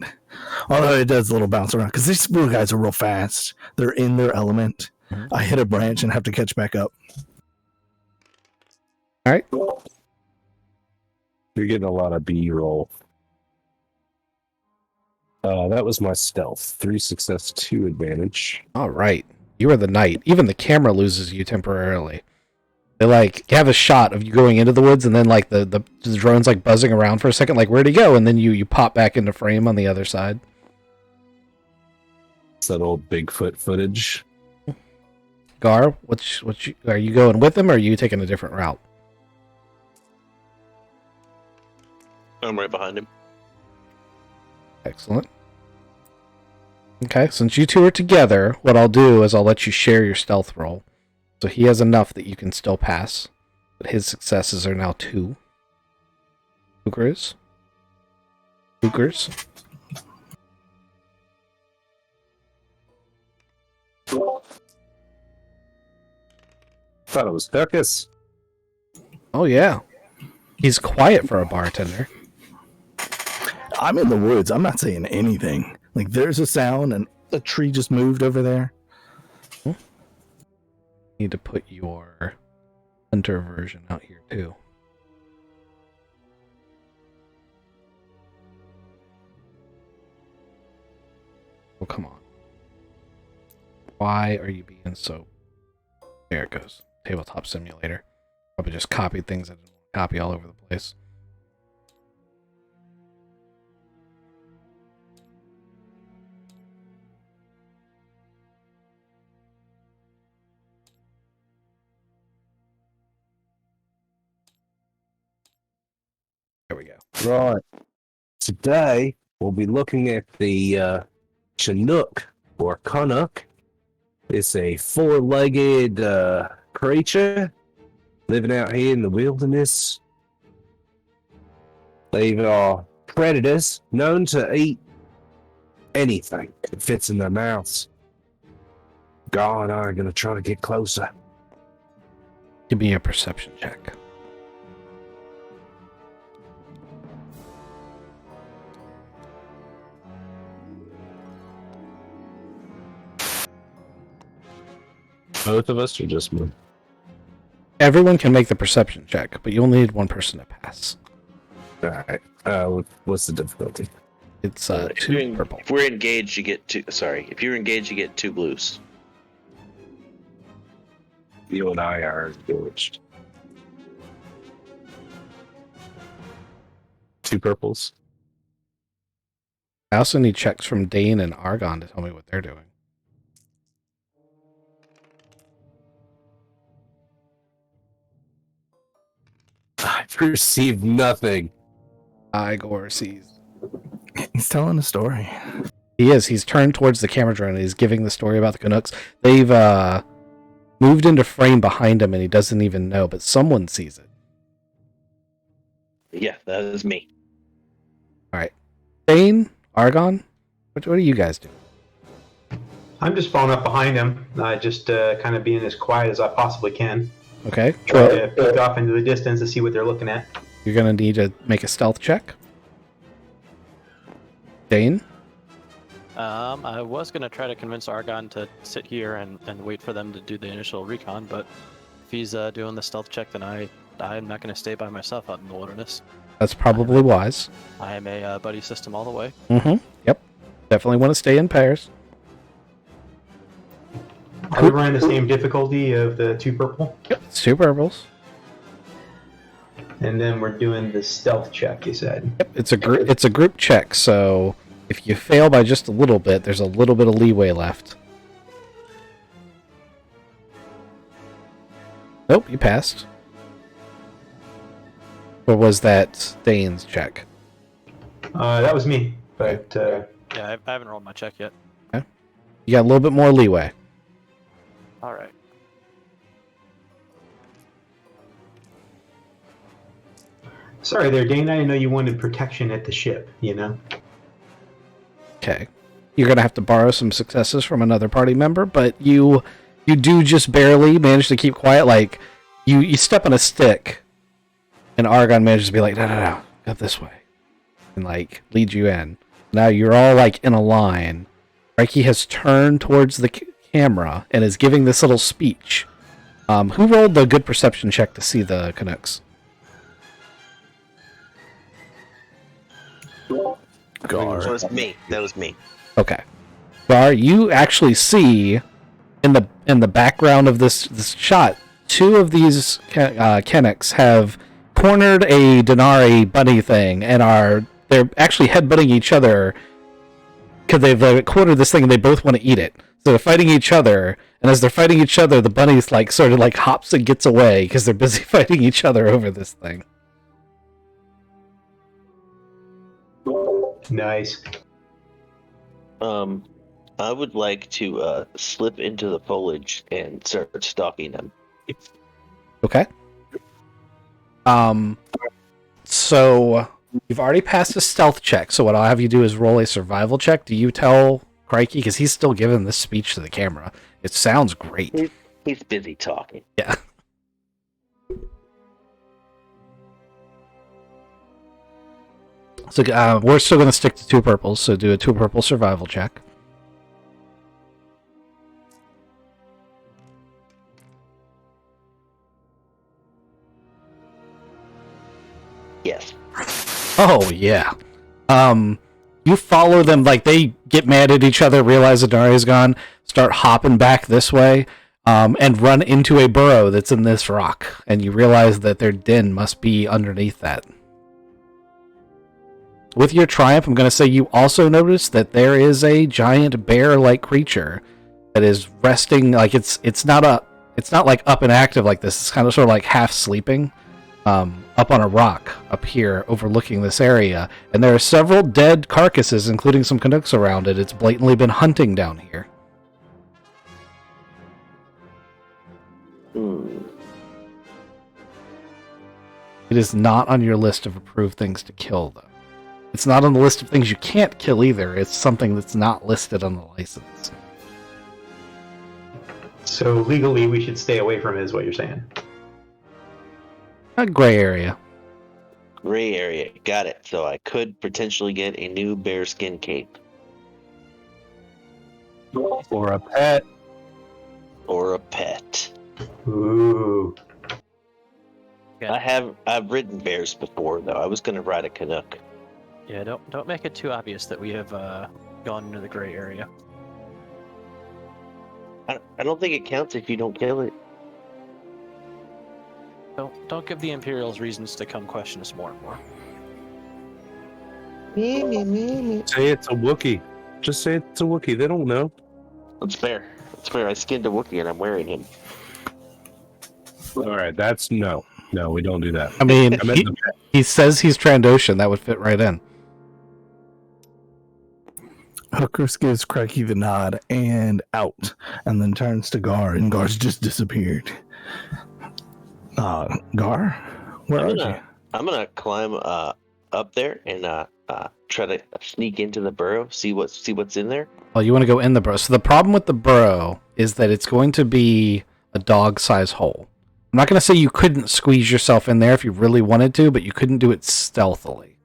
Although it does a little bounce around. Because these blue guys are real fast. They're in their element. I hit a branch and have to catch back up. All right. You're getting a lot of B-roll. That was my stealth. 3 success, 2 advantage. All right. You are the knight. Even the camera loses you temporarily. They like have a shot of you going into the woods, and then like the drone's like buzzing around for a second, like where'd he go? And then you pop back into frame on the other side. It's that old Bigfoot footage. Gar, are you going with him, or are you taking a different route? I'm right behind him. Excellent. Okay, since you two are together, what I'll do is I'll let you share your stealth roll. So he has enough that you can still pass, but his successes are now 2. Hookers. Thought it was Duckus. Oh yeah. He's quiet for a bartender. I'm in the woods. I'm not saying anything. Like, there's a sound and a tree just moved over there. Need to put your hunter version out here too. Oh, come on. Why are you being so... There it goes. Tabletop simulator. Probably just copied things I didn't want to copy all over the place. There we go. Right. Today, we'll be looking at the Chinook, or Canuck. It's a 4-legged creature living out here in the wilderness. They've predators known to eat anything that fits in their mouths. God, I'm gonna try to get closer. Give me a perception check. Both of us, or just me? Everyone can make the perception check, but you only need one person to pass. All right. What's the difficulty? It's If 2 purple. If we're engaged, you get 2. Sorry, if you're engaged, you get 2 blues. You and I are engaged. 2 purples. I also need checks from Dane and Argon to tell me what they're doing. I perceive nothing. Igor sees. He's telling a story. He is. He's turned towards the camera drone and he's giving the story about the Canucks. They've moved into frame behind him and he doesn't even know, but someone sees it. Yeah, that is me. All right. Dane, Argon, what are you guys doing? I'm just following up behind him, just kind of being as quiet as I possibly can. Okay. Try to peek off into the distance to see what they're looking at. You're going to need to make a stealth check. Dane? I was going to try to convince Argon to sit here and wait for them to do the initial recon, but if he's doing the stealth check, then I'm not going to stay by myself out in the wilderness. That's probably wise. I am a buddy system all the way. Mm-hmm. Yep. Definitely want to stay in pairs. Are we running the same difficulty of the 2 purple? Yep. It's 2 purples. And then we're doing the stealth check, you said. Yep. It's a group check, so if you fail by just a little bit, there's a little bit of leeway left. Nope, you passed. Or was that Dane's check? That was me, but Yeah, I haven't rolled my check yet. You got a little bit more leeway. All right. sorry there, Dane. I didn't know you wanted protection at the ship, you know? Okay. You're going to have to borrow some successes from another party member, but you do just barely manage to keep quiet. Like, you step on a stick, and Argon manages to be like, no, go this way. And, like, lead you in. Now you're all, like, in a line. Drichi has turned towards the camera and is giving this little speech. Who rolled the good perception check to see the Canucks? Gar. That was me. That was me. Okay. Gar, you actually see in the background of this shot, 2 of these Canucks have cornered a Denari bunny thing and they're actually headbutting each other because they've cornered this thing and they both want to eat it. So they're fighting each other, and as they're fighting each other, the bunny's like sort of like hops and gets away because they're busy fighting each other over this thing. Nice. I would like to slip into the foliage and start stalking them. Okay. So you've already passed a stealth check, so what I'll have you do is roll a survival check. Do you tell Crikey? Because he's still giving this speech to the camera. It sounds great. He's busy talking. Yeah. So we're still going to stick to 2 purples, so do a 2 purple survival check. Yes. Oh, yeah. You follow them, like, they get mad at each other, realize that Daria's gone, start hopping back this way, and run into a burrow that's in this rock, and you realize that their den must be underneath that. With your triumph, I'm going to say you also notice that there is a giant bear-like creature that is resting, like, it's not like up and active like this, it's kind of sort of like half sleeping. Up on a rock up here overlooking this area, and there are several dead carcasses, including some Canucks around it. It's blatantly been hunting down here. It is not on your list of approved things to kill, though. It's not on the list of things you can't kill either. It's something that's not listed on the license. So legally, we should stay away from it, is what you're saying. A gray area. Gray area. Got it. So I could potentially get a new bearskin cape. Or a pet. Or a pet. Ooh. Yeah. I've ridden bears before, though. I was going to ride a Canuck. Yeah, don't make it too obvious that we have gone into the gray area. I don't think it counts if you don't kill it. Don't give the Imperials reasons to come question us more and more. Say it's a Wookiee. Just say it's a Wookiee. They don't know. That's fair. That's fair. I skinned a Wookiee and I'm wearing him. All right, that's no. No, we don't do that. I mean, I meant the pet. he says he's Trandoshan. That would fit right in. Hookers gives Crikey the nod and out, and then turns to Gar, and Gar's just disappeared. Gar, where are you? I'm gonna climb up there and try to sneak into the burrow, see what's in there. Well, you want to go in the burrow. So the problem with the burrow is that it's going to be a dog-size hole. I'm not going to say you couldn't squeeze yourself in there if you really wanted to, but you couldn't do it stealthily.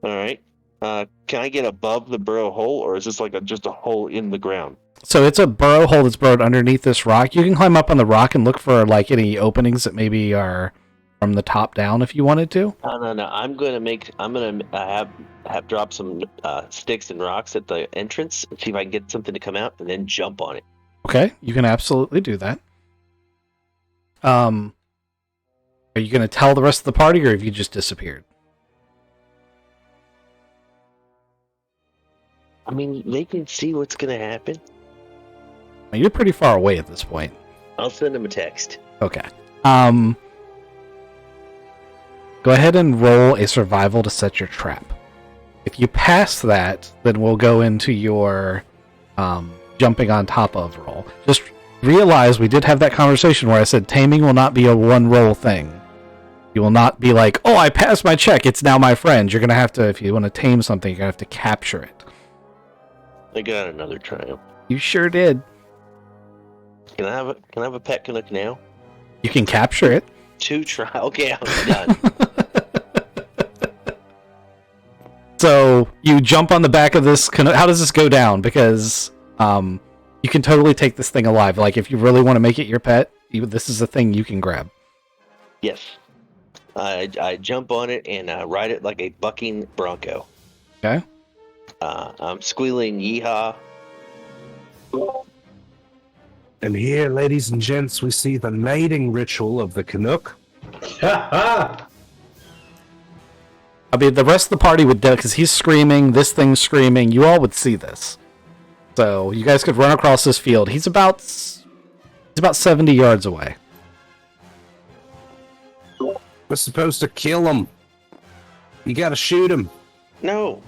All right. Can I get above the burrow hole, or is this like just a hole in the ground? So it's a burrow hole that's burrowed underneath this rock. You can climb up on the rock and look for like any openings that maybe are from the top down if you wanted to. No. I'm gonna have drop some sticks and rocks at the entrance and see if I can get something to come out, and then jump on it. Okay, you can absolutely do that. Are you going to tell the rest of the party, or have you just disappeared? I mean, they can see what's gonna happen. Well, you're pretty far away at this point. I'll send them a text. Okay. Go ahead and roll a survival to set your trap. If you pass that, then we'll go into your jumping on top of roll. Just realize we did have that conversation where I said taming will not be a one roll thing. You will not be like, oh, I passed my check, it's now my friend. You're going to have to, if you want to tame something, you're going to have to capture it. I got another triumph. You sure did. Can I have a pet Canuck now? You can capture it. 2 try. Okay, I'm done. So you jump on the back of this. How does this go down? Because you can totally take this thing alive. Like if you really want to make it your pet, this is a thing you can grab. Yes. I jump on it and ride it like a bucking bronco. Okay. I'm squealing yeehaw. And here, ladies and gents, we see the mating ritual of the Canuck. I mean, the rest of the party would do because he's screaming, this thing's screaming. You all would see this. So you guys could run across this field. He's about 70 yards away. We're supposed to kill him. You gotta shoot him. No,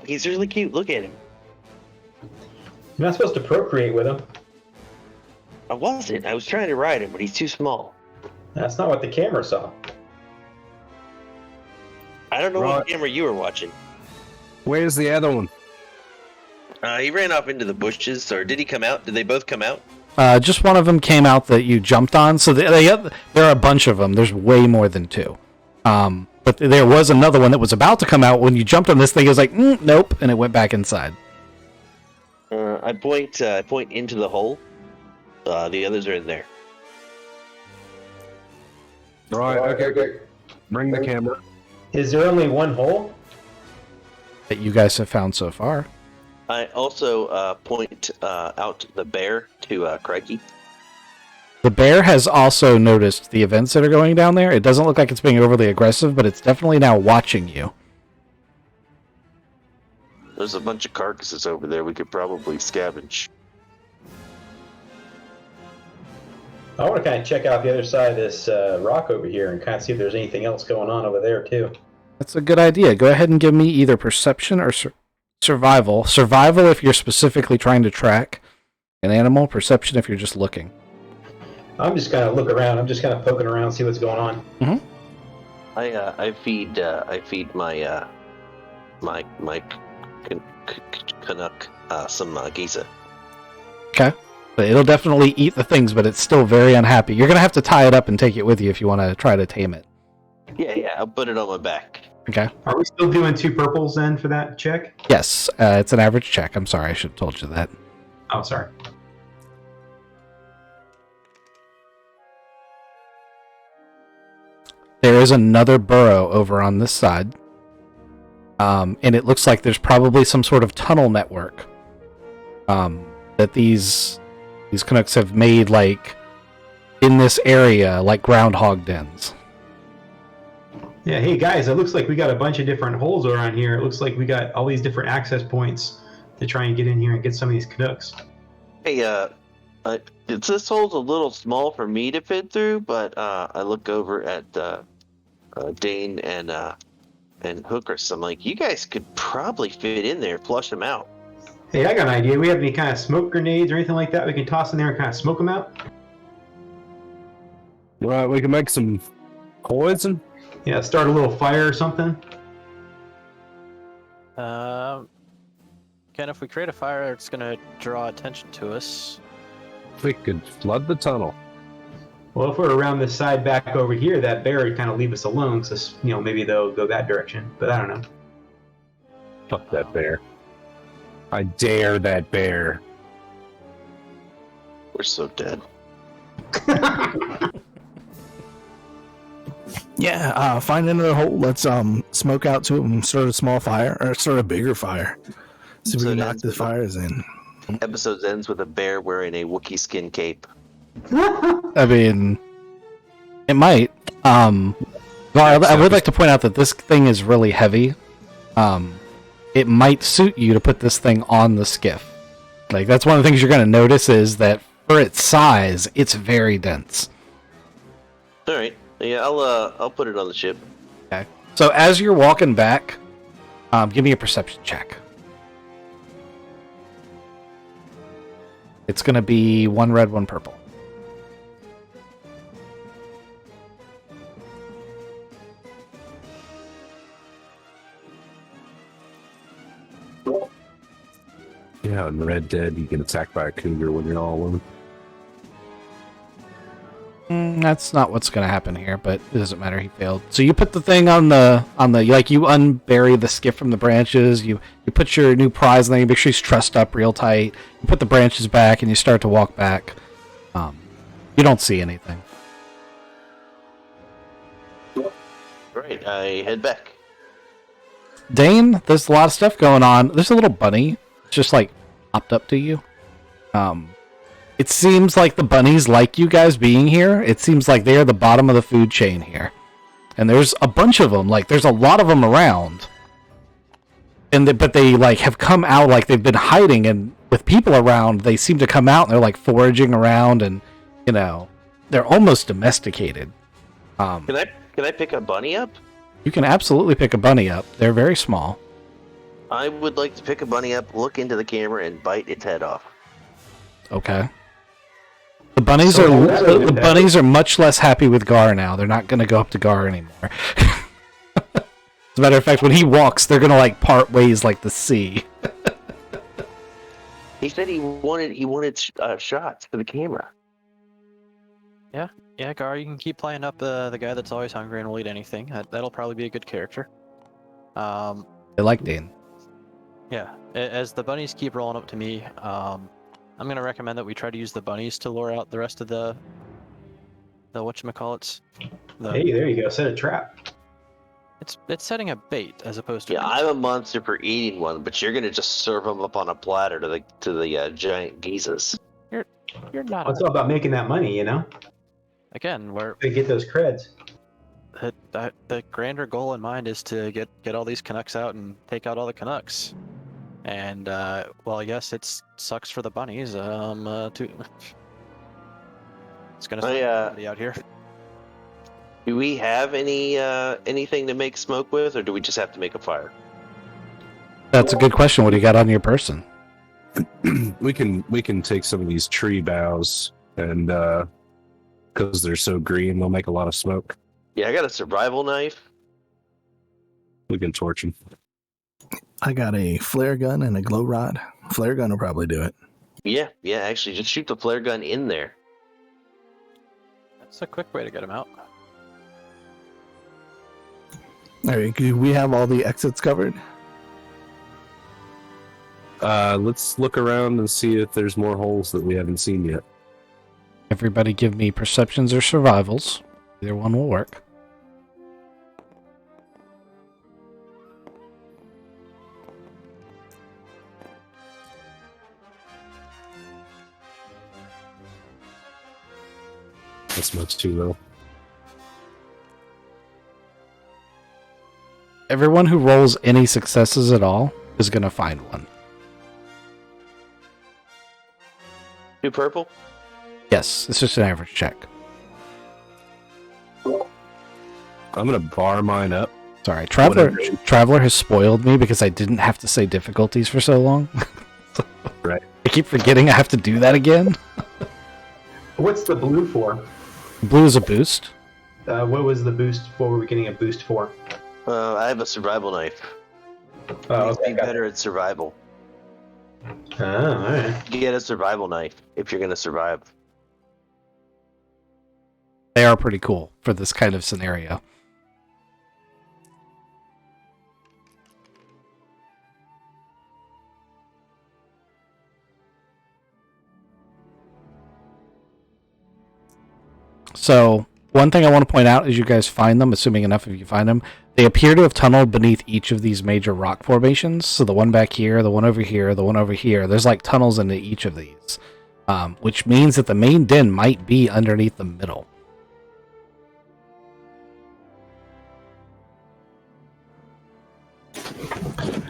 he's really cute. Look at him. You're not supposed to procreate with him. I wasn't. I was trying to ride him, but he's too small. That's not what the camera saw. I don't know what camera you were watching. Where's the other one? He ran off into the bushes, or did he come out? Did they both come out? Just one of them came out that you jumped on. So there are a bunch of them. There's way more than 2. But there was another one that was about to come out when you jumped on this thing. It was like, nope, and it went back inside. I point into the hole. The others are in there. Right, okay. Bring the camera. Is there only one hole? That you guys have found so far. I also point out the bear to Crikey. The bear has also noticed the events that are going down there. It doesn't look like it's being overly aggressive, but it's definitely now watching you. There's a bunch of carcasses over there we could probably scavenge. I want to kind of check out the other side of this rock over here and kind of see if there's anything else going on over there too. That's a good idea. Go ahead and give me either perception or survival. Survival if you're specifically trying to track an animal. Perception if you're just looking. I'm just kind of look around. I'm just kind of poking around, see what's going on. Mm-hmm. I feed my Canuck some giza. Okay. But it'll definitely eat the things, but it's still very unhappy. You're going to have to tie it up and take it with you if you want to try to tame it. Yeah, I'll put it on my back. Okay. Are we still doing 2 purples then for that check? Yes, it's an average check. I'm sorry, I should have told you that. Oh, sorry. There is another burrow over on this side. And it looks like there's probably some sort of tunnel network that these Canucks have made, like, in this area, like groundhog dens. Yeah, hey guys, it looks like we got a bunch of different holes around here. It looks like we got all these different access points to try and get in here and get some of these Canucks. Hey, this hole's a little small for me to fit through, but I look over at Dane and Hookers. I'm like, you guys could probably fit in there, flush them out. Hey, I got an idea. We have any kind of smoke grenades or anything like that we can toss in there and kind of smoke them out? Right, we can make some poison. Yeah, start a little fire or something. Again, if we create a fire, it's going to draw attention to us. We could flood the tunnel. Well, if we're around this side back over here, that bear would kind of leave us alone, so maybe they'll go that direction. But I don't know. Fuck that bear. I dare that bear. We're so dead. Yeah, find another hole. Let's smoke out to it and start a small fire, or start a bigger fire. See if we So can it knock ends the with fires in. Episode ends with a bear wearing a Wookiee skin cape. I mean, it might. Well, I would like to point out that this thing is really heavy. It might suit you to put this thing on the skiff. Like, that's one of the things you're going to notice is that for its size, it's very dense. All right. Yeah, I'll put it on the ship. Okay. So as you're walking back, give me a perception check. It's going to be 1 red, 1 purple. Yeah, in Red Dead, you get attacked by a cougar when you're all alone. That's not what's going to happen here, but it doesn't matter. He failed. So you put the thing on the like, you unbury the skiff from the branches. You put your new prize, and then you make sure he's trussed up real tight. You put the branches back, and you start to walk back. You don't see anything. Right, I head back. Dane, there's a lot of stuff going on. There's a little bunny. It's just like popped up to you. It seems like the bunnies like you guys being here. It seems like they're the bottom of the food chain here. And there's a bunch of them. Like, there's a lot of them around. But they, like, have come out, like, they've been hiding. And with people around, they seem to come out and they're, like, foraging around. And, they're almost domesticated. Can I pick a bunny up? You can absolutely pick a bunny up. They're very small. I would like to pick a bunny up, look into the camera, and bite its head off. Okay. The bunnies are much less happy with Gar now. They're not going to go up to Gar anymore. As a matter of fact, when he walks, they're going to like part ways like the sea. He said he wanted shots for the camera. Yeah, Gar, you can keep playing up the guy that's always hungry and will eat anything. That'll probably be a good character. They like Dane. Yeah, as the bunnies keep rolling up to me, I'm going to recommend that we try to use the bunnies to lure out the rest of the whatchamacallits. Hey, there you go. Set a trap. It's setting a bait as opposed to... Yeah, I'm a monster for eating one, but you're gonna just serve them up on a platter to the giant geezas. You're not... Well, it's all about making that money, Again, They get those creds. the grander goal in mind is to get all these Canucks out and take out all the Canucks. And well, yes, it sucks for the bunnies. It's gonna suck everybody out here. Do we have anything to make smoke with, or do we just have to make a fire? That's a good question. What do you got on your person? We can take some of these tree boughs and because they're so green, they'll make a lot of smoke. Yeah, I got a survival knife. We can torch him. I got a flare gun and a glow rod. Flare gun will probably do it. Yeah, actually, just shoot the flare gun in there. That's a quick way to get him out. All right, do we have all the exits covered? Let's look around and see if there's more holes that we haven't seen yet. Everybody give me perceptions or survivals. Either one will work. That's much too low. Everyone who rolls any successes at all is going to find one. 2 purple. Yes, it's just an average check. I'm gonna bar mine up. Sorry, Traveler Whatever. has spoiled me because I didn't have to say difficulties for so long. Right. I keep forgetting I have to do that again. What's the blue for? Blue is a boost. What was the boost? What were we getting a boost for? I have a survival knife. Oh, Makes okay. me better at survival. Oh, all right. Get a survival knife if you're gonna survive. They are pretty cool for this kind of scenario. So, one thing I want to point out as you guys find them, assuming enough of you find them, they appear to have tunneled beneath each of these major rock formations. So the one back here, the one over here, the one over here, there's like tunnels into each of these. Which means that the main den might be underneath the middle.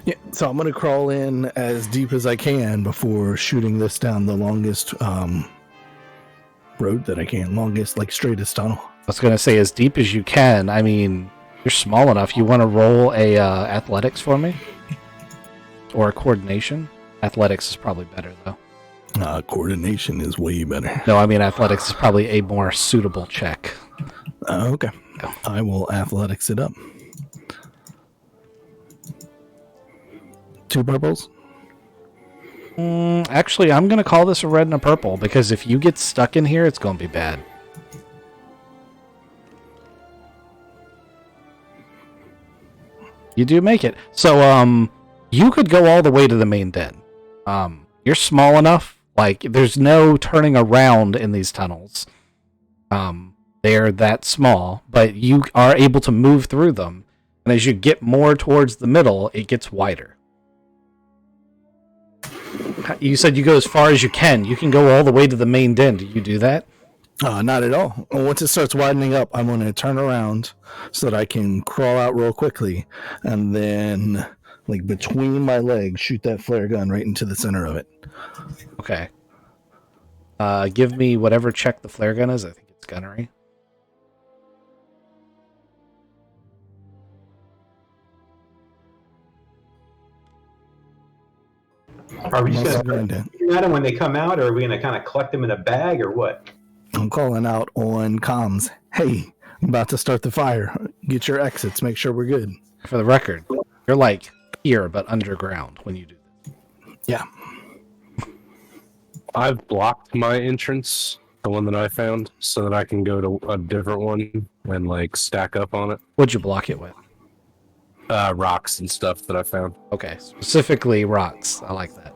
Yeah, so I'm gonna crawl in as deep as I can before shooting this down the longest road that I can, longest, like, straightest tunnel. I was going to say as deep as you can. I mean, you're small enough. You want to roll a athletics for me? Or a coordination? Athletics is probably better, though. Coordination is way better. No, I mean athletics is probably a more suitable check. Okay. I will athletics it up. 2 purples. Actually, I'm going to call this a red and a purple, because if you get stuck in here, it's going to be bad. You do make it. So, you could go all the way to the main den. You're small enough, like, there's no turning around in these tunnels. They're that small, but you are able to move through them. And as you get more towards the middle, it gets wider. You said you go as far as you can. You can go all the way to the main den. Do you do that? Not at all. Once it starts widening up, I'm going to turn around so that I can crawl out real quickly, and then, like, between my legs, shoot that flare gun right into the center of it. Okay. Give me whatever check the flare gun is. I think it's gunnery. Are we just I'm going going to shoot at them when they come out, or are we going to kind of collect them in a bag, or what? I'm calling out on comms. Hey, I'm about to start the fire. Get your exits. Make sure we're good. For the record, you're like here, but underground when you do this. Yeah. I've blocked my entrance, the one that I found, so that I can go to a different one and, like, stack up on it. What'd you block it with? Rocks and stuff that I found. Okay, specifically rocks. I like that.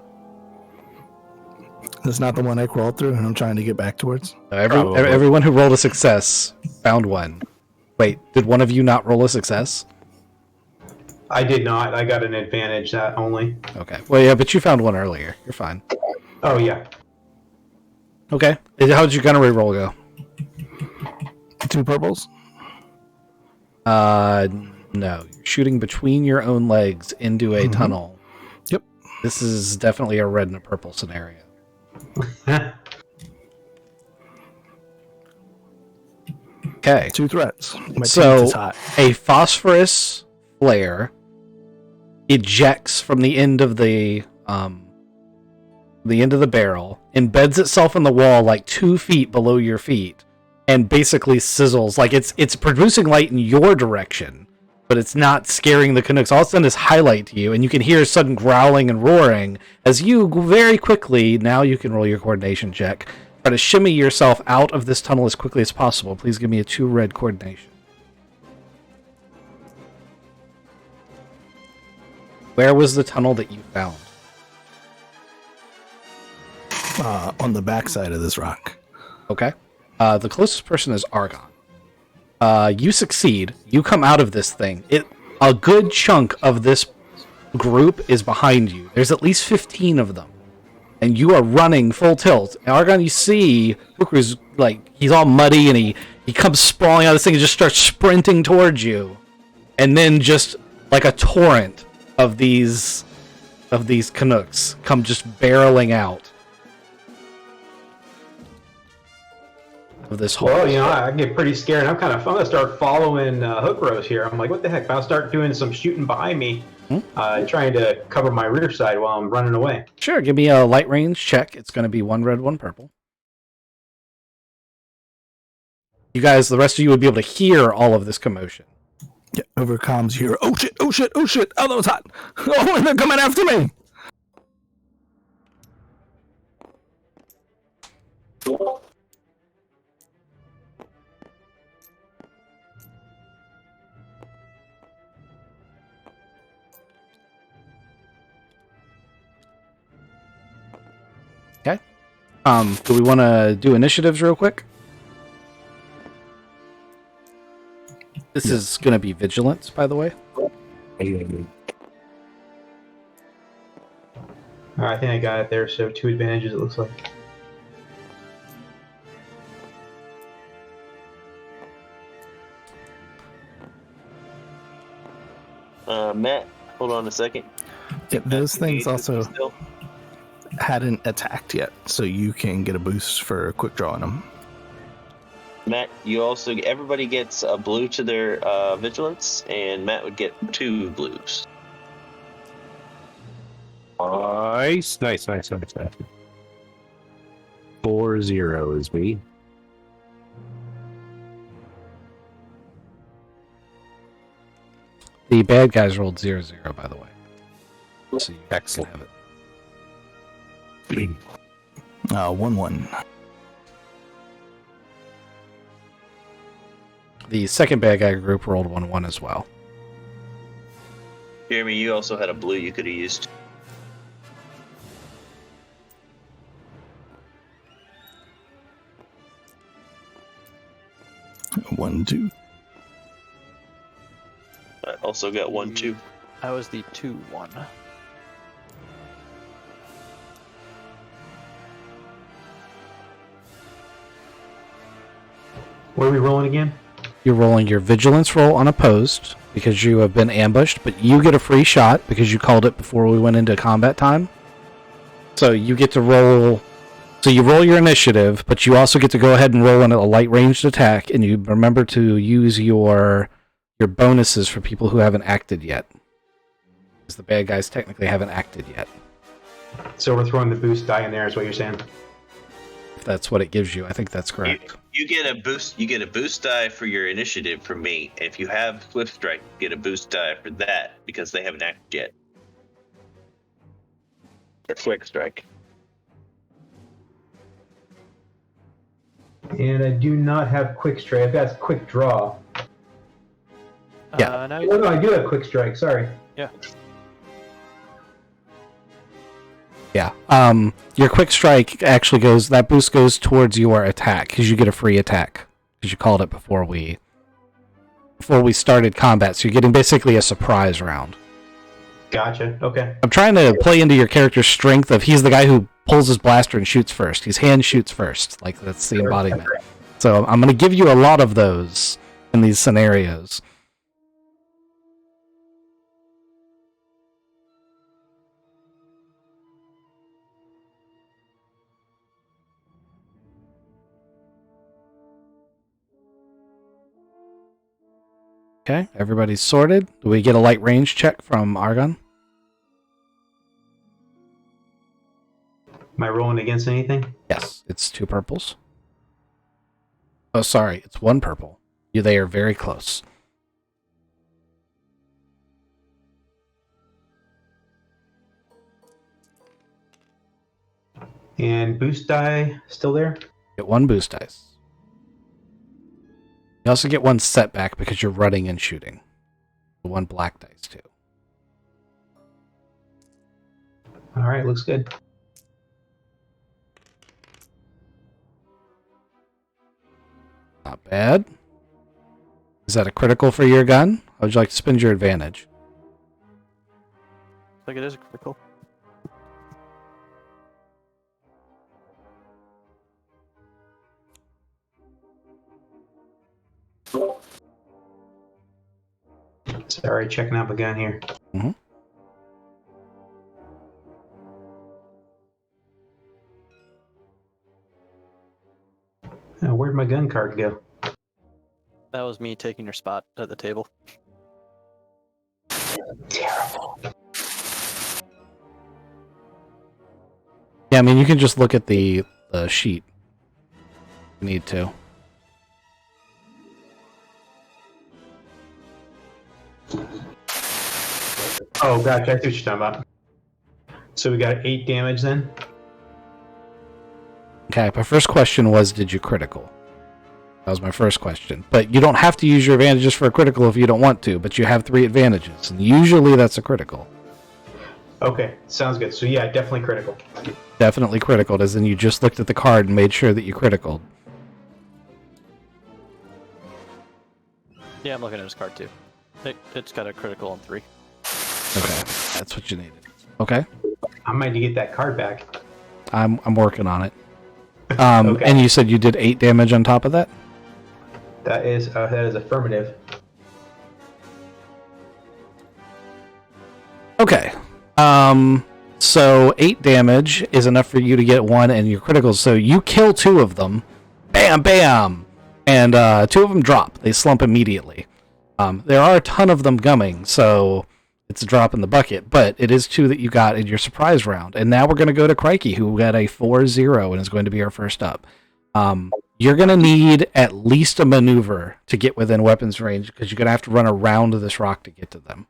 That's not the one I crawled through and I'm trying to get back towards. So everyone who rolled a success found one. Wait, did one of you not roll a success? I did not. I got an advantage that only. Okay. Well, yeah, but you found one earlier. You're fine. Oh, yeah. Okay. How did your gunnery roll go? 2 purples. No. You're shooting between your own legs into a tunnel. Yep. This is definitely a red and a purple scenario. Okay. 2 threats. My So, teeth is hot. a phosphorus flare ejects from the end of the barrel, embeds itself in the wall like 2 feet below your feet, and basically sizzles. Like it's producing light in your direction, but it's not scaring the Canucks. All of a sudden, it's highlight to you, and you can hear sudden growling and roaring as you very quickly. Now you can roll your coordination check. Try to shimmy yourself out of this tunnel as quickly as possible. Please give me a 2 red coordination. Where was the tunnel that you found? On the backside of this rock. Okay. The closest person is Argon. You succeed. You come out of this thing. A good chunk of this group is behind you. There's at least 15 of them. And you are running full tilt. And Argon, you see Hooker's like, he's all muddy and he comes sprawling out of this thing and just starts sprinting towards you. And then just like a torrent of these Canucks come just barreling out of this hole. Well, I get pretty scared. I'm gonna start following Hook Rose here. I'm like, what the heck? I'll start doing some shooting behind me, trying to cover my rear side while I'm running away. Sure, give me a light range check. It's going to be 1 red, 1 purple. You guys, the rest of you would be able to hear all of this commotion. Yeah, over comms you hear, oh shit, oh shit, oh shit, oh that was hot. Oh, they're coming after me. Okay. Do we want to do initiatives real quick? This is going to be vigilance, by the way. All right, I think I got it there. So 2 advantages, it looks like. Matt, hold on a second. Yeah, those things Engage with me also still? hadn't attacked yet, so you can get a boost for quick draw on them. Matt, everybody gets a blue to their vigilance, and Matt would get 2 blues. Nice. 4-0 is me. The bad guys rolled 0-0, by the way. So you Excellent. can have it. 1-1. The second bad guy group rolled 1-1 as well. Jeremy, you also had a blue you could have used. One, 2. I also got 1, 2. I was the 2-1. What are we rolling again? You're rolling your vigilance roll unopposed because you have been ambushed, but you get a free shot because you called it before we went into combat time. So you get to roll. So you roll your initiative, but you also get to go ahead and roll in a light ranged attack, and you remember to use your bonuses for people who haven't acted yet. Because the bad guys technically haven't acted yet. So we're throwing the boost die in there, is what you're saying? If that's what it gives you, I think that's correct. You get a boost. You get a boost die for your initiative from me. If you have Swift Strike, you get a boost die for that because they haven't acted yet. Or Quick Strike. And I do not have quick strike. I've got quick draw. Yeah. Now Oh no, I do have quick strike. Sorry. yeah. Yeah. Your quick strike actually goes. That boost goes towards your attack because you get a free attack because you called it before we started combat. So you're getting basically a surprise round. Gotcha. Okay. I'm trying to play into your character's strength of he's the guy who pulls his blaster and shoots first. His hand shoots first. Like that's the embodiment. So I'm going to give you a lot of those in these scenarios. Okay, everybody's sorted. Do we get a light range check from Argon? Am I rolling against anything? Yes, it's 2 purples. Oh, sorry, it's one purple. They are very close. And boost die still there? Get one boost dice. You also get one setback because you're running and shooting. One black dice too. All right, looks good. Not bad. Is that a critical for your gun? How would you like to spend your advantage? I think it is a critical. Sorry, checking out the gun here. Mm-hmm. Oh, where'd my gun card go? That was me taking your spot at the table. Terrible. Yeah, I mean, you can just look at the sheet. If you need to. Oh, gotcha. I see what you're talking about. So we got 8 damage then? Okay, my first question was, did you critical? That was my first question. But you don't have to use your advantages for a critical if you don't want to, but you have 3 advantages, and usually that's a critical. Okay, sounds good. So yeah, definitely critical. Definitely critical, as in you just looked at the card and made sure that you critical. Yeah, I'm looking at his card too. It's got a critical on 3. Okay, that's what you needed. Okay, I might need to get that card back. I'm working on it. Okay. And you said you did 8 damage on top of that? That is affirmative. Okay. So 8 damage is enough for you to get 1 and your criticals. So you kill 2 of them. Bam, bam! And 2 of them drop. They slump immediately. There are a ton of them gumming, so it's a drop in the bucket. But it is 2 that you got in your surprise round. And now we're going to go to Crikey, who got a 4-0 and is going to be our first up. You're going to need at least a maneuver to get within weapons range, because you're going to have to run around this rock to get to them.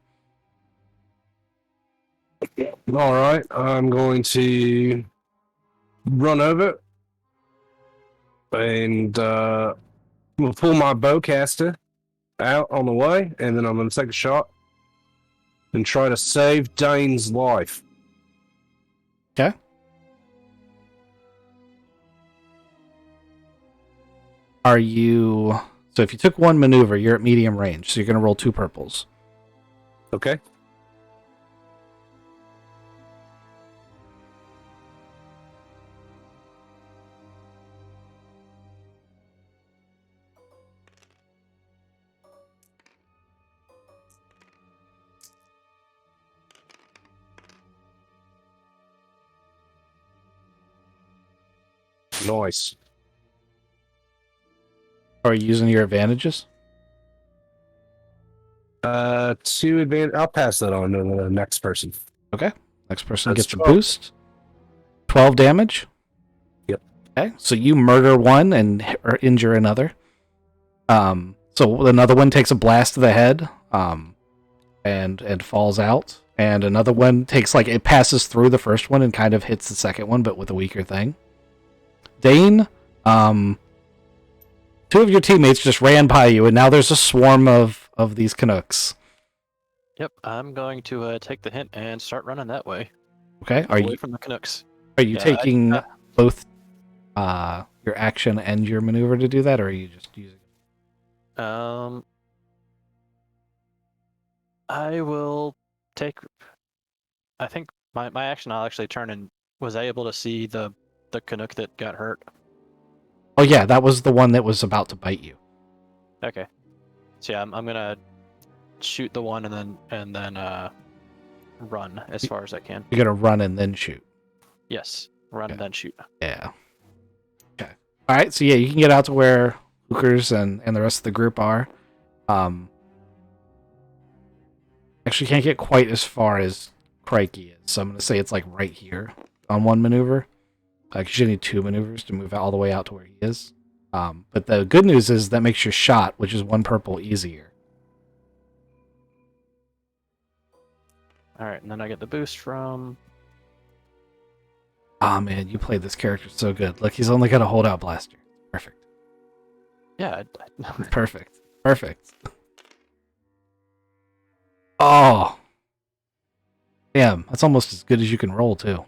All right, I'm going to run over and we'll pull my bowcaster out on the way, and then I'm going to take a shot and try to save Dane's life. Okay. Are you... So if you took 1 maneuver, you're at medium range, so you're going to roll 2 purples. Okay. Nice. Are you using your advantages? 2 advantage. I'll pass that on to the next person. Okay. Next person That's gets a 12. boost. 12 damage? Yep. Okay, so you murder one and or injure another. So another one takes a blast to the head, and falls out. And another one takes, like, it passes through the first one and kind of hits the second one, but with a weaker thing. Dane, 2 of your teammates just ran by you, and now there's a swarm of these Canucks. Yep, I'm going to take the hint and start running that way. Okay, Away from the Canucks. are you Yeah, taking both your action and your maneuver to do that, or are you just using it? I will take. I think my action. I'll actually turn and was I able to see the Canuck that got hurt? Oh yeah, that was the one that was about to bite you. Okay. So yeah, I'm gonna shoot the one and then run as far as I can. You're gonna run and then shoot. Yes, run and then shoot. Yeah. Okay. All right. So yeah, you can get out to where Hookers and the rest of the group are. Actually, can't get quite as far as Crikey is, so I'm gonna say it's like right here on 1 maneuver. Like you should need 2 maneuvers to move all the way out to where he is. But the good news is that makes your shot, which is 1 purple, easier. All right, and then I get the boost from. Ah, man, you played this character so good. Look, he's only got a holdout blaster. Perfect. Yeah. Perfect. Perfect. Oh. Damn, that's almost as good as you can roll, too.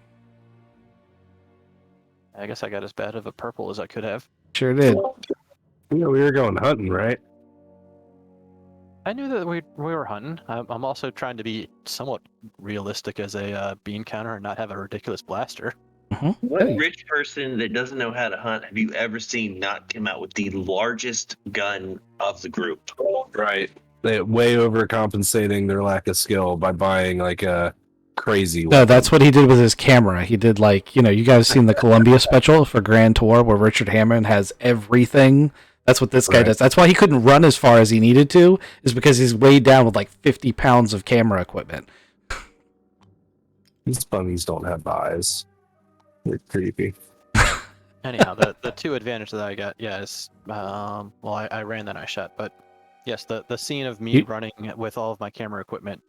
I guess I got as bad of a purple as I could have. Sure did. We were going hunting, right? I knew that we were hunting. I'm also trying to be somewhat realistic as a bean counter and not have a ridiculous blaster. What rich person that doesn't know how to hunt have you ever seen not come out with the largest gun of the group? Right. They way overcompensating their lack of skill by buying like a crazy No, weapon. that's what he did with his camera. He did you guys seen the Columbia special for Grand Tour where Richard Hammond has everything. That's what this guy does. That's why he couldn't run as far as he needed to, is because he's weighed down with like 50 pounds of camera equipment. These bunnies don't have eyes. They're creepy. Anyhow, the 2 advantage that I got, is I ran then I shot, but yes, the scene of me running with all of my camera equipment,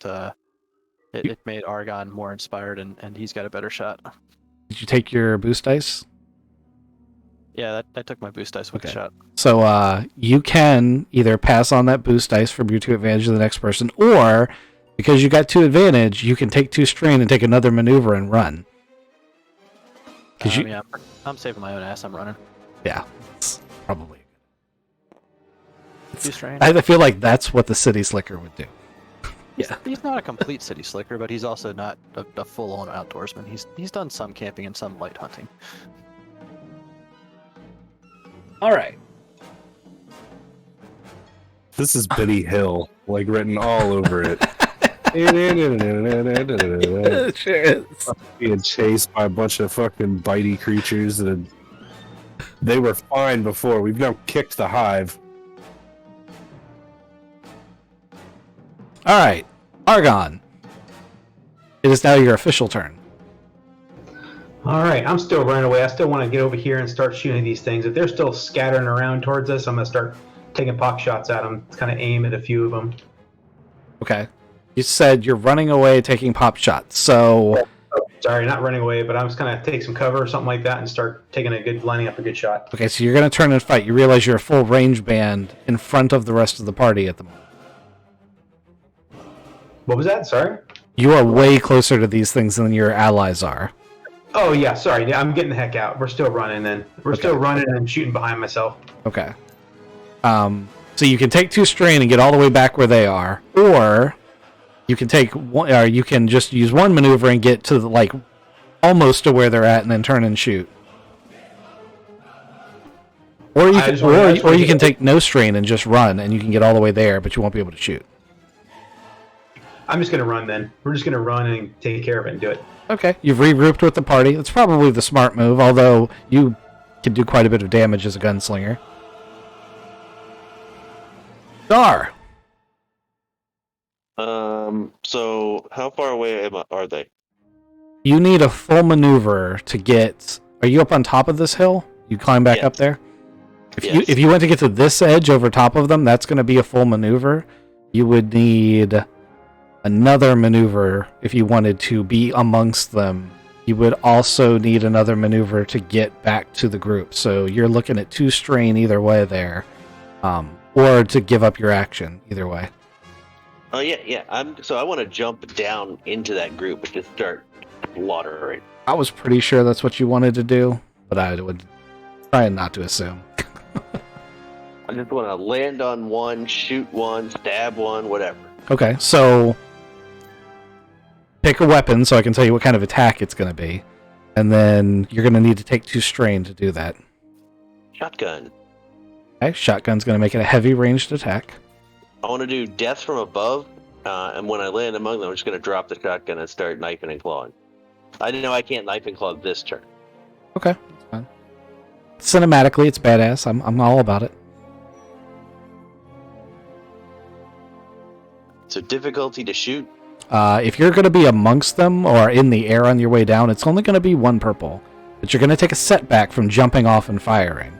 it made Argon more inspired, and he's got a better shot. Did you take your boost dice? Yeah, I took my boost dice with the shot. So you can either pass on that boost dice from your 2 advantage to the next person, or because you got 2 advantage, you can take 2 strain and take another maneuver and run. Yeah, I'm saving my own ass. I'm running. Yeah, it's probably. 2 strain. I feel like that's what the city slicker would do. He's not a complete city slicker, but he's also not a full-on outdoorsman. He's done some camping and some light hunting. All right. This is Benny Hill, like written all over it. Sure is. Being chased by a bunch of fucking bitey creatures that they were fine before. We've now kicked the hive. All right, Argon. It is now your official turn. All right, I'm still running away. I still want to get over here and start shooting these things. If they're still scattering around towards us, I'm going to start taking pop shots at them. Kind of aim at a few of them. Okay. You said you're running away, taking pop shots. So, Sorry, not running away, but I'm just going to take some cover or something like that and start lining up a good shot. okay, so you're going to turn and fight. You realize you're a full range band in front of the rest of the party at the moment. What was that? Sorry? You are way closer to these things than your allies are. Oh, yeah, sorry. Yeah, I'm getting the heck out. We're still running then. We're still running and shooting behind myself. Okay. So you can take 2 strain and get all the way back where they are, or you can take one, or you can just use 1 maneuver and get to almost to where they're at, and then turn and shoot. Or you can take no strain and just run, and you can get all the way there, but you won't be able to shoot. I'm just going to run then. We're just going to run and take care of it and do it. Okay, you've regrouped with the party. That's probably the smart move, although you can do quite a bit of damage as a gunslinger. Dar. So how far away are they? You need a full maneuver to get... Are you up on top of this hill? You climb back up there? If you went to get to this edge over top of them, that's going to be a full maneuver. You would need another maneuver if you wanted to be amongst them. You would also need another maneuver to get back to the group. So you're looking at 2 strain either way there. Or to give up your action, either way. Oh, yeah. So I want to jump down into that group and just start slaughtering. I was pretty sure that's what you wanted to do, but I would try not to assume. I just want to land on one, shoot one, stab one, whatever. Okay, so pick a weapon so I can tell you what kind of attack it's going to be. And then you're going to need to take 2 strain to do that. Shotgun. Okay, shotgun's going to make it a heavy ranged attack. I want to do death from above, and when I land among them, I'm just going to drop the shotgun and start knifing and clawing. I know I can't knife and claw this turn. Okay, that's fine. Cinematically, it's badass. I'm all about it. So difficulty to shoot? If you're going to be amongst them or in the air on your way down, it's only going to be 1 purple. But you're going to take a setback from jumping off and firing.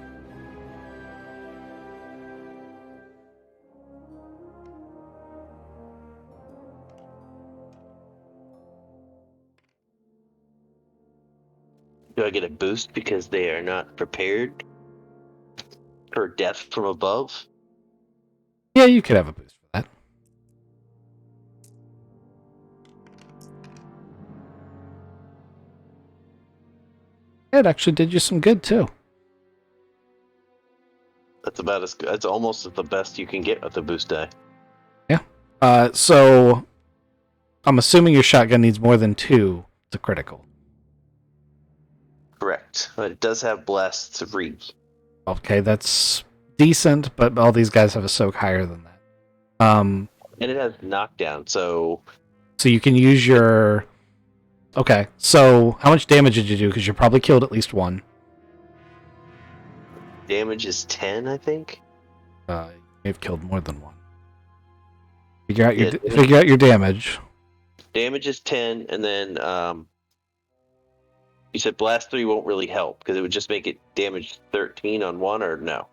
Do I get a boost because they are not prepared for death from above? Yeah, you could have a boost for that. It actually did you some good too. That's about as good. That's almost the best you can get with a boost die. So I'm assuming your shotgun needs more than 2 to critical. Correct. But it does have blast 3. Okay, that's decent, but all these guys have a soak higher than that. And it has knockdown, so you can use your... Okay, so how much damage did you do? Because you probably killed at least one. damage is 10, I think. You may have killed more than one. Figure out your damage. Damage is 10, and then you said blast 3 won't really help because it would just make it damage 13 on one, or no?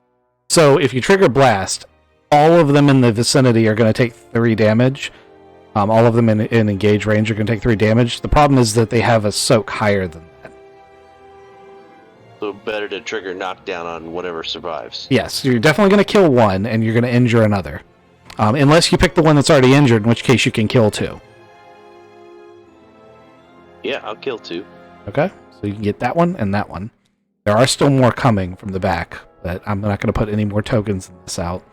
So if you trigger blast, all of them in the vicinity are going to take 3 damage. All of them in engage range are going to take 3 damage. The problem is that they have a soak higher than that. So better to trigger knockdown on whatever survives. Yes, you're definitely going to kill one, and you're going to injure another. Unless you pick the one that's already injured, in which case you can kill 2. Yeah, I'll kill 2. Okay, so you can get that one and that one. There are still more coming from the back, but I'm not going to put any more tokens in this out.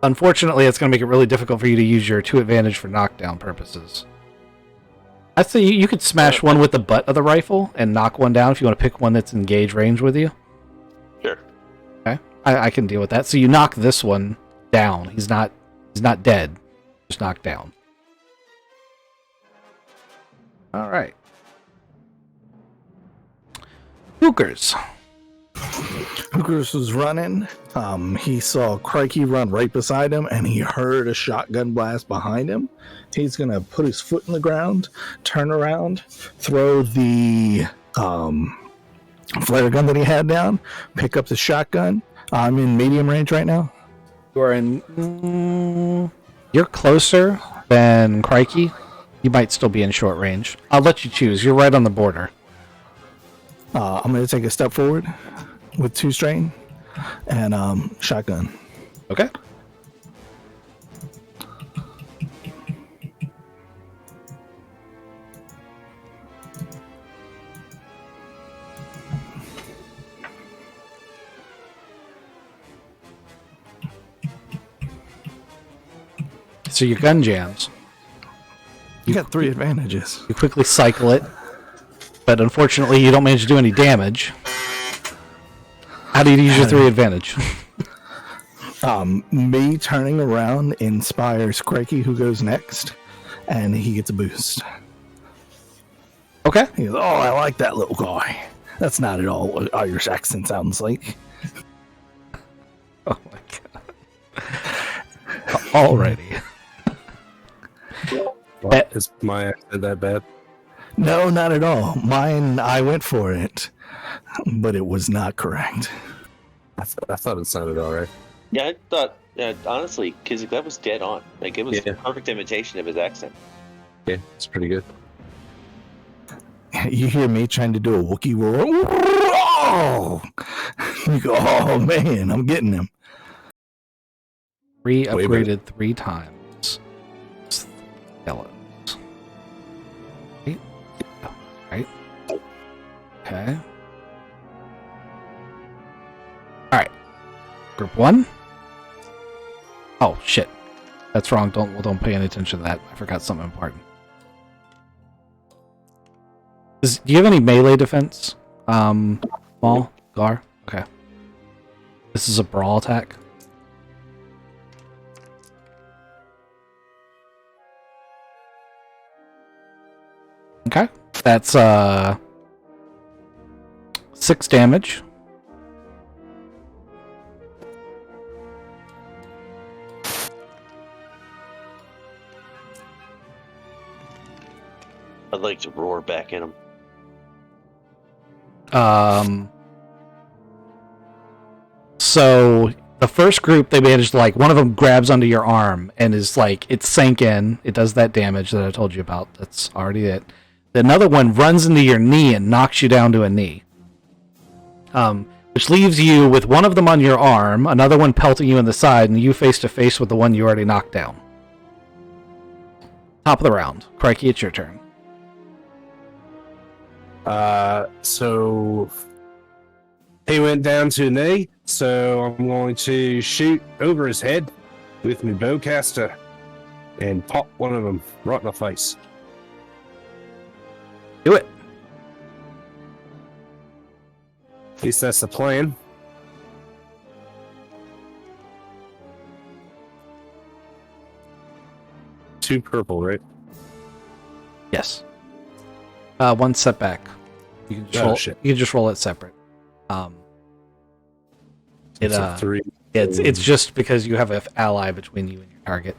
Unfortunately, it's going to make it really difficult for you to use your 2 advantage for knockdown purposes. I'd say you could smash one with the butt of the rifle and knock one down if you want to pick one that's engaged range with you. Sure. Okay, I can deal with that. So you knock this one down. He's not dead, just knocked down. All right. Hookers. Hookers was running. He saw Crikey run right beside him, and he heard a shotgun blast behind him. He's gonna put his foot in the ground, turn around, throw the flare gun that he had down, pick up the shotgun. I'm in medium range right now. You're in. You're closer than Crikey. You might still be in short range. I'll let you choose. You're right on the border. I'm gonna take a step forward with 2 strain and shotgun. Okay. So your gun jams. You got 3 advantages. You quickly cycle it, but unfortunately you don't manage to do any damage. How do you use your 3 advantage? Me turning around inspires Crikey, who goes next, and he gets a boost. Okay. He goes, "Oh, I like that little guy." That's not at all what Irish accent sounds like. Oh my god. Alrighty. Is my accent that bad? No, not at all. Mine, I went for it, but it was not correct. I thought it sounded all right. Yeah, I thought, honestly, because that was dead on. Like, it was Yeah. a perfect imitation of his accent. Yeah, it's pretty good. You hear me trying to do a Wookiee roar. Oh! You go, oh man, I'm getting him. Upgraded 3 times. Yellows. Right. Okay. Alright. Group 1. Oh shit. That's wrong. Don't pay any attention to that. I forgot something important. Do you have any melee defense? Maul? Gar? Okay. This is a brawl attack. Okay. That's 6 damage. I'd like to roar back in him. So the first group, they managed to, like, one of them grabs onto your arm and is like, it sank in. It does that damage that I told you about. That's already it. Another one runs into your knee and knocks you down to a knee. Which leaves you with one of them on your arm, another one pelting you in the side, and you face to face with the one you already knocked down. Top of the round. Crikey, it's your turn. So he went down to a knee, so I'm going to shoot over his head with my bowcaster and pop one of them right in the face. Do it. At least that's the plan. Two purple, right? Yes. One setback. You can just roll. Shit. You can just roll it separate. It's a 3. It's just because you have an ally between you and your target.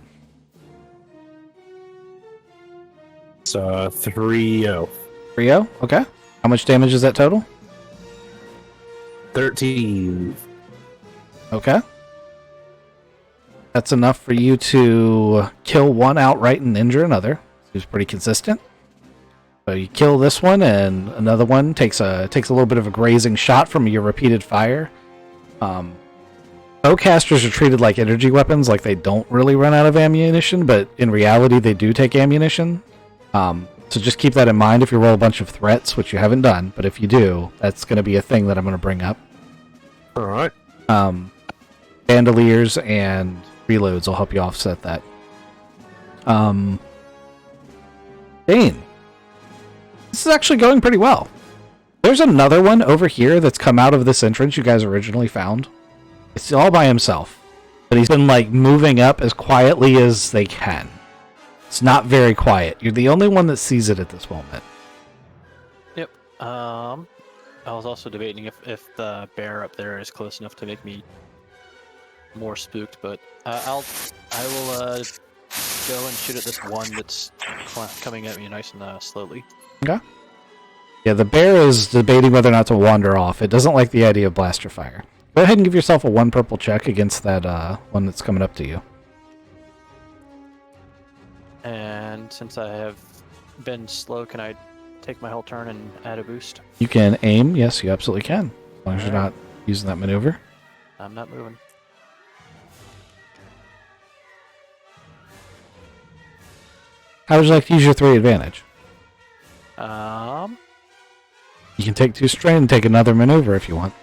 It's 3-0. 3-0? Okay. How much damage is that total? 13. Okay. That's enough for you to kill one outright and injure another. Seems pretty consistent. So you kill this one, and another one takes a little bit of a grazing shot from your repeated fire. Bowcasters are treated like energy weapons, like they don't really run out of ammunition, but in reality they do take ammunition. So just keep that in mind if you roll a bunch of threats, which you haven't done, but if you do, that's going to be a thing that I'm going to bring up. All right. Bandoliers and reloads will help you offset that. Dane. This is actually going pretty well. There's another one over here that's come out of this entrance you guys originally found. It's all by himself. But he's been, like, moving up as quietly as they can. It's not very quiet. You're the only one that sees it at this moment. Yep. I was also debating if the bear up there is close enough to make me more spooked, but I will go and shoot at this one that's coming at me nice and slowly. Okay. Yeah, the bear is debating whether or not to wander off. It doesn't like the idea of blaster fire. Go ahead and give yourself a 1 purple check against that one that's coming up to you. And since I have been slow, can I take my whole turn and add a boost? You can aim. Yes, you absolutely can. As long as you're not using that maneuver. I'm not moving. How would you like to use your 3 advantage? Yep, You can take 2 strain and take another maneuver if you want.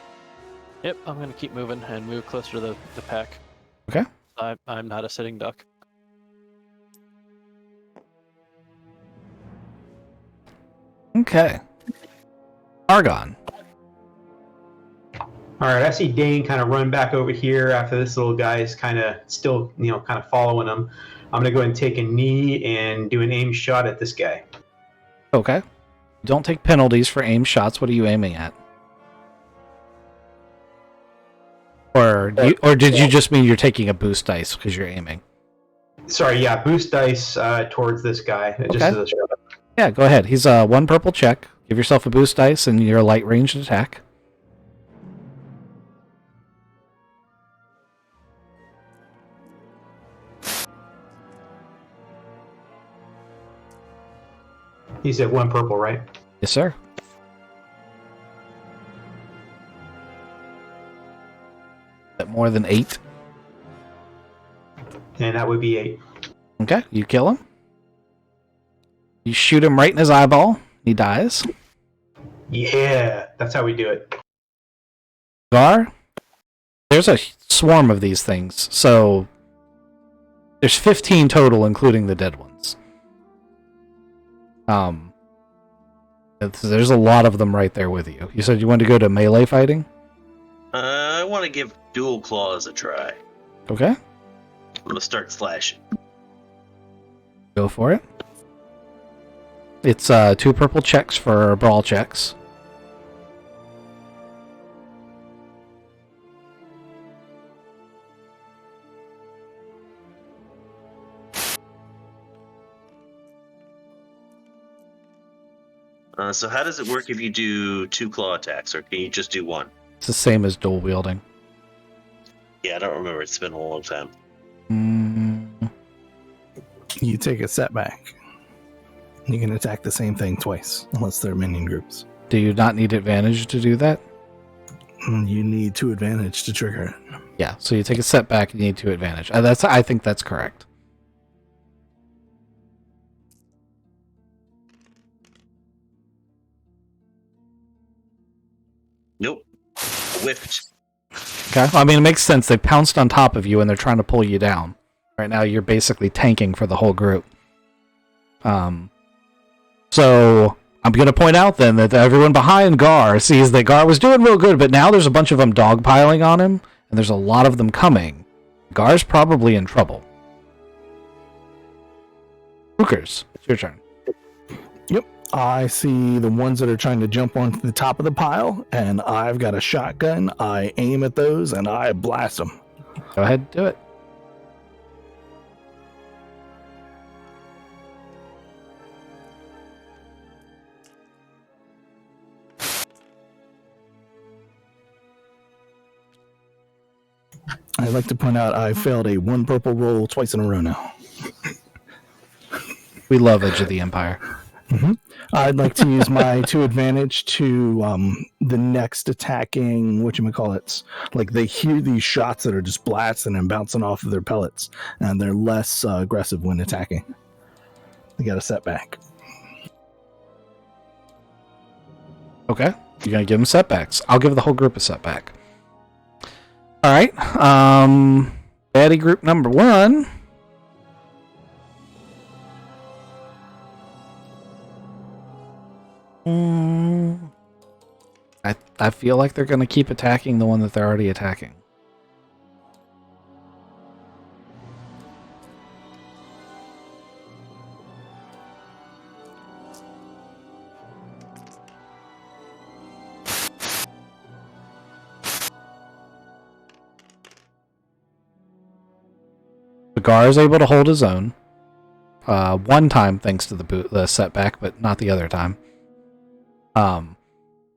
I'm gonna keep moving and move closer to the pack. Okay. I'm not a sitting duck. Okay. Argon. All right, I see Dane kind of run back over here after this little guy is kind of still, kind of following him. I'm going to go ahead and take a knee and do an aim shot at this guy. Okay. Don't take penalties for aim shots. What are you aiming at? Or did you just mean you're taking a boost dice because you're aiming? Sorry, yeah, boost dice towards this guy. Just as a shot. Yeah, go ahead. He's 1 purple check. Give yourself a boost dice and your light ranged attack. He's at 1 purple, right? Yes, sir. At more than 8. And that would be 8. Okay, you kill him. You shoot him right in his eyeball. He dies. Yeah, that's how we do it. Gar, there's a swarm of these things, so there's 15 total, including the dead ones. There's a lot of them right there with you. You said you wanted to go to melee fighting? I want to give dual claws a try. Okay, I'm gonna start slashing. go for it. It's 2 purple checks for brawl checks. So how does it work if you do 2 claw attacks, or can you just do 1? It's the same as dual wielding. Yeah, I don't remember. It's been a long time. You take a setback. You can attack the same thing twice, unless they're minion groups. Do you not need advantage to do that? You need 2 advantage to trigger it. Yeah, so you take a setback and you need 2 advantage. I think that's correct. Nope. Whiffed. Okay. I mean, it makes sense. They pounced on top of you and they're trying to pull you down. Right now, you're basically tanking for the whole group. So I'm going to point out then that everyone behind Gar sees that Gar was doing real good, but now there's a bunch of them dogpiling on him, and there's a lot of them coming. Gar's probably in trouble. Hookers, it's your turn. I see the ones that are trying to jump onto the top of the pile, and I've got a shotgun. I aim at those, and I blast them. Go ahead and do it. I'd like to point out I failed a 1 purple roll twice in a row now. We love Edge of the Empire. I'd like to use my 2 advantage to the next attacking, whatchamacallits. Like, they hear these shots that are just blasting and bouncing off of their pellets, and they're less aggressive when attacking. They got a setback. Okay. You're going to give them setbacks. I'll give the whole group a setback. All right. Baddie group number 1. I feel like they're going to keep attacking the one that they're already attacking. Gar is able to hold his own. One time thanks to the setback, but not the other time.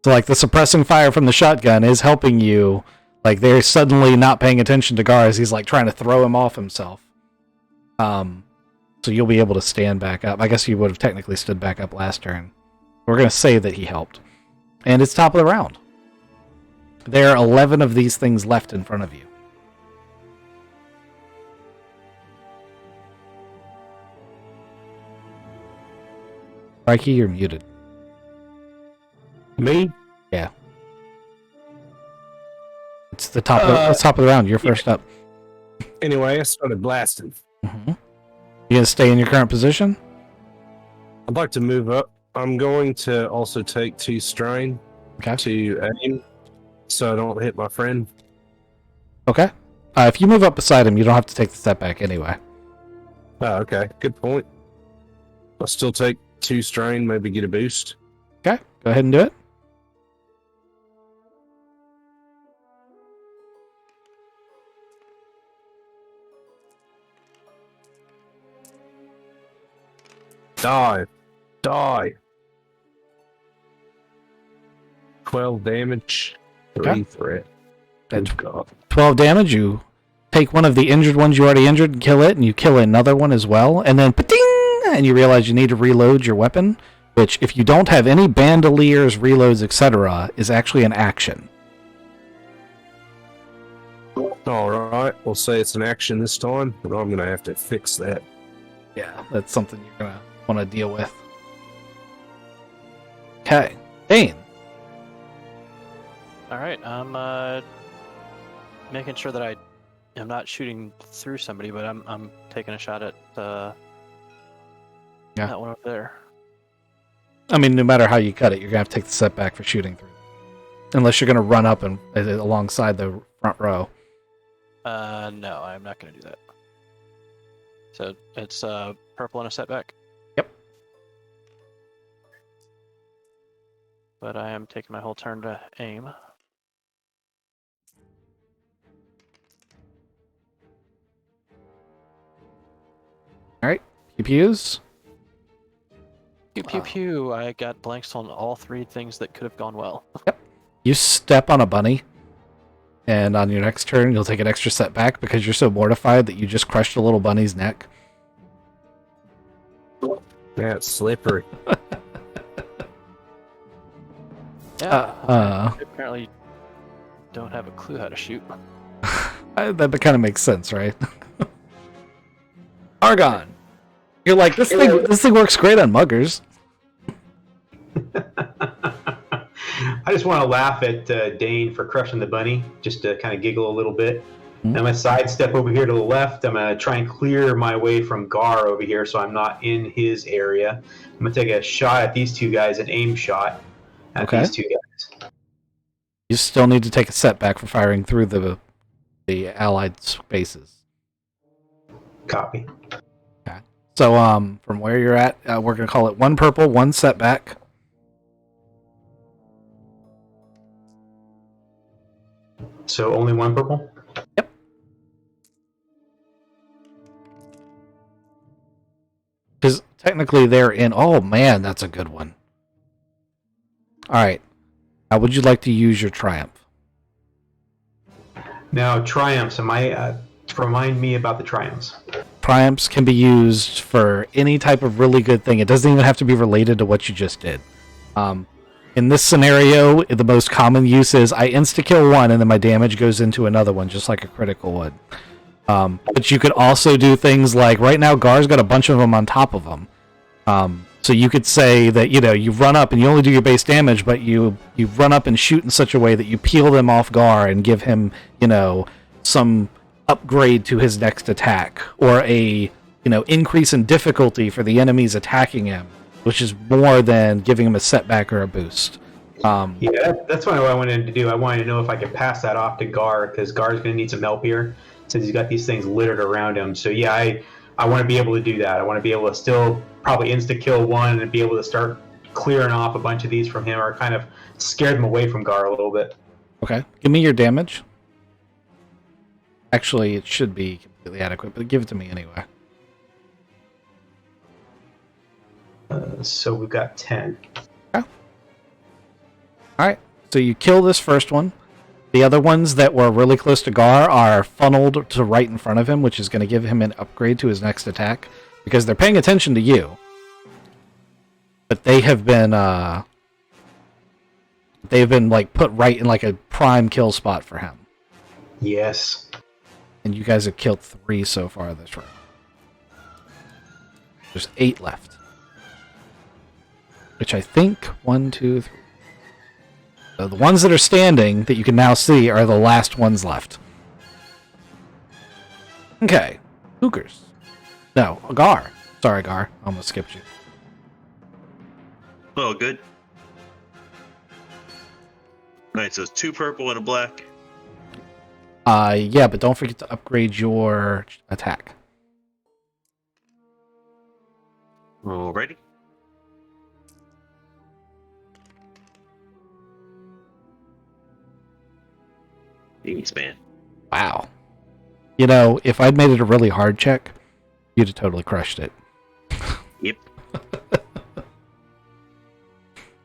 So like the suppressing fire from the shotgun is helping you. Like they're suddenly not paying attention to Gar as he's like trying to throw him off himself. So you'll be able to stand back up. I guess you would have technically stood back up last turn. We're going to say that he helped. And it's top of the round. There are 11 of these things left in front of you. Crikey, you're muted. Me? Yeah. It's the top of the round. You're first up. Anyway, I started blasting. Mm-hmm. You gonna stay in your current position? I'd like to move up. I'm going to also take 2 strain to aim so I don't hit my friend. Okay. If you move up beside him, you don't have to take the setback anyway. Oh, okay. Good point. I'll still take 2 strain, maybe get a boost. Okay. Go ahead and do it. Die. 12 damage. 3 Okay. threat. That's God. 12 damage. You take one of the injured ones you already injured and kill it, and you kill another one as well. And then, pa-ding! And you realize you need to reload your weapon, which, if you don't have any bandoliers, reloads, etc., is actually an action. Alright, we'll say it's an action this time, but I'm going to have to fix that. Yeah, that's something you're going to want to deal with. Okay. Dane. All right, I'm making sure that I am not shooting through somebody, but I'm taking a shot at that one up there. I mean, no matter how you cut it, you're going to have to take the setback for shooting through. Unless you're going to run up and alongside the front row. No, I'm not going to do that. So it's purple and a setback? Yep. But I am taking my whole turn to aim. Alright. Pew-pews. Pew pew pew. I got blanks on all 3 things that could have gone well. Yep. You step on a bunny, and on your next turn, you'll take an extra setback because you're so mortified that you just crushed a little bunny's neck. That's slippery. Yeah. Uh, I apparently don't have a clue how to shoot. that kind of makes sense, right? Argon, you're like this thing. This thing works great on muggers. I just want to laugh at Dane for crushing the bunny, just to kind of giggle a little bit. Hmm. I'm going to sidestep over here to the left. I'm going to try and clear my way from Gar over here so I'm not in his area. I'm going to take a shot at these two guys, an aim shot at Okay. these two guys. You still need to take a setback for firing through the allied spaces. Copy. So, from where you're at, we're gonna call it 1 purple, 1 setback. So only 1 purple? Yep. Because technically they're in. Oh man, that's a good one. All right. How would you like to use your triumph? Now, triumphs. Remind me about the triumphs. Triumphs can be used for any type of really good thing. It doesn't even have to be related to what you just did. In this scenario, the most common use is I insta-kill one and then my damage goes into another one, just like a critical would. But you could also do things like, right now Gar's got a bunch of them on top of him. So you could say that, you run up and you only do your base damage, but you run up and shoot in such a way that you peel them off Gar and give him, some upgrade to his next attack, or a increase in difficulty for the enemies attacking him, which is more than giving him a setback or a boost. Yeah, that's what I wanted to do. I wanted to know if I could pass that off to Gar, because Gar's going to need some help here since he's got these things littered around him. So yeah, I want to be able to do that. I want to be able to still probably insta-kill one and be able to start clearing off a bunch of these from him, or kind of scared him away from Gar a little bit. Okay, give me your damage. Actually, it should be completely adequate, but give it to me anyway. So we've got 10. Okay. Alright, so you kill this first one. The other ones that were really close to Gar are funneled to right in front of him, which is going to give him an upgrade to his next attack, because they're paying attention to you. But they have been like put right in like a prime kill spot for him. Yes. And you guys have killed 3 so far this round. There's 8 left. Which I think 1, 2, 3. So the ones that are standing that you can now see are the last ones left. Okay. Hookers. No, Gar. Sorry, Gar. I almost skipped you. Oh, good. Alright, so it's 2 purple and a black. Yeah, but don't forget to upgrade your attack. Alrighty. Jeez, man. Wow. If I'd made it a really hard check, you'd have totally crushed it. Yep.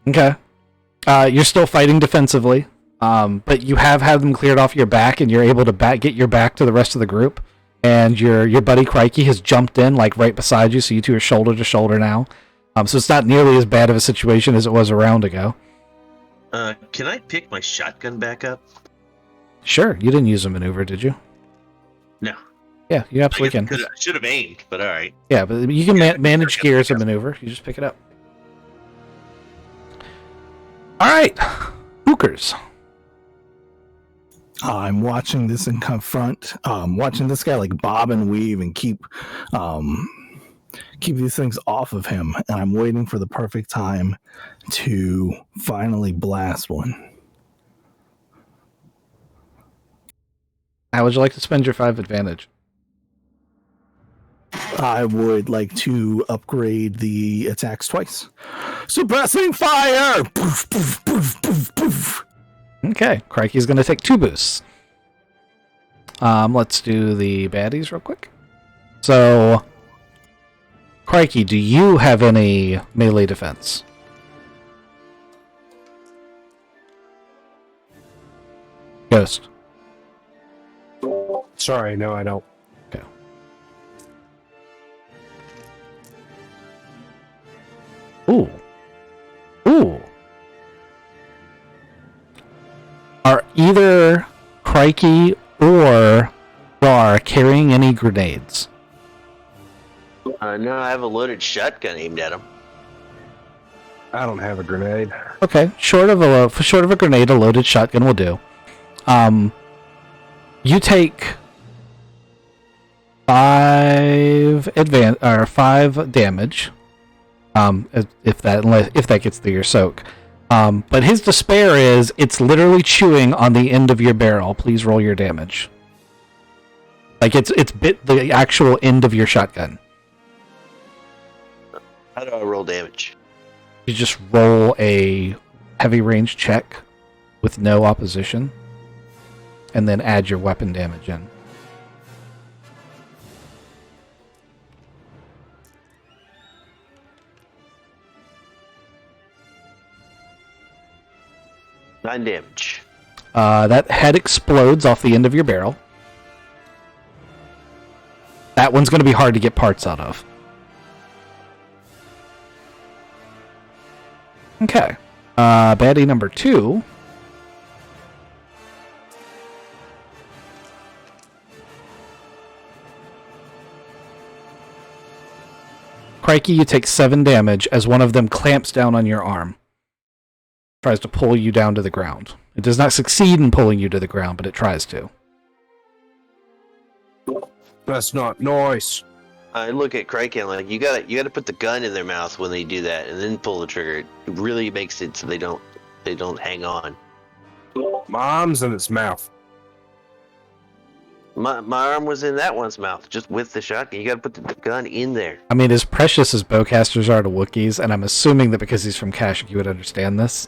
Okay. You're still fighting defensively, but you have had them cleared off your back, and you're able to get your back to the rest of the group. And your buddy Crikey has jumped in, like, right beside you, so you two are shoulder to shoulder now. So it's not nearly as bad of a situation as it was a round ago. Can I pick my shotgun back up? Sure. You didn't use a maneuver, did you? No. Yeah, you absolutely can. I should have aimed, but alright. Yeah, but you can manage gears and maneuver. You just pick it up. All right, Hookers. I'm watching this and confront, watching this guy like bob and weave and keep these things off of him, and I'm waiting for the perfect time to finally blast one. How would you like to spend your 5 advantage? I would like to upgrade the attacks twice. Suppressing fire! Poof, poof, poof, poof, poof. Okay, Crikey's going to take 2 boosts. Let's do the baddies real quick. So, Crikey, do you have any melee defense? Ghost. Sorry, no, I don't. Okay. either Crikey or Rar carrying any grenades? No, I have a loaded shotgun aimed at him. I don't have a grenade. Okay, short of a grenade, a loaded shotgun will do. You take 5 damage. If that gets through your soak. But his despair is it's literally chewing on the end of your barrel. Please roll your damage. Like it's bit the actual end of your shotgun. How do I roll damage? You just roll a heavy range check with no opposition, and then add your weapon damage in. Nine damage. That head explodes off the end of your barrel. That one's going to be hard to get parts out of. Okay. Baddie number 2. Crikey, you take 7 damage as one of them clamps down on your arm. Tries to pull you down to the ground. It does not succeed in pulling you to the ground, but it tries to. That's not nice. I look at Crikey and I'm like, you gotta put the gun in their mouth when they do that, and then pull the trigger. It really makes it so they don't hang on. My arm's in its mouth. My arm was in that one's mouth, just with the shotgun. You gotta put the gun in there. I mean, as precious as bowcasters are to Wookiees, and I'm assuming that because he's from Kashyyyk, you would understand this,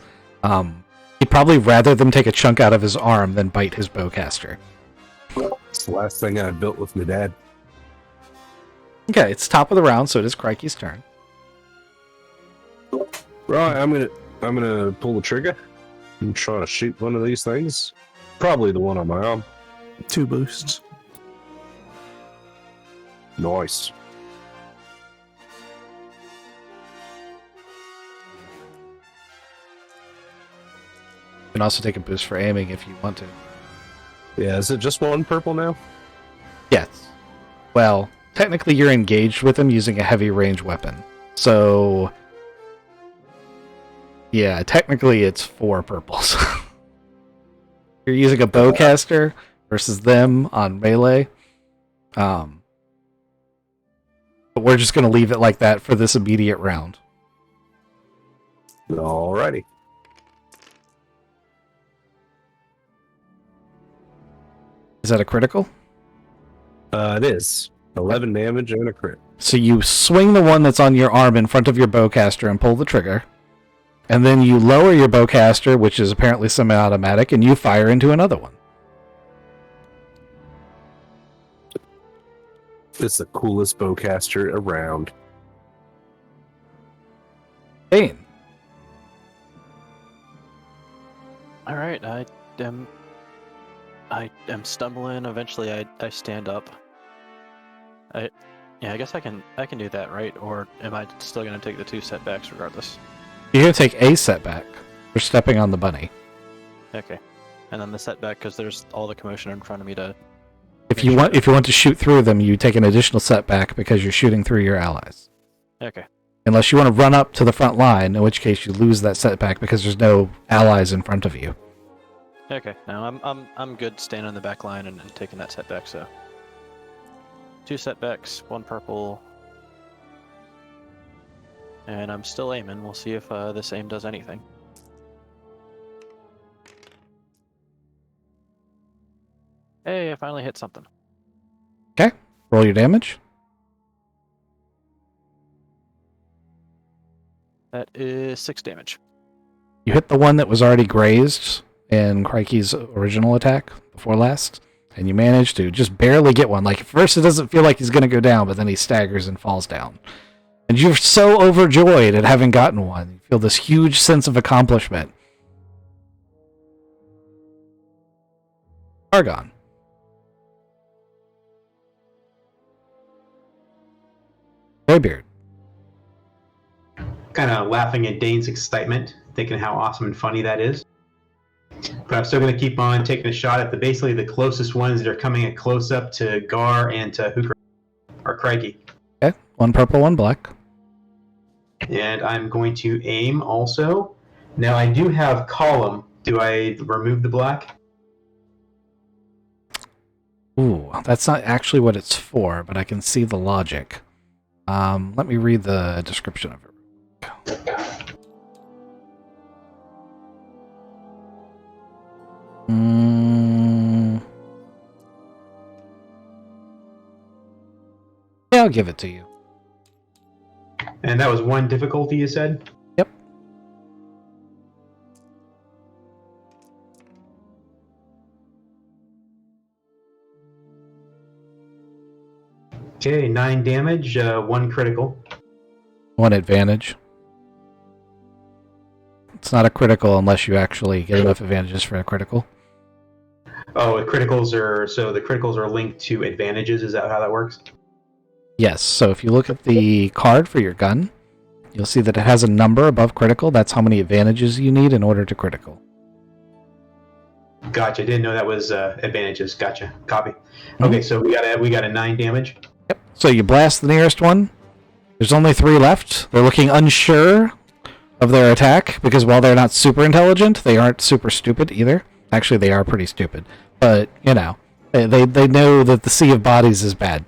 he'd probably rather them take a chunk out of his arm than bite his bowcaster. It's the last thing I built with my dad. Okay, it's top of the round, so it is Crikey's turn. Right, I'm gonna pull the trigger and try to shoot one of these things. Probably the one on my arm. 2 boosts. Nice. You can also take a boost for aiming if you want to. Yeah, is it just one purple now? Yes. Well, technically you're engaged with him using a heavy range weapon. So, yeah, technically it's 4 purples. You're using a bowcaster versus them on melee. But we're just going to leave it like that for this immediate round. Alrighty. Is that a critical? It is. 11 damage and a crit. So you swing the one that's on your arm in front of your bowcaster and pull the trigger. And then you lower your bowcaster, which is apparently semi-automatic, and you fire into another one. It's the coolest bowcaster around. Bane. All right, I am stumbling. Eventually, I stand up. I guess I can do that, right? Or am I still gonna take the 2 setbacks regardless? You're going to take a setback for stepping on the bunny. Okay, and then the setback because there's all the commotion in front of me to. If you want to shoot through them, you take an additional setback because you're shooting through your allies. Okay. Unless you want to run up to the front line, in which case you lose that setback because there's no allies in front of you. Okay. No, I'm good staying on the back line and taking that setback. So 2 setbacks, 1 purple, and I'm still aiming. We'll see if this aim does anything. Hey, I finally hit something. Okay, roll your damage. That is 6 damage. You hit the one that was already grazed in Crikey's original attack before last, and you manage to just barely get one. Like, at first it doesn't feel like he's going to go down, but then he staggers and falls down. And you're so overjoyed at having gotten one. You feel this huge sense of accomplishment. Argon. Greybeard. Kind of laughing at Dane's excitement, thinking how awesome and funny that is. But I'm still going to keep on taking a shot at basically the closest ones that are coming at close up to Gar and to Hooker or Crikey. Okay, 1 purple, 1 black. And I'm going to aim also. Now I do have column. Do I remove the black? Ooh, that's not actually what it's for, but I can see the logic. Let me read the description of it. Yeah, I'll give it to you. And that was 1 difficulty, you said? Yep. Okay, 9 damage, 1 critical. 1 advantage. It's not a critical unless you actually get enough advantages for a critical. Oh, the criticals are linked to advantages. Is that how that works? Yes, so if you look at the card for your gun, you'll see that it has a number above critical. That's how many advantages you need in order to critical. Gotcha. Didn't know that was advantages. Gotcha. Copy. Okay, so we got a 9 damage. Yep. So you blast the nearest one. There's only 3 left. They're looking unsure of their attack because while they're not super intelligent, they aren't super stupid either. Actually, they are pretty stupid, but you know, they know that the sea of bodies is bad.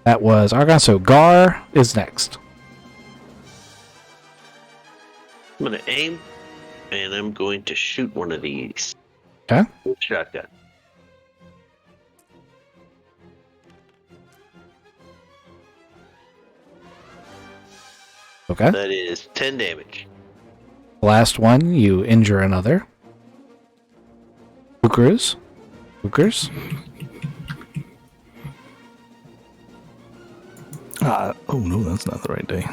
That was Argon. So Gar is next. I'm going to aim, and I'm going to shoot one of these. Okay. Shotgun. Okay. That is 10 damage. Last one, you injure another. Hookers. Hookers. Oh no, that's not the right day.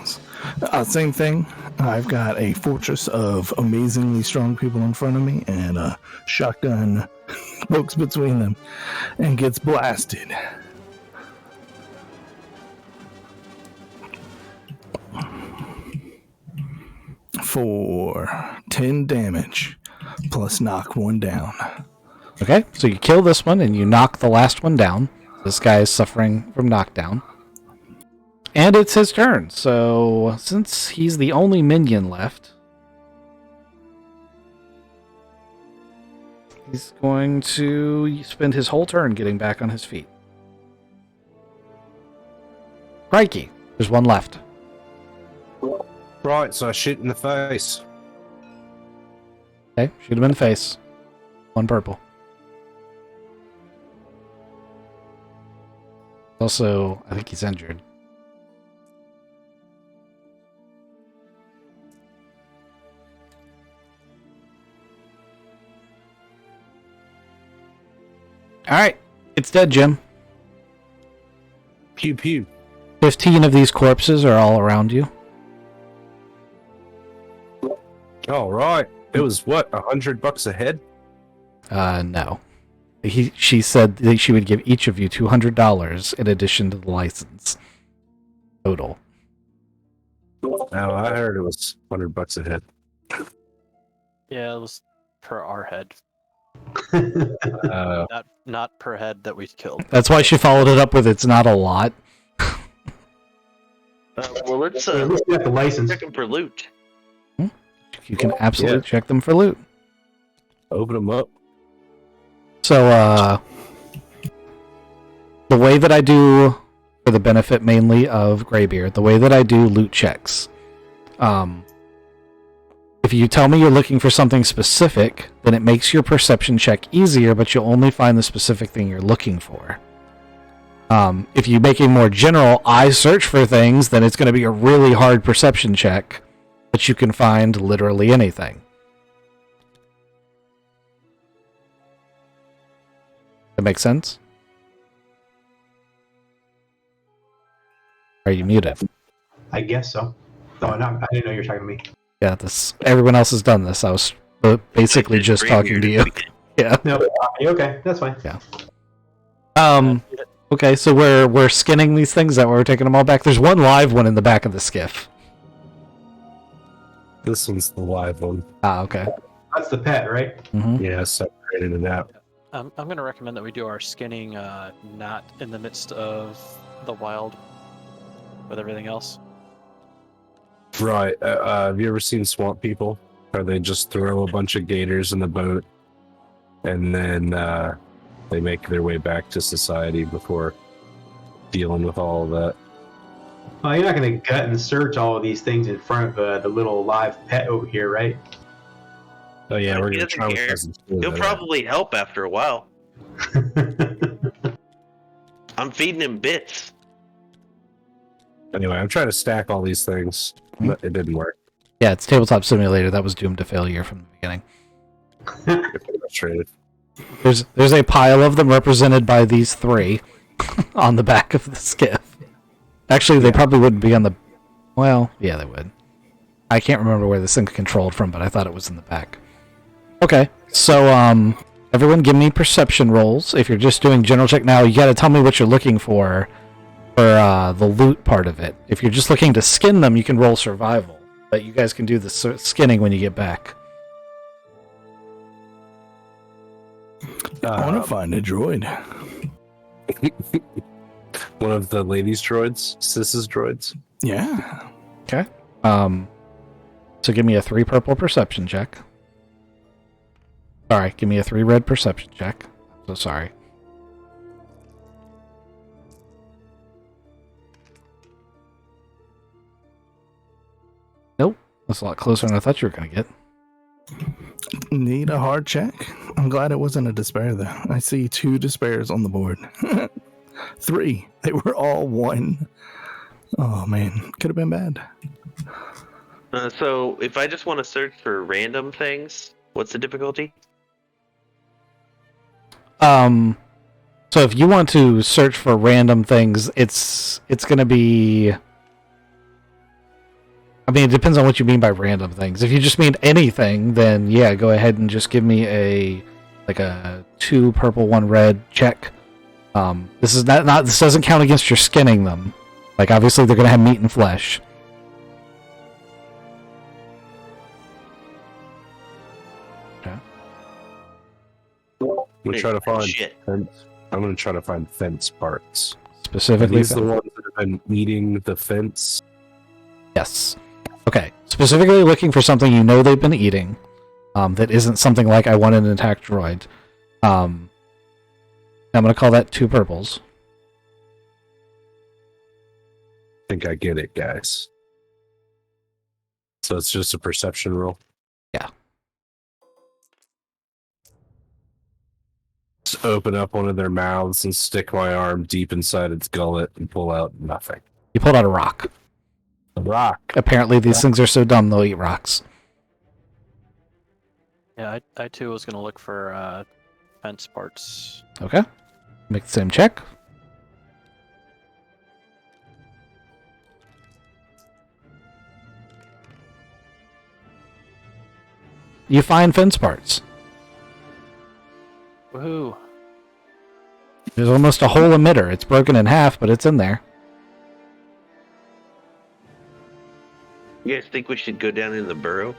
Same thing. I've got a fortress of amazingly strong people in front of me, and a shotgun pokes between them and gets blasted. For 10 damage, plus knock 1 down. Okay, so you kill this one and you knock the last one down. This guy is suffering from knockdown. And it's his turn, so since he's the only minion left, he's going to spend his whole turn getting back on his feet. Crikey, there's one left. Right, so I shoot in the face. Okay, shoot him in the face. 1 purple. Also, I think he's injured. Alright, it's dead, Jim. Pew pew. 15 of these corpses are all around you. All right. It was what, $100 a head? No. She said that she would give each of you $200 in addition to the license. Total. Oh, I heard it was $100 a head. Yeah, it was per our head, Uh, not per head that we killed. That's why she followed it up with it's not a lot. Well, let's At least we got the license. check them for loot. You can absolutely check them for loot. open them up. So, the way that I do, for the benefit mainly of Greybeard, the way that I do loot checks, if you tell me you're looking for something specific, then it makes your perception check easier, but you'll only find the specific thing you're looking for. If you make a more general, I search for things, then it's going to be a really hard perception check, but you can find literally anything. That makes sense? Are you muted? I guess so. Oh, no, I didn't know you were talking to me. Yeah, everyone else has done this. I was basically just talking to you. Yeah. No, okay, that's fine. Yeah. Okay, so we're skinning these things. Is that why we're taking them all back? There's one live one in the back of the skiff. This one's the live one. Ah, okay. That's the pet, right? Mm-hmm. Yeah, separated it out. I'm going to recommend that we do our skinning not in the midst of the wild with everything else. Right. Have you ever seen Swamp People? Where they just throw a bunch of gators in the boat and then they make their way back to society before dealing with all of that. Well, you're not going to gut and search all of these things in front of the little live pet over here, right? Oh yeah, He we're gonna doesn't care. traumatize them. He'll probably help after a while. I'm feeding him bits. Anyway, I'm trying to stack all these things, but it didn't work. Yeah, it's Tabletop Simulator. That was doomed to failure from the beginning. Get frustrated. There's a pile of them represented by these three on the back of the skiff. Actually, they probably wouldn't be on the... Well, yeah, they would. I can't remember where this thing's controlled from, but I thought it was in the back. Okay, so everyone give me perception rolls. If you're just doing general check now, you gotta tell me what you're looking for the loot part of it. If you're just looking to skin them, you can roll survival. But you guys can do the skinning when you get back. I want to find a droid. One of the ladies' droids, Sis's droids. Yeah. Okay. So give me a 3 purple perception check. Sorry, give me a 3 red perception check. So sorry. Nope. That's a lot closer than I thought you were going to get. Need a hard check? I'm glad it wasn't a despair, though. I see 2 despairs on the board. 3. They were all 1. Oh, man. Could have been bad. So if I just want to search for random things, what's the difficulty? So if you want to search for random things, it's going to be... I mean, it depends on what you mean by random things. If you just mean anything, then yeah, go ahead and just give me a 2 purple, 1 red check. This is not this doesn't count against your skinning them. Like, obviously they're going to have meat and flesh. Okay. I'm gonna try to find Shit. fence. I'm gonna try to find fence parts. Are Specifically, these the ones that have been eating the fence? yes. Okay. Specifically looking for something you know they've been eating, that isn't something like I want an attack droid. I'm gonna call that 2 purples. I think I get it, guys. So it's just a perception roll. Yeah. Just open up one of their mouths and stick my arm deep inside its gullet and pull out nothing. You pulled out a rock. A rock. Apparently these things are so dumb they'll eat rocks. Yeah, I too was going to look for fence parts. Okay. Make the same check. You find fence parts. Woohoo! There's almost a whole emitter. It's broken in half, but it's in there. You guys think we should go down in the burrow?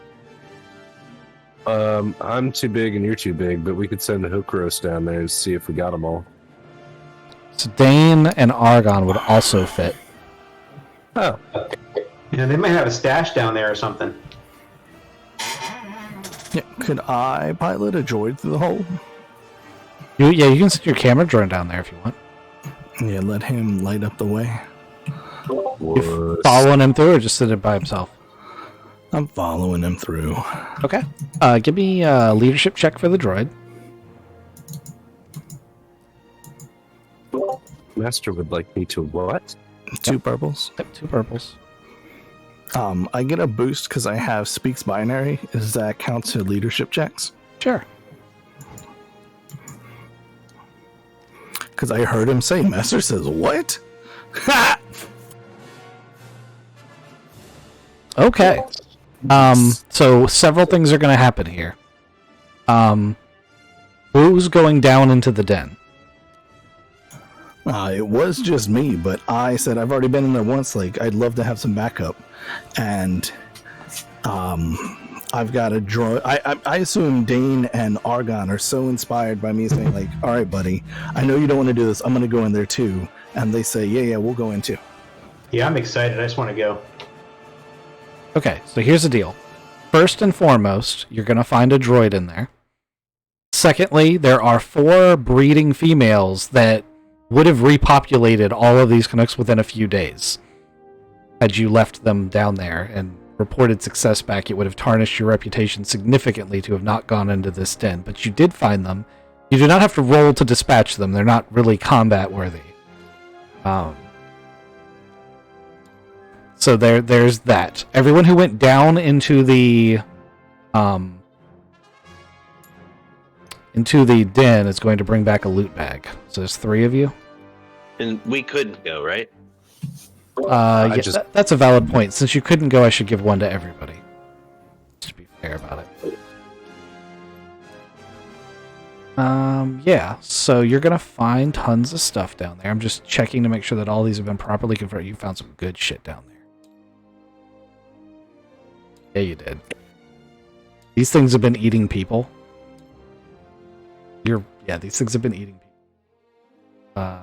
I'm too big and you're too big, but we could send the hook roast down there and see if we got them all. So Dane and Argon would also fit. Oh, Yeah, they might have a stash down there or something. Yeah, could I pilot a droid through the hole? You can set your camera drone down there if you want. Yeah, let him light up the way. You following him through or just sit it by himself? I'm following him through. Okay. Give me a leadership check for the droid. Master would like me to what? 2 purples. Yep, 2 purples. I get a boost because I have Speaks Binary. Does that count to leadership checks? Sure. Because I heard him say, Master says, what? Okay. So several things are going to happen here. Who's going down into the den? It was just me, but I said I've already been in there once. Like, I'd love to have some backup. And I've got a droid. I assume Dane and Argon are so inspired by me saying, like, all right, buddy, I know you don't want to do this. I'm going to go in there too. And they say, yeah, we'll go in too. Yeah, I'm excited. I just want to go. Okay, so here's the deal. First and foremost, you're going to find a droid in there. Secondly, there are 4 breeding females that would have repopulated all of these Canucks within a few days. Had you left them down there and reported success back, it would have tarnished your reputation significantly to have not gone into this den. But you did find them. You do not have to roll to dispatch them. They're not really combat worthy. So there's that. Everyone who went down into the den is going to bring back a loot bag. So there's 3 of you. And we couldn't go, right? That's a valid point. Since you couldn't go, I should give 1 to everybody. Just to be fair about it. Yeah, so you're gonna find tons of stuff down there. I'm just checking to make sure that all these have been properly converted. You found some good shit down there. Yeah, you did. These things have been eating people. These things have been eating people.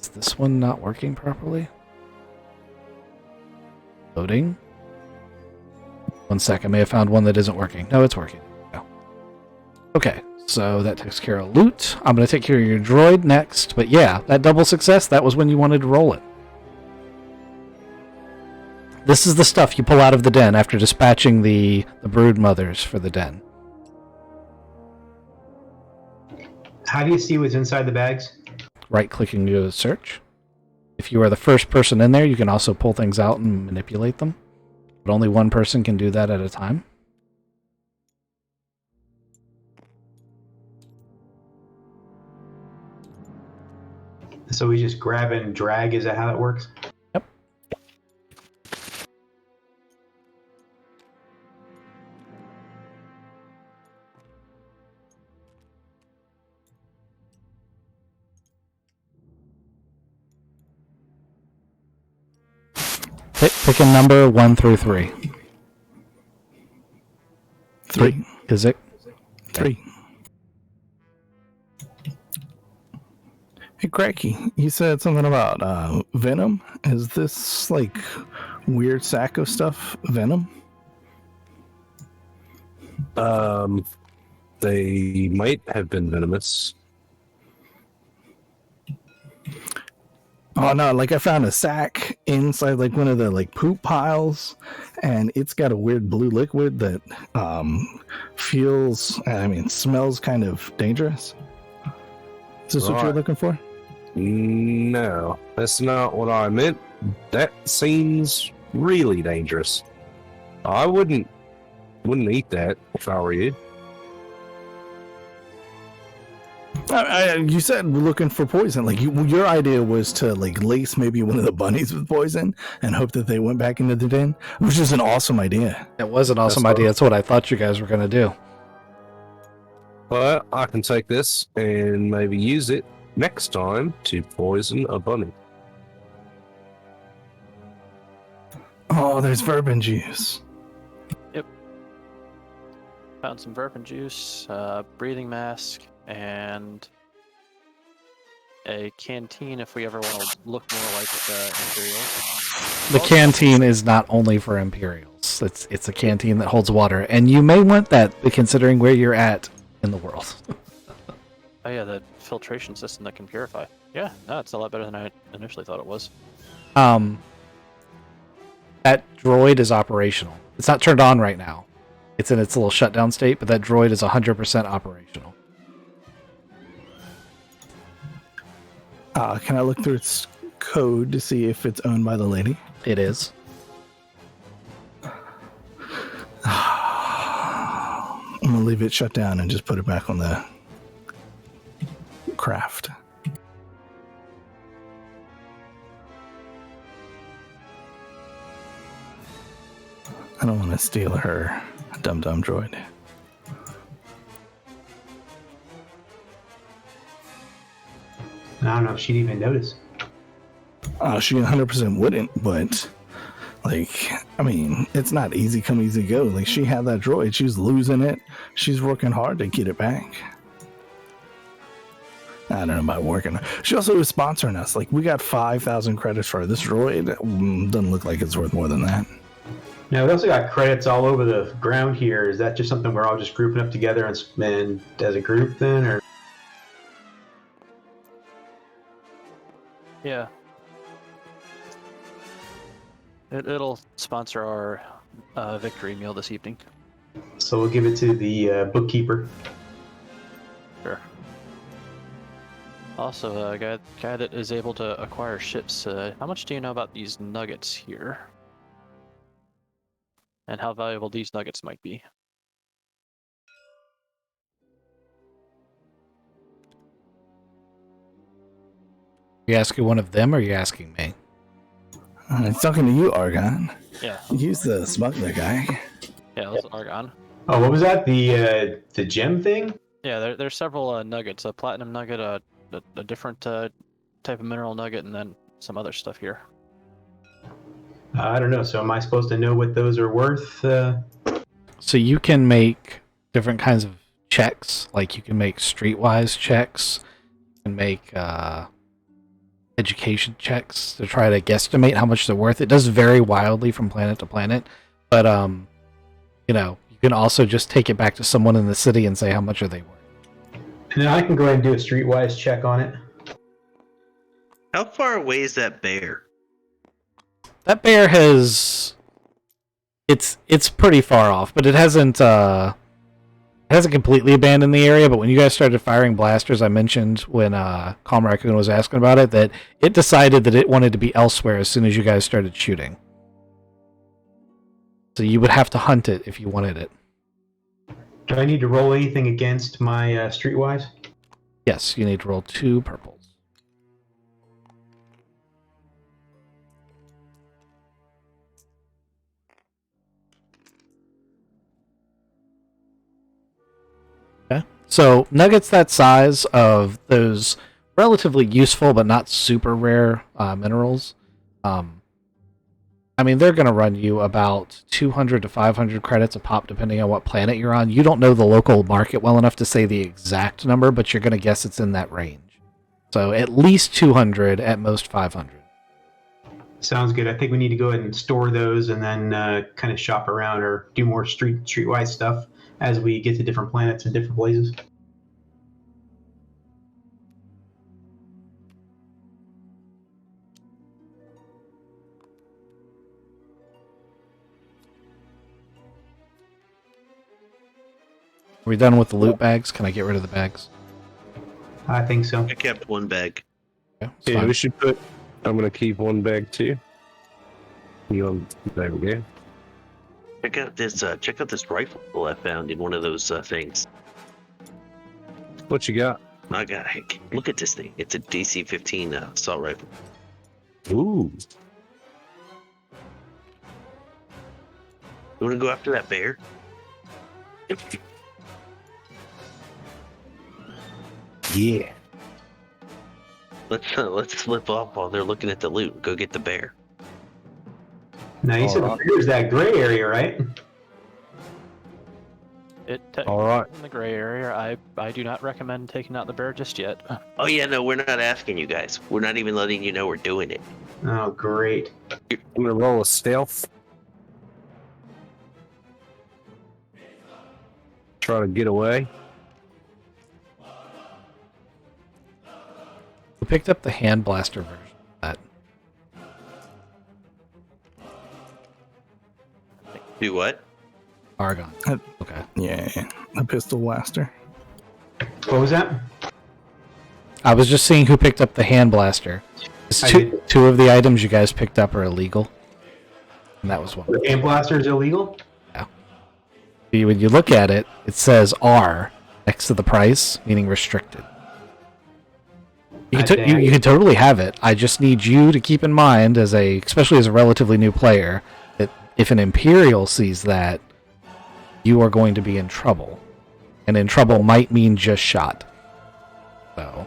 Is this one not working properly? Loading. 1 sec, I may have found one that isn't working. No, it's working. No. Okay, so that takes care of loot. I'm going to take care of your droid next. But yeah, that double success, that was when you wanted to roll it. This is the stuff you pull out of the den after dispatching the brood mothers for the den. How do you see what's inside the bags? Right-clicking to go to search. If you are the first person in there, you can also pull things out and manipulate them. But only one person can do that at a time. So we just grab and drag, is that how that works? Yep. Pick a number 1 through 3. 3. Is it? 3. Hey, Cracky, you said something about venom. Is this, like, weird sack of stuff venom? They might have been venomous. Oh no, like I found a sack inside like one of the like poop piles, and it's got a weird blue liquid that smells kind of dangerous. Is this what you're looking for? No, that's not what I meant. That seems really dangerous. I wouldn't eat that if I were you. You said we're looking for poison. Like your idea was to like lace maybe one of the bunnies with poison and hope that they went back into the den, which is an awesome idea. It was an awesome idea. That's what I thought you guys were going to do. Well, I can take this and maybe use it next time to poison a bunny. Oh, there's verbin juice. Yep. Found some verbin juice, breathing mask, and a canteen if we ever want to look more like the Imperials. The canteen is not only for Imperials. It's a canteen that holds water, and you may want that considering where you're at in the world. Oh yeah, the filtration system that can purify. Yeah, no, it's a lot better than I initially thought it was. That droid is operational. It's not turned on right now. It's in its little shutdown state, but that droid is 100% operational. Can I look through its code to see if it's owned by the lady? It is. I'm going to leave it shut down and just put it back on the craft. I don't want to steal her dum-dum droid. I don't know if she'd even notice. She 100% wouldn't, but Like, I mean, it's not easy come, easy go. Like, she had that droid. She's losing it. She's working hard to get it back. I don't know about working. She also is sponsoring us. Like, we got 5,000 credits for her. This droid doesn't look like it's worth more than that. Now, we also got credits all over the ground here. Is that just something we're all just grouping up together and as a group then, or? Yeah. It'll sponsor our victory meal this evening. So we'll give it to the bookkeeper. Sure. Also, a guy that is able to acquire ships, how much do you know about these nuggets here? And how valuable these nuggets might be? Are you asking one of them or are you asking me? I'm talking to you, Argon. Yeah. He's the smuggler guy. Yeah, that's Argon. Oh, what was that? The gem thing? Yeah, there's several nuggets. A platinum nugget, a different type of mineral nugget, and then some other stuff here. I don't know. So am I supposed to know what those are worth? So you can make different kinds of checks. Like you can make streetwise checks. You can make education checks to try to guesstimate how much they're worth. It does vary wildly from planet to planet. But, you know, you can also just take it back to someone in the city and say how much are they worth. And then I can go ahead and do a streetwise check on it. How far away is that bear? That bear has... It's pretty far off, but it hasn't completely abandoned the area. But when you guys started firing blasters, I mentioned when Calm Raccoon was asking about it, that it decided that it wanted to be elsewhere as soon as you guys started shooting. So you would have to hunt it if you wanted it. Do I need to roll anything against my streetwise? Yes, you need to roll 2 purples. Okay. So nuggets that size of those relatively useful but not super rare minerals, I mean, they're going to run you about 200 to 500 credits a pop, depending on what planet you're on. You don't know the local market well enough to say the exact number, but you're going to guess it's in that range. So at least 200, at most 500. Sounds good. I think we need to go ahead and store those and then kind of shop around or do more streetwise stuff as we get to different planets and different places. Are we done with the loot bags? Can I get rid of the bags? I think so. I kept one bag. Okay, it's Yeah, fine. we should put. I'm gonna keep one bag too. There we go. Check out this rifle I found in one of those things. What you got? My God, look at this thing. It's a DC-15 assault rifle. Ooh. You want to go after that bear? Yeah. Let's slip off while they're looking at the loot and go get the bear. Now you said there's that gray area, right? It All right. in the gray area. I do not recommend taking out the bear just yet. Oh yeah, no, we're not asking you guys. We're not even letting you know we're doing it. Oh, great. I'm gonna roll a stealth. Try to get away. We picked up the hand blaster version of that. Do what? Argon. Uh, Okay. Yeah, a pistol blaster. What was that? I was just seeing who picked up the hand blaster. It's I two, did. two of the items you guys picked up are illegal. And that was one. The hand blaster is illegal? When you look at it, it says R next to the price, meaning restricted. You can, you can totally have it. I just need you to keep in mind, especially as a relatively new player, that if an Imperial sees that, you are going to be in trouble. And in trouble might mean just shot. So,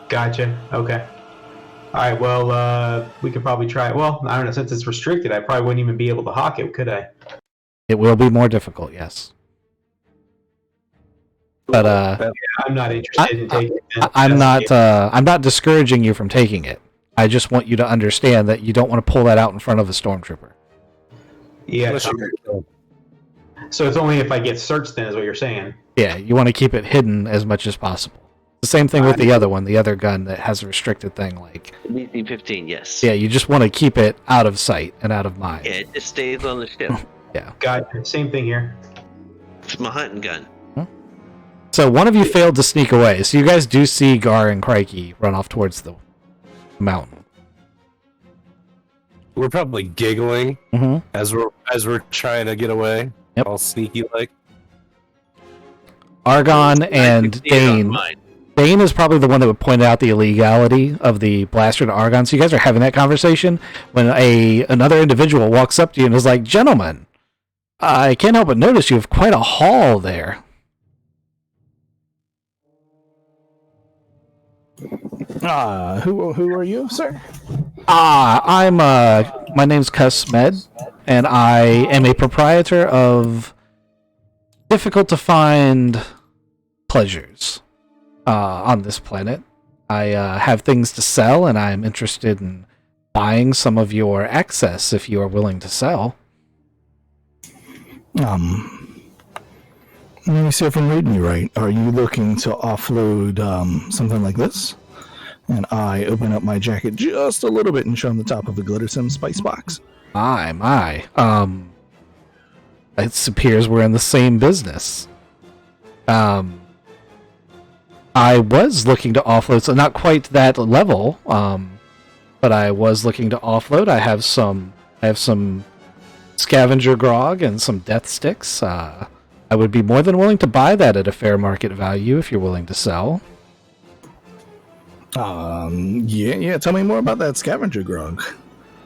Gotcha. Okay. All right. Well, we could probably try. Well, I don't know. Since it's restricted, I probably wouldn't even be able to hawk it, could I? It will be more difficult, yes. But I'm not interested in taking it. I'm not discouraging you from taking it. I just want you to understand that you don't want to pull that out in front of a stormtrooper. Yeah. Unless you get killed. So it's only if I get searched, then, is what you're saying? Yeah, you want to keep it hidden as much as possible. The same thing with the other one, the other gun that has a restricted thing. Like DC-15, yes. yeah, you just want to keep it out of sight and out of mind. Yeah, it just stays on the ship. Yeah. Got it. Same thing here. It's my hunting gun. So one of you failed to sneak away. So you guys do see Gar and Crikey run off towards the mountain. We're probably giggling Mm-hmm. as we're trying to get away. Yep. All sneaky like. Argon I and can see it on Dane. mine. Dane is probably the one that would point out the illegality of the blaster to Argon. So you guys are having that conversation when another individual walks up to you and is like, "Gentlemen, I can't help but notice you have quite a haul there." Who are you, sir? My name's Cuss Med, and I am a proprietor of difficult to find pleasures on this planet. I have things to sell, and I'm interested in buying some of your access if you are willing to sell. Let me see if I'm reading you right. Are you looking to offload something like this? And I open up my jacket just a little bit and show him the top of the Glittersome spice box. My. It appears we're in the same business. I was looking to offload, so not quite that level, but I was looking to offload. I have some scavenger grog and some death sticks. I would be more than willing to buy that at a fair market value if you're willing to sell. Yeah. Tell me more about that scavenger grog.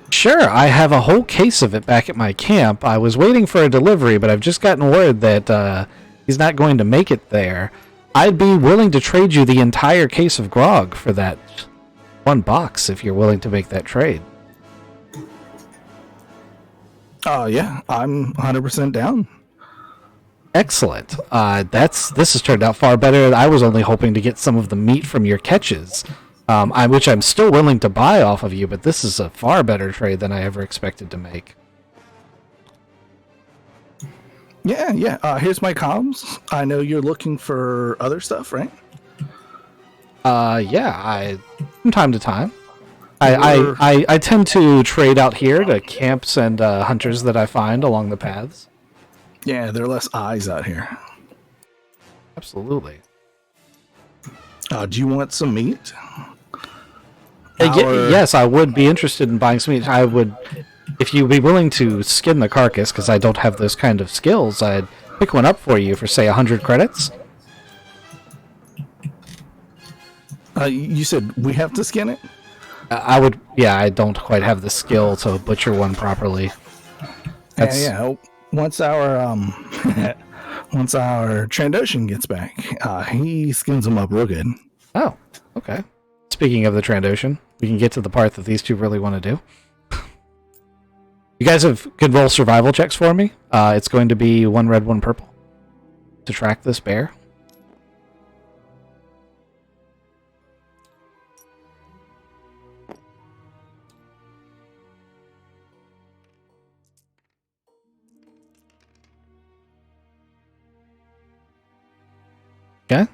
Sure, I have a whole case of it back at my camp. I was waiting for a delivery, but I've just gotten word that he's not going to make it there. I'd be willing to trade you the entire case of grog for that one box if you're willing to make that trade. Yeah, I'm 100% down. Excellent. This has turned out far better. I was only hoping to get some of the meat from your catches, which I'm still willing to buy off of you, but this is a far better trade than I ever expected to make. Yeah. Here's my comms. I know you're looking for other stuff, right? Yeah, from time to time. I tend to trade out here to camps and hunters that I find along the paths. Yeah, there are less eyes out here. Absolutely. Do you want some meat? Yes, I would be interested in buying some meat. I would, if you'd be willing to skin the carcass, because I don't have those kind of skills, I'd pick one up for you for, say, 100 credits. You said we have to skin it? I would, yeah, I don't quite have the skill to butcher one properly. Yeah. Once our once our Trandoshan gets back, he skins them up real good. Oh, okay. Speaking of the Trandoshan, we can get to the part that these two really want to do. You guys could roll survival checks for me. It's going to be 1 red, 1 purple to track this bear. Okay.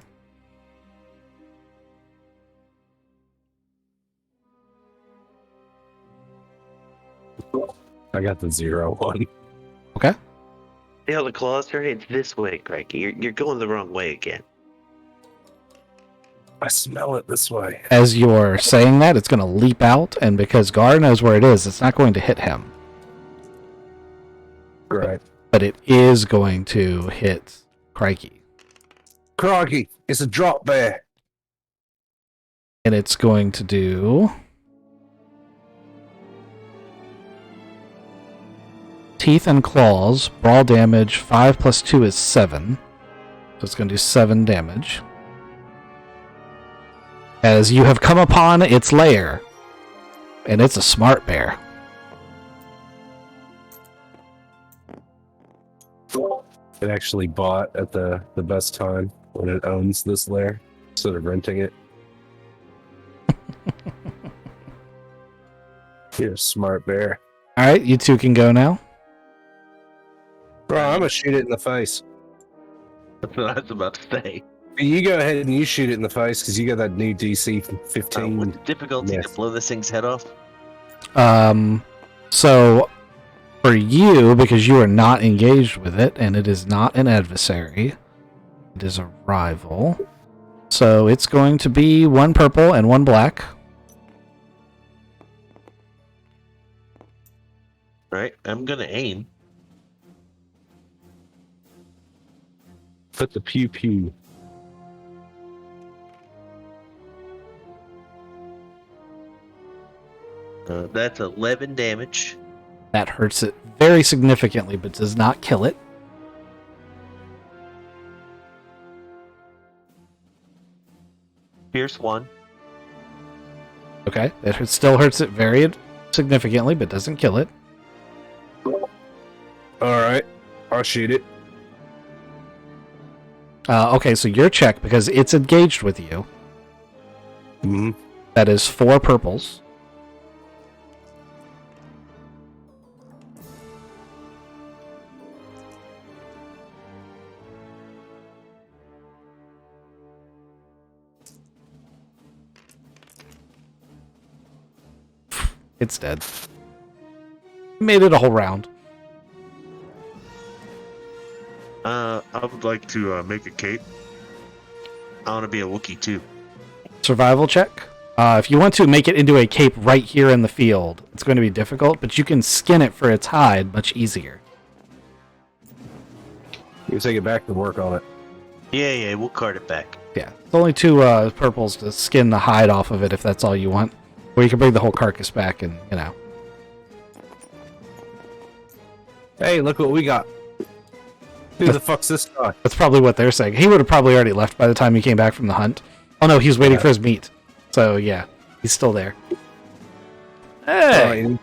I got the 0-1. Okay. See how the claws turn? It's this way, Crikey. You're going the wrong way again. I smell it this way. As you're saying that, it's going to leap out, and because Gar knows where it is, it's not going to hit him. Right. But it is going to hit Crikey. Croggy, it's a drop bear. And it's going to do teeth and claws, brawl damage, 5 plus 2 is 7. So it's going to do 7 damage. As you have come upon its lair, and it's a smart bear. It actually bought at the best time when it owns this lair instead of renting it. You're a smart bear. All right, you two can go now. Bro, I'm gonna shoot it in the face. That's what I was about to say. You go ahead and you shoot it in the face because you got that new DC 15. What's the difficulty to Yes. blow this thing's head off? So for you, because you are not engaged with it, and it is not an adversary, it is a rival. So it's going to be 1 purple and 1 black. Right, I'm gonna aim. Put the pew pew. That's 11 damage. That hurts it very significantly, but does not kill it. Pierce 1. Okay, still hurts it very significantly, but doesn't kill it. Alright, I'll shoot it. Okay, so your check, because it's engaged with you, Mm-hmm. that is 4 purples. It's dead. Made it a whole round. I would like to make a cape. I want to be a Wookiee too. Survival check. If you want to make it into a cape right here in the field, it's going to be difficult, but you can skin it for its hide much easier. You take it back and work on it. Yeah, we'll cart it back. Yeah, it's only 2 purples to skin the hide off of it if that's all you want. Or you can bring the whole carcass back and, you know. Hey, look what we got. Who the fuck's this guy? That's probably what they're saying. He would have probably already left by the time he came back from the hunt. Oh no, he's waiting for his meat. So yeah, he's still there. Hey,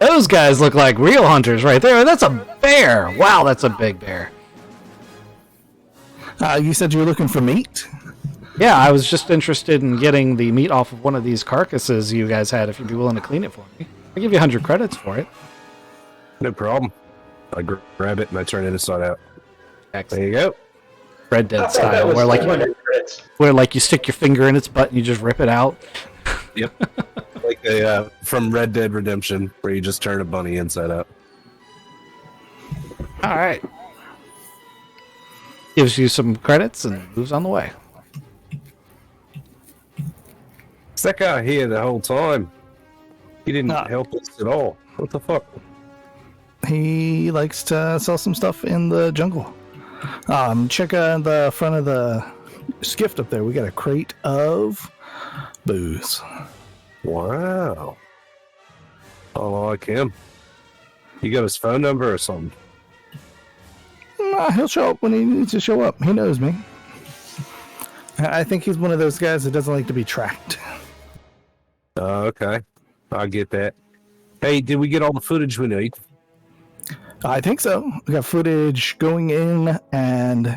those guys look like real hunters right there. That's a bear. Wow, that's a big bear. You said you were looking for meat? Yeah, I was just interested in getting the meat off of one of these carcasses you guys had, if you'd be willing to clean it for me. I'll give you 100 credits for it. No problem. I grab it and I turn it inside out. There Excellent. you go. Red Dead style, where like you stick your finger in its butt and you just rip it out. Yep. Like a, from Red Dead Redemption, where you just turn a bunny inside out. All right. Gives you some credits and moves on the way. It's that guy here the whole time. He didn't help us at all. What the fuck? He likes to sell some stuff in the jungle. Check the front of the skiff up there. We got a crate of booze. Wow. I like him. You got his phone number or something? He'll show up when he needs to show up. He knows me. I think he's one of those guys that doesn't like to be tracked. Okay. I get that. Hey, did we get all the footage we need? I think so. We got footage going in and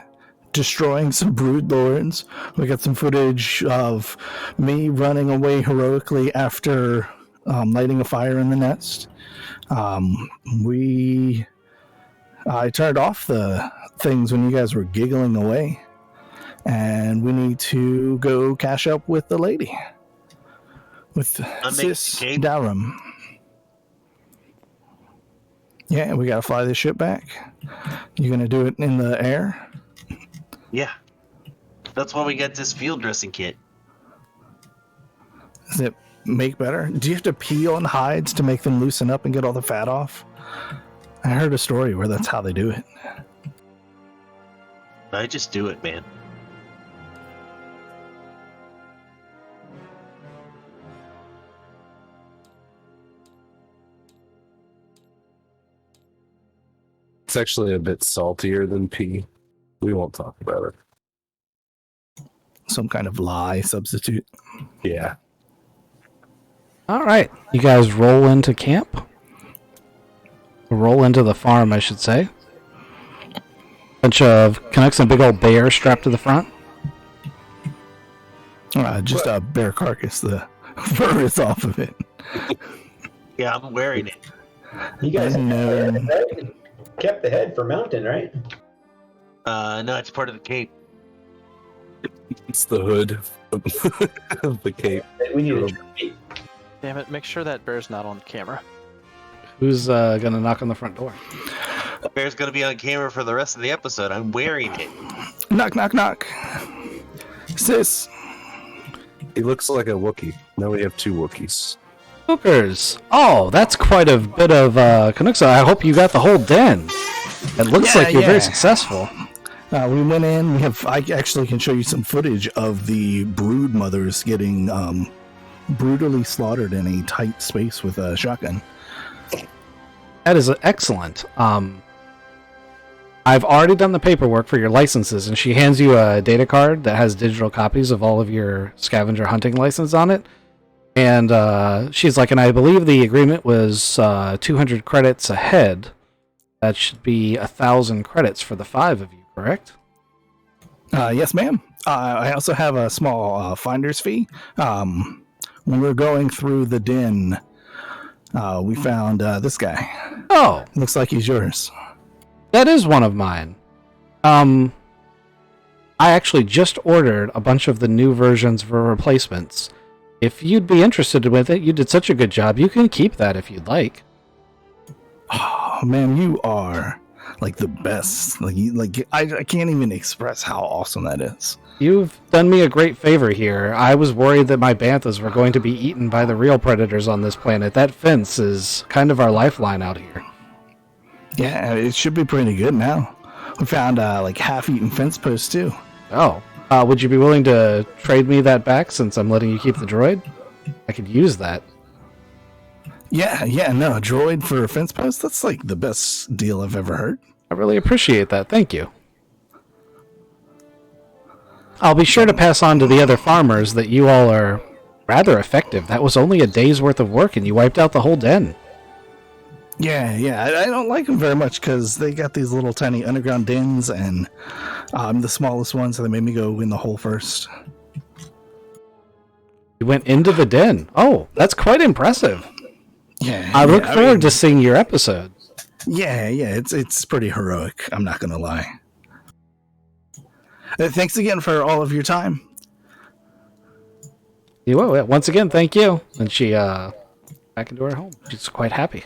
destroying some brood lords. We got some footage of me running away heroically after lighting a fire in the nest. I turned off the things when you guys were giggling away. And we need to go cash up with the lady. With Sis Darum. Yeah, we gotta fly this ship back. You gonna do it in the air? Yeah. That's why we got this field dressing kit. Does it make better? Do you have to pee on hides to make them loosen up and get all the fat off? I heard a story where that's how they do it. I just do it, man. It's actually a bit saltier than pee. We won't talk about it. Some kind of lie substitute. Yeah. All right, you guys roll into camp. Roll into the farm, I should say. Bunch of Canucks and a big old bear strapped to the front. Just a bear carcass. The fur is off of it. Yeah, I'm wearing it. You guys No. kept the head for mountain, right? No, it's part of the cape. It's the hood of the cape. We need a tree. Damn it! Make sure that bear's not on camera. Who's gonna knock on the front door? Bear's gonna be on camera for the rest of the episode. I'm wearing it. Knock, knock, knock. Sis. He looks like a Wookiee. Now we have 2 Wookiees. Hookers. Oh, that's quite a bit of Canucks. I hope you got the whole den. It looks Yeah, like you're yeah. very successful. We went in. I actually can show you some footage of the brood mothers getting brutally slaughtered in a tight space with a shotgun. That is excellent. I've already done the paperwork for your licenses, and she hands you a data card that has digital copies of all of your scavenger hunting license on it. And she's like, and I believe the agreement was 200 credits ahead. That should be 1,000 credits for the 5 of you, correct? Yes, ma'am. I also have a small finder's fee. When we were going through the den, we found this guy. Oh, Looks like he's yours. that is one of mine. I actually just ordered a bunch of the new versions for replacements. If you'd be interested with it, you did such a good job. You can keep that if you'd like. Oh man, you are like the best. I can't even express how awesome that is. You've done me a great favor here. I was worried that my banthas were going to be eaten by the real predators on this planet. That fence is kind of our lifeline out here. Yeah, it should be pretty good now. We found like half-eaten fence posts too. Oh, would you be willing to trade me that back since I'm letting you keep the droid? I could use that. Yeah, no, a droid for a fence post? That's like the best deal I've ever heard. I really appreciate that. Thank you. I'll be sure to pass on to the other farmers that you all are rather effective. That was only a day's worth of work and you wiped out the whole den. Yeah, I don't like them very much because they got these little tiny underground dens, and I'm the smallest one, so they made me go in the hole first. You went into the den. Oh, that's quite impressive. Yeah, I look forward to seeing your episode. Yeah, it's pretty heroic. I'm not gonna lie. Thanks again for all of your time. You will. Once again, thank you. And she back into her home. She's quite happy.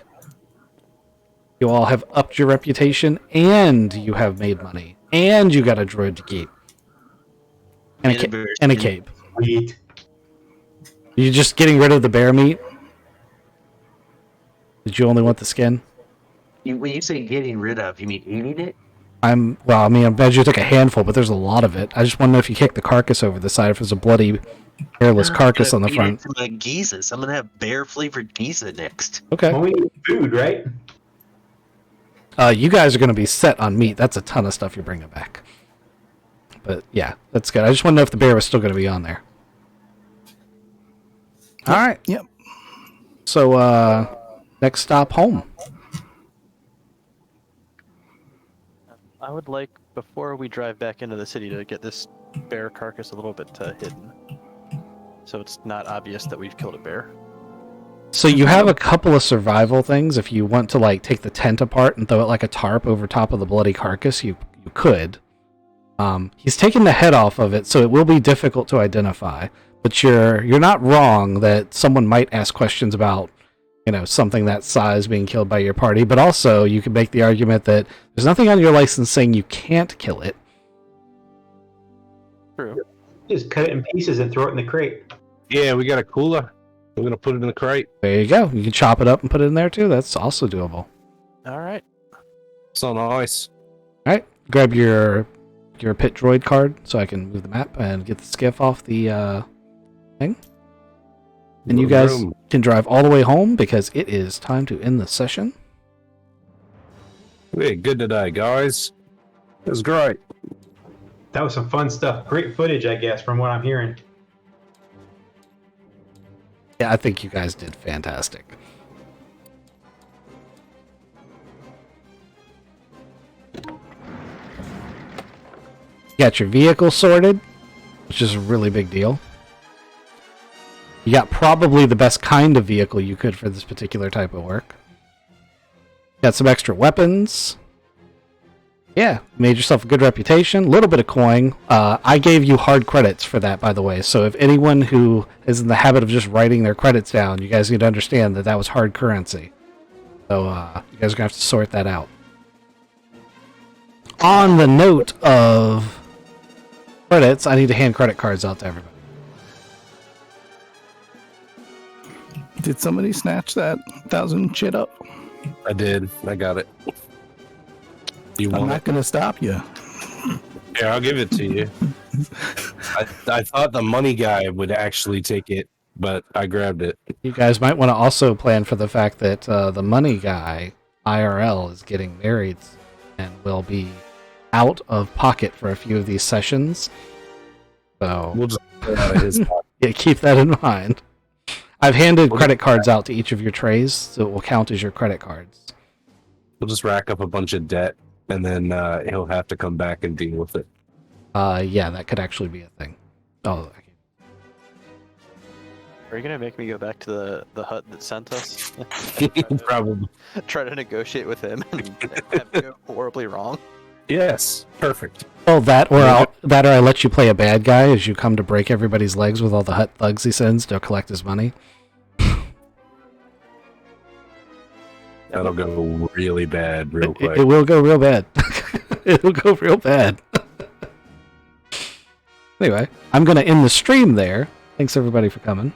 You all have upped your reputation, and you have made money, and you got a droid to keep, and a cape. Sweet. You just getting rid of the bear meat? Did you only want the skin? When you say getting rid of, you mean eating it? I'm bet you took a handful, but there's a lot of it. I just want to know if you kicked the carcass over the side, if there's a bloody, hairless carcass on the front. To my geezes. I'm gonna have bear flavored giza next. Okay. Well, we need food, right? You guys are going to be set on meat. That's a ton of stuff you're bringing back. But yeah, that's good. I just want to know if the bear was still going to be on there. All right. Yep. So, next stop, home. I would like, before we drive back into the city, to get this bear carcass a little bit hidden, so it's not obvious that we've killed a bear. So you have a couple of survival things. If you want to like take the tent apart and throw it like a tarp over top of the bloody carcass, you could. He's taken the head off of it, so it will be difficult to identify. But you're not wrong that someone might ask questions about, something that size being killed by your party. But also, you could make the argument that there's nothing on your license saying you can't kill it. True. Just cut it in pieces and throw it in the crate. Yeah, we got a cooler. We're gonna put it in the crate. There you go. You can chop it up and put it in there too. That's also doable. All right. It's on ice. All right, grab your pit droid card so I can move the map and get the skiff off the thing. And you guys can drive all the way home because it is time to end the session. We had good today, guys. It was great. That was some fun stuff. Great footage, I guess, from what I'm hearing. Yeah, I think you guys did fantastic. You got your vehicle sorted, which is a really big deal. You got probably the best kind of vehicle you could for this particular type of work. Got some extra weapons. Yeah, made yourself a good reputation. A little bit of coin. I gave you hard credits for that, by the way. So if anyone who is in the habit of just writing their credits down, you guys need to understand that that was hard currency. So you guys are going to have to sort that out. On the note of credits, I need to hand credit cards out to everybody. Did somebody snatch that 1,000 shit up? I did. I got it. You I'm want not it? going to stop you. Here, I'll give it to you. I thought the money guy would actually take it, but I grabbed it. You guys might want to also plan for the fact that the money guy, IRL, is getting married and will be out of pocket for a few of these sessions. So We'll just pull it out of his pocket. yeah, keep that in mind. I've handed credit cards out to each of your trays, so it will count as your credit cards. We'll just rack up a bunch of debt, and then he'll have to come back and deal with it. Yeah, that could actually be a thing. Oh, okay. Are you gonna make me go back to the hut that sent us? Probably. Try to negotiate with him and have it go horribly wrong. Yes. Perfect. Well, that or I let you play a bad guy as you come to break everybody's legs with all the hut thugs he sends to collect his money. That'll go really bad real quick. It will go real bad. It'll go real bad. Anyway, I'm going to end the stream there. Thanks everybody for coming.